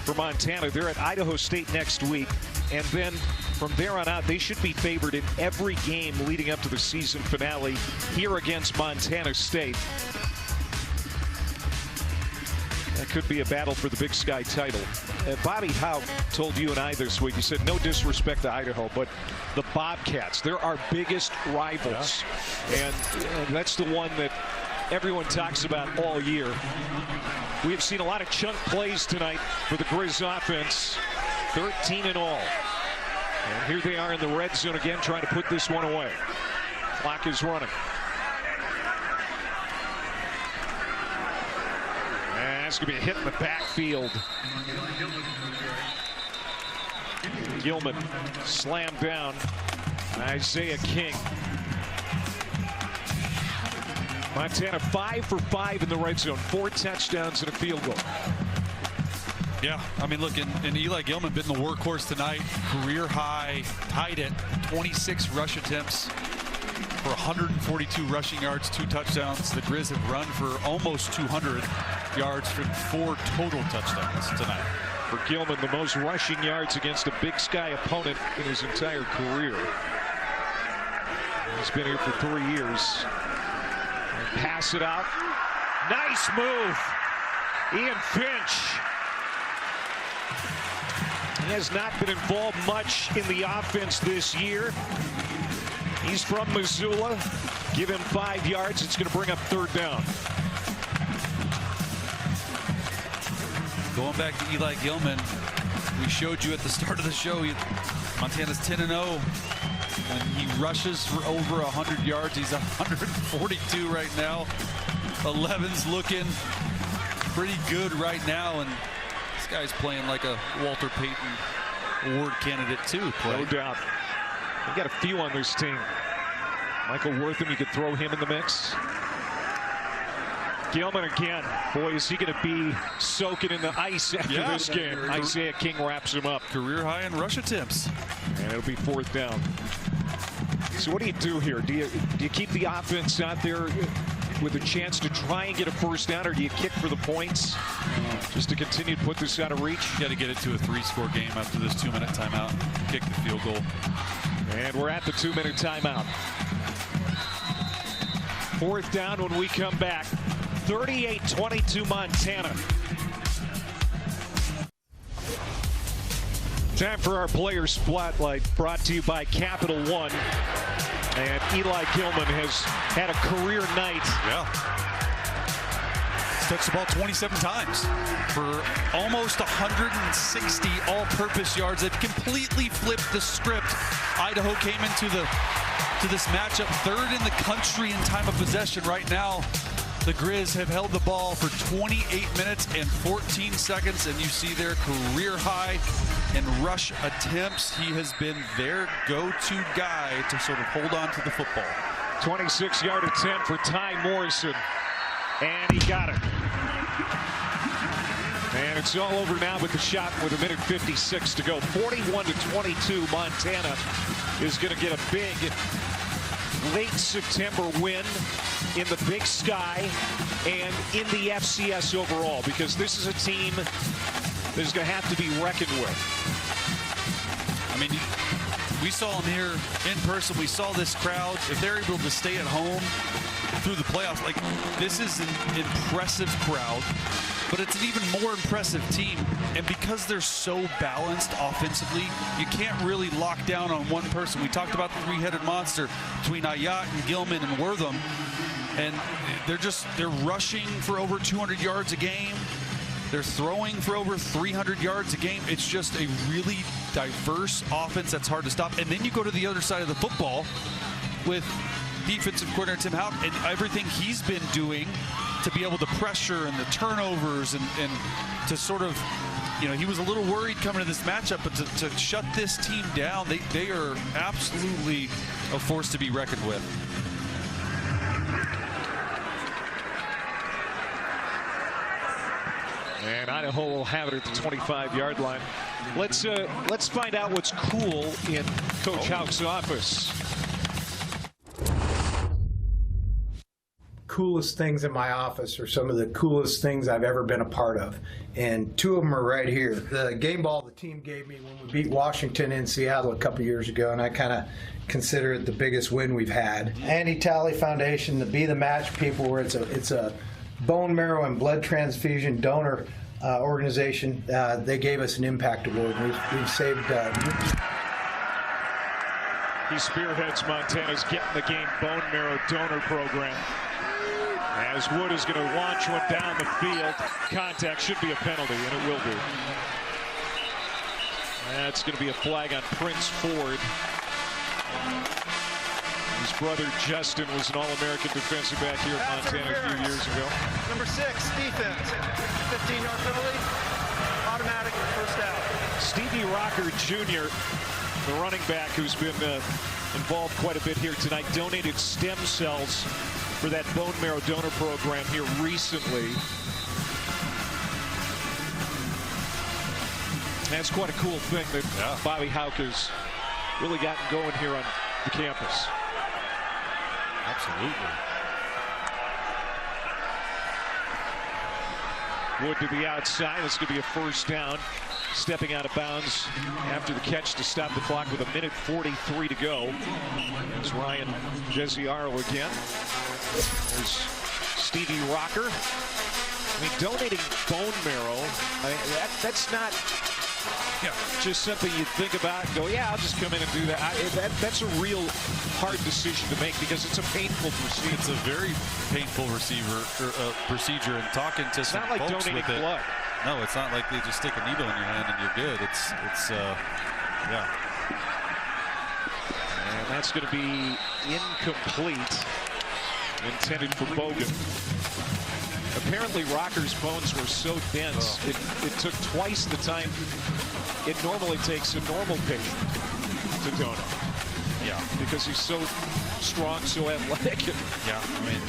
for Montana, they're at Idaho State next week. And then from there on out, they should be favored in every game leading up to the season finale here against Montana State. That could be a battle for the Big Sky title. Bobby Howe told you and I this week, he said, no disrespect to Idaho, but the Bobcats, they're our biggest rivals. Yeah. And that's the one that everyone talks about all year. We have seen a lot of chunk plays tonight for the Grizz offense, 13 in all. And here they are in the red zone again, trying to put this one away. Clock is running. And it's going to be a hit in the backfield. Gilman slammed down. Isaiah King. Montana 5 for 5 in the red zone. 4 touchdowns and a field goal. Yeah, I mean, look, and Eli Gilman been the workhorse tonight. Career high, tied at 26 rush attempts for 142 rushing yards, 2 touchdowns. The Grizz have run for almost 200 yards for 4 total touchdowns tonight. For Gilman, the most rushing yards against a Big Sky opponent in his entire career. He's been here for 3 years. And pass it out. Nice move. Ian Finch. He has not been involved much in the offense this year. He's from Missoula. Give him 5 yards. It's going to bring up 3rd down. Going back to Eli Gilman, we showed you at the start of the show, Montana's 10-0. When he rushes for over 100 yards, he's 142 right now. 11's looking pretty good right now, and this guy's playing like a Walter Payton Award candidate too. No doubt. We've got a few on this team. Michael Wortham, you could throw him in the mix. Gilman again. Boy, is he going to be soaking in the ice after this game. Isaiah King wraps him up. Career high in rush attempts. And it'll be 4th down. So what do you do here? Do you keep the offense out there with a chance to try and get a 1st down, or do you kick for the points just to continue to put this out of reach? You got to get it to a 3-score game after this 2-minute timeout. Kick the field goal. And we're at the 2-minute timeout. 4th down when we come back. 38-22 Montana. Time for our player spotlight, brought to you by Capital One. And Eli Gilman has had a career night. Yeah. He's touched the ball 27 times for almost 160 all-purpose yards. They've completely flipped the script. Idaho came into this matchup 3rd in the country in time of possession. Right now, the Grizz have held the ball for 28 minutes and 14 seconds, and you see their career high in rush attempts. He has been their go-to guy to sort of hold on to the football. 26-yard attempt for Ty Morrison, and he got it. And it's all over now with the shot with 1:56 to go. 41-22, Montana is going to get a big late September win in the Big Sky and in the FCS overall, because this is a team that is going to have to be reckoned with. I mean, we saw them here in person. We saw this crowd. If they're able to stay at home through the playoffs, like, this is an impressive crowd, but it's an even more impressive team. And because they're so balanced offensively, you can't really lock down on one person. We talked about the 3-headed monster between Ayat and Gilman and Wortham. And they're rushing for over 200 yards a game. They're throwing for over 300 yards a game. It's just a really diverse offense that's hard to stop. And then you go to the other side of the football with defensive coordinator Tim Houghton and everything he's been doing to be able to pressure and the turnovers and to sort of, you know, he was a little worried coming to this matchup, but to shut this team down, they are absolutely a force to be reckoned with. And Idaho will have it at the 25-yard line. Let's find out what's cool in Coach Houck's office. Coolest things in my office are some of the coolest things I've ever been a part of, and two of them are right here. The game ball the team gave me when we beat Washington in Seattle a couple years ago, and I kind of consider it the biggest win we've had. Andy Talley Foundation, the Be the Match people, where it's a bone marrow and blood transfusion donor organization. They gave us an impact award. We've saved. He spearheads Montana's Getting the Game bone marrow donor program. As Wood is going to launch one down the field. Contact should be a penalty, and it will be. That's going to be a flag on Prince Ford. His brother Justin was an All-American defensive back here at Montana a few years ago. Number 6, defense. 15-yard penalty. Automatic first down. Stevie Rocker Jr., the running back who's been involved quite a bit here tonight, donated stem cells for that bone marrow donor program here recently. That's quite a cool thing that Bobby Houck has really gotten going here on the campus. Absolutely. Wood to the outside. This could be a first down. Stepping out of bounds after the catch to stop the clock with 1:43 to go. There's Ryan Desiaro again. There's Stevie Rocker. I mean, donating bone marrow, that's not just something you think about and go, yeah, I'll just come in and do that. That's a real hard decision to make because it's a painful procedure. It's a very painful procedure. And talking to some not like folks donating with it, blood. No, it's not like they just stick a needle in your hand and you're good. Yeah. And that's going to be incomplete. Intended for Bogan. Apparently Rocker's bones were so dense it took twice the time it normally takes a normal patient to donate. Yeah. Because he's so strong, so athletic. Yeah, I mean,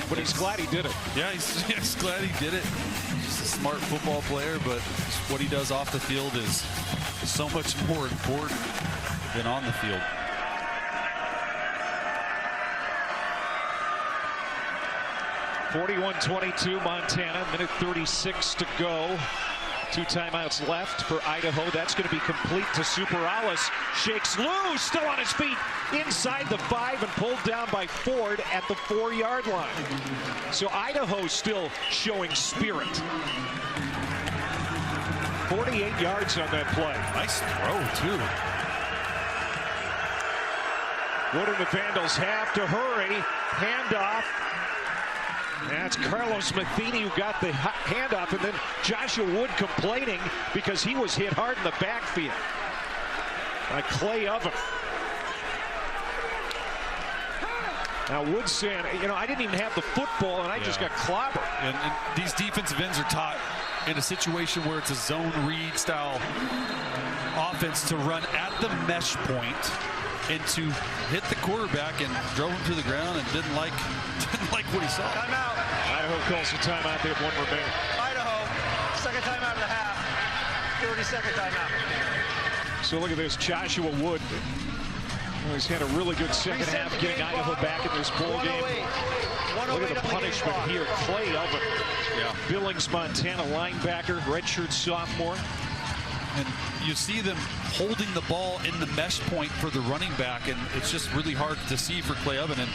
but he's glad he did it. Yeah, he's glad he did it. He's a smart football player, but what he does off the field is so much more important than on the field. (41-22) Montana, 1:36 to go. 2 timeouts left for Idaho. That's going to be complete to Superales. Shakes loose, still on his feet, inside the 5 and pulled down by Ford at the 4-yard line. So Idaho still showing spirit. 48 yards on that play. Nice throw, too. Wood and the Vandals have to hurry. Handoff. That's Carlos Matheny who got the handoff, and then Joshua Wood complaining because he was hit hard in the backfield by Clay Oven. Now Wood's saying, you know, I didn't even have the football and I just got clobbered. And these defensive ends are taught in a situation where it's a zone read style offense to run at the mesh point and to hit the quarterback, and drove him to the ground and didn't like what he saw. Timeout. Idaho calls the timeout. They have 1 remaining. Idaho, second timeout of the half. 30-second timeout. So look at this, Joshua Wood. He's had a really good second half getting Idaho back in this ball game. Look at the punishment here. Clay Oven. Yeah. Billings, Montana linebacker, redshirt sophomore. And you see them holding the ball in the mesh point for the running back, and it's just really hard to see for Clay Oven. And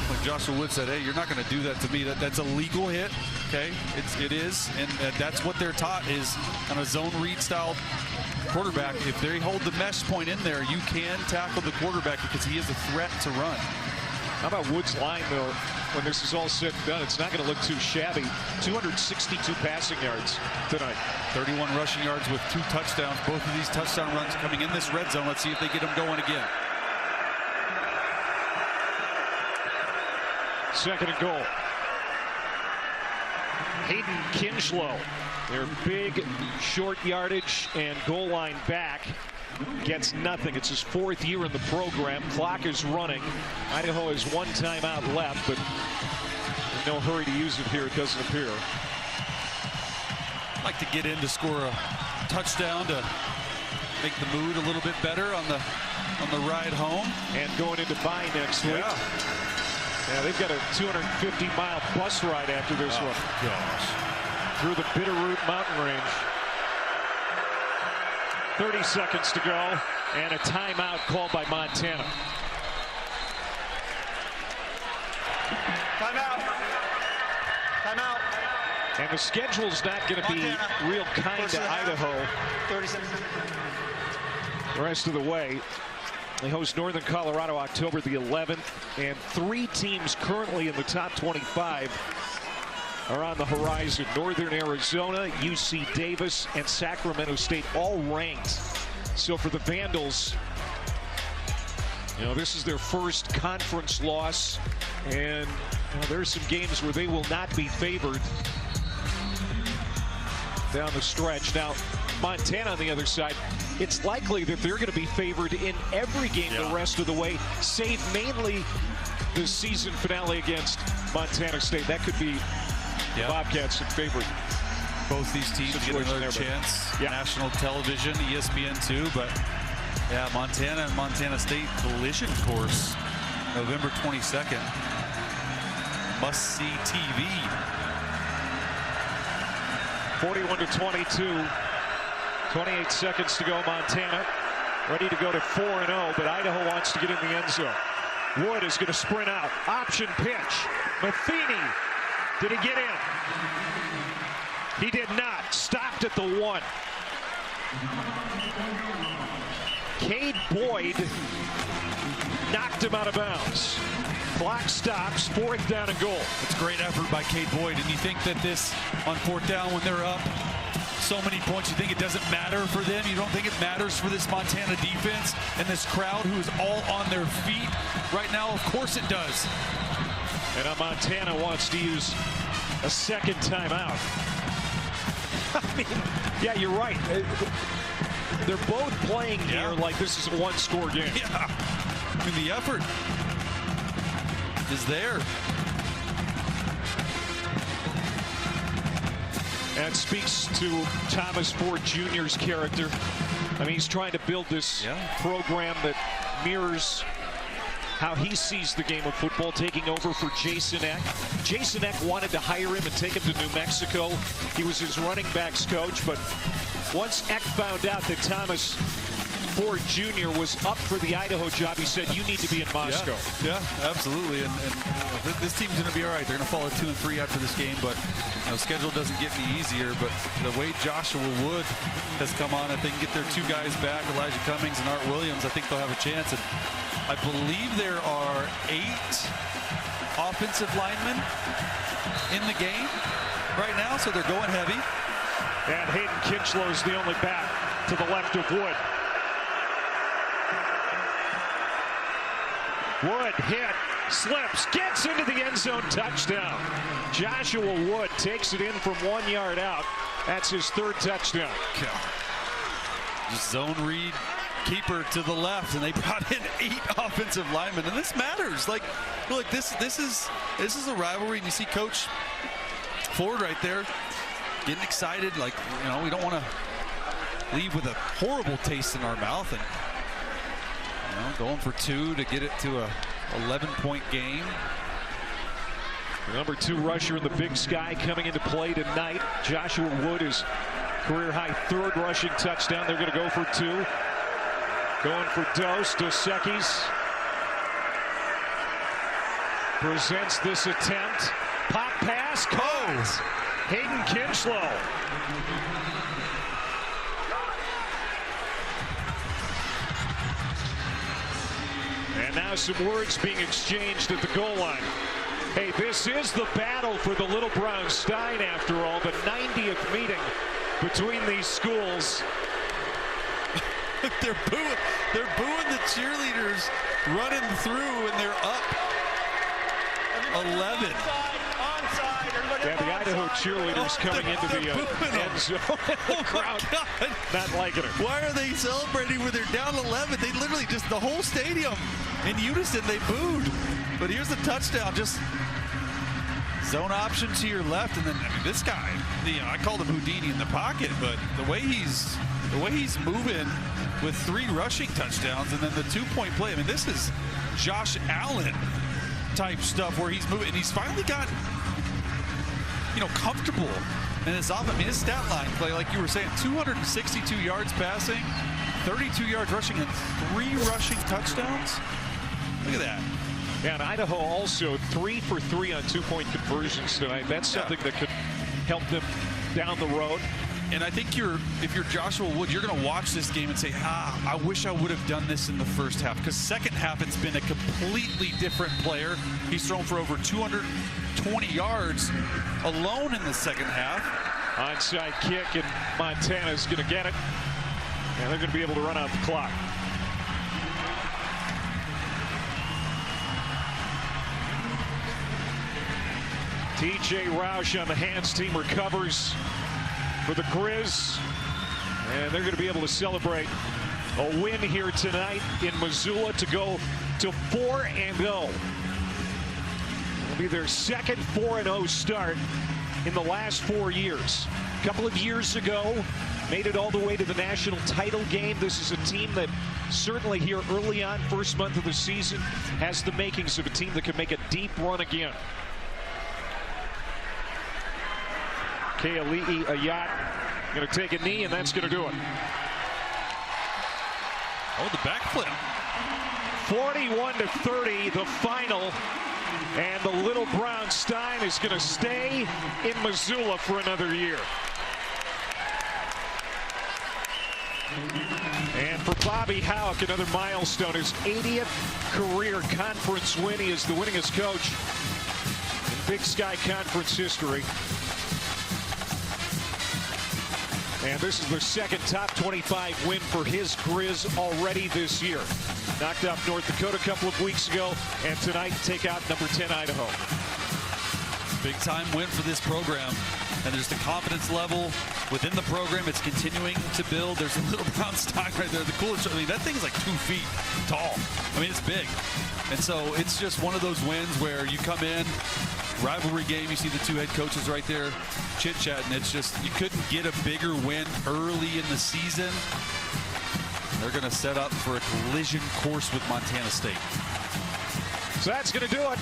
like Joshua Wood said, hey, you're not going to do that to me. That's a legal hit, okay? It is, and that's what they're taught is on a zone read style quarterback. If they hold the mesh point in there, you can tackle the quarterback because he is a threat to run. How about Wood's line, though, when this is all said and done? It's not going to look too shabby. 262 passing yards tonight. 31 rushing yards with 2 touchdowns. Both of these touchdown runs coming in this red zone. Let's see if they get them going again. Second and goal. Hayden Kinchlow, their big short yardage and goal line back, gets nothing. It's his 4th year in the program. Clock is running. Idaho has 1 timeout left, but in no hurry to use it here, it doesn't appear. Like to get in to score a touchdown to make the mood a little bit better on the ride home. And going into bye next week. Yeah, they've got a 250-mile bus ride after this one. Gosh. Through the Bitterroot mountain range. 30 seconds to go, and a timeout called by Montana. Timeout. Timeout. And the schedule's not going to be real kind to Idaho 30 seconds. the rest of the way. They host Northern Colorado October the 11th, and 3 teams currently in the top 25 are on the horizon. Northern Arizona, UC Davis, and Sacramento State all ranked. So for the Vandals, you know, this is their first conference loss, and there's some games where they will not be favored down the stretch. Now, Montana on the other side, it's likely that they're going to be favored in every game the rest of the way, save mainly the season finale against Montana State. That could be the Bobcats in favor. Both these teams get another chance. National television, ESPN too, but yeah, Montana and Montana State collision course, November 22nd. Must-see TV. 41-22. 28 seconds to go. Montana ready to go to 4-0, but Idaho wants to get in the end zone. Wood is going to sprint out. Option pitch. Matheny. Did he get in? He did not. Stopped at the 1. Cade Boyd knocked him out of bounds. Clock stops. 4th down and goal. It's a great effort by Cade Boyd. And you think that this, on 4th down, when they're up so many points, you think it doesn't matter for them? You don't think it matters for this Montana defense and this crowd who is all on their feet right now? Of course it does. And Montana wants to use a second timeout. I mean, yeah, you're right. They're both playing here like this is a one-score game. Yeah. I mean, the effort is there. And speaks to Thomas Ford Jr.'s character. I mean, he's trying to build this program that mirrors how he sees the game of football, taking over for Jason Eck. Jason Eck wanted to hire him and take him to New Mexico. He was his running backs coach, but once Eck found out that Thomas Ford Jr. was up for the Idaho job, he said, you need to be in Moscow. Yeah, absolutely. And this team's going to be all right. They're going to fall at 2-3 after this game, but schedule doesn't get any easier. But the way Joshua Wood has come on, if they can get their 2 guys back, Elijah Cummings and Art Williams, I think they'll have a chance. And I believe there are 8 offensive linemen in the game right now, so they're going heavy. And Hayden Kinchlow is the only back to the left of Wood. Wood hit, slips, gets into the end zone, touchdown. Joshua Wood takes it in from 1 yard out. That's his 3rd touchdown. Just zone read, keeper to the left, and they brought in 8 offensive linemen, and this matters. Like, look, this is a rivalry, and you see Coach Ford right there getting excited. Like, we don't want to leave with a horrible taste in our mouth, and going for 2 to get it to a 11-point game. The number 2 rusher in the Big Sky coming into play tonight. Joshua Wood is career-high 3rd rushing touchdown. They're going to go for 2. Going for Dos Equis. Presents this attempt. Pop pass. Caught. Hayden Kinchlow. And now some words being exchanged at the goal line. Hey, this is the battle for the Little Brown Stein, after all, the 90th meeting between these schools. They're booing the cheerleaders running through, and they're up 11. Yeah, the Idaho cheerleaders coming into the end zone. The crowd not liking it. Why are they celebrating when they're down 11? They literally just, the whole stadium in unison, they booed. But here's the touchdown, just zone option to your left, and then I mean, this guy, I called him Houdini in the pocket, but the way he's moving with 3 rushing touchdowns and then the 2-point play. I mean, this is Josh Allen type stuff where he's moving, and he's finally got comfortable in his offense. I mean, his stat line, Clay, like you were saying, 262 yards passing, 32 yards rushing, and 3 rushing touchdowns. Look at that. Yeah, and Idaho also 3 for 3 on 2-point conversions tonight. That's something that could help them down the road. And I think if you're Joshua Wood, you're going to watch this game and say, I wish I would have done this in the first half, because second half it's been a completely different player. He's thrown for over 220 yards alone in the second half. Onside kick, and Montana's going to get it. And they're going to be able to run out the clock. TJ Roush on the hands team recovers for the Grizz, and they're going to be able to celebrate a win here tonight in Missoula to go to 4-0. It'll be their second 4-0 start in the last 4 years. A couple of years ago, made it all the way to the national title game. This is a team that certainly here early on, first month of the season, has the makings of a team that can make a deep run again. Keali'i Ayat going to take a knee, and that's going to do it. Oh, the backflip. 41-30, the final. And the little brown Stein is going to stay in Missoula for another year. And for Bobby Houck, another milestone, his 80th career conference win. He is the winningest coach in Big Sky Conference history. And this is their second top 25 win for his Grizz already this year. Knocked out North Dakota a couple of weeks ago, and tonight take out number 10 Idaho. Big time win for this program, and there's the confidence level within the program. It's continuing to build. There's a little brown Stein right there. The coolest, I mean, that thing's like 2 feet tall. I mean, it's big. And so it's just one of those wins where you come in, rivalry game, you see the 2 head coaches right there chit-chatting. It's just, you couldn't get a bigger win early in the season. They're going to set up for a collision course with Montana State. So that's going to do it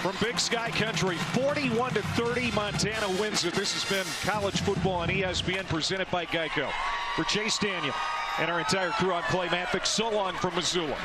from Big Sky Country. 41-30, Montana wins it. This has been college football on ESPN, presented by Geico. For Chase Daniel and our entire crew, I'm Clay Mathick. So long from Missoula.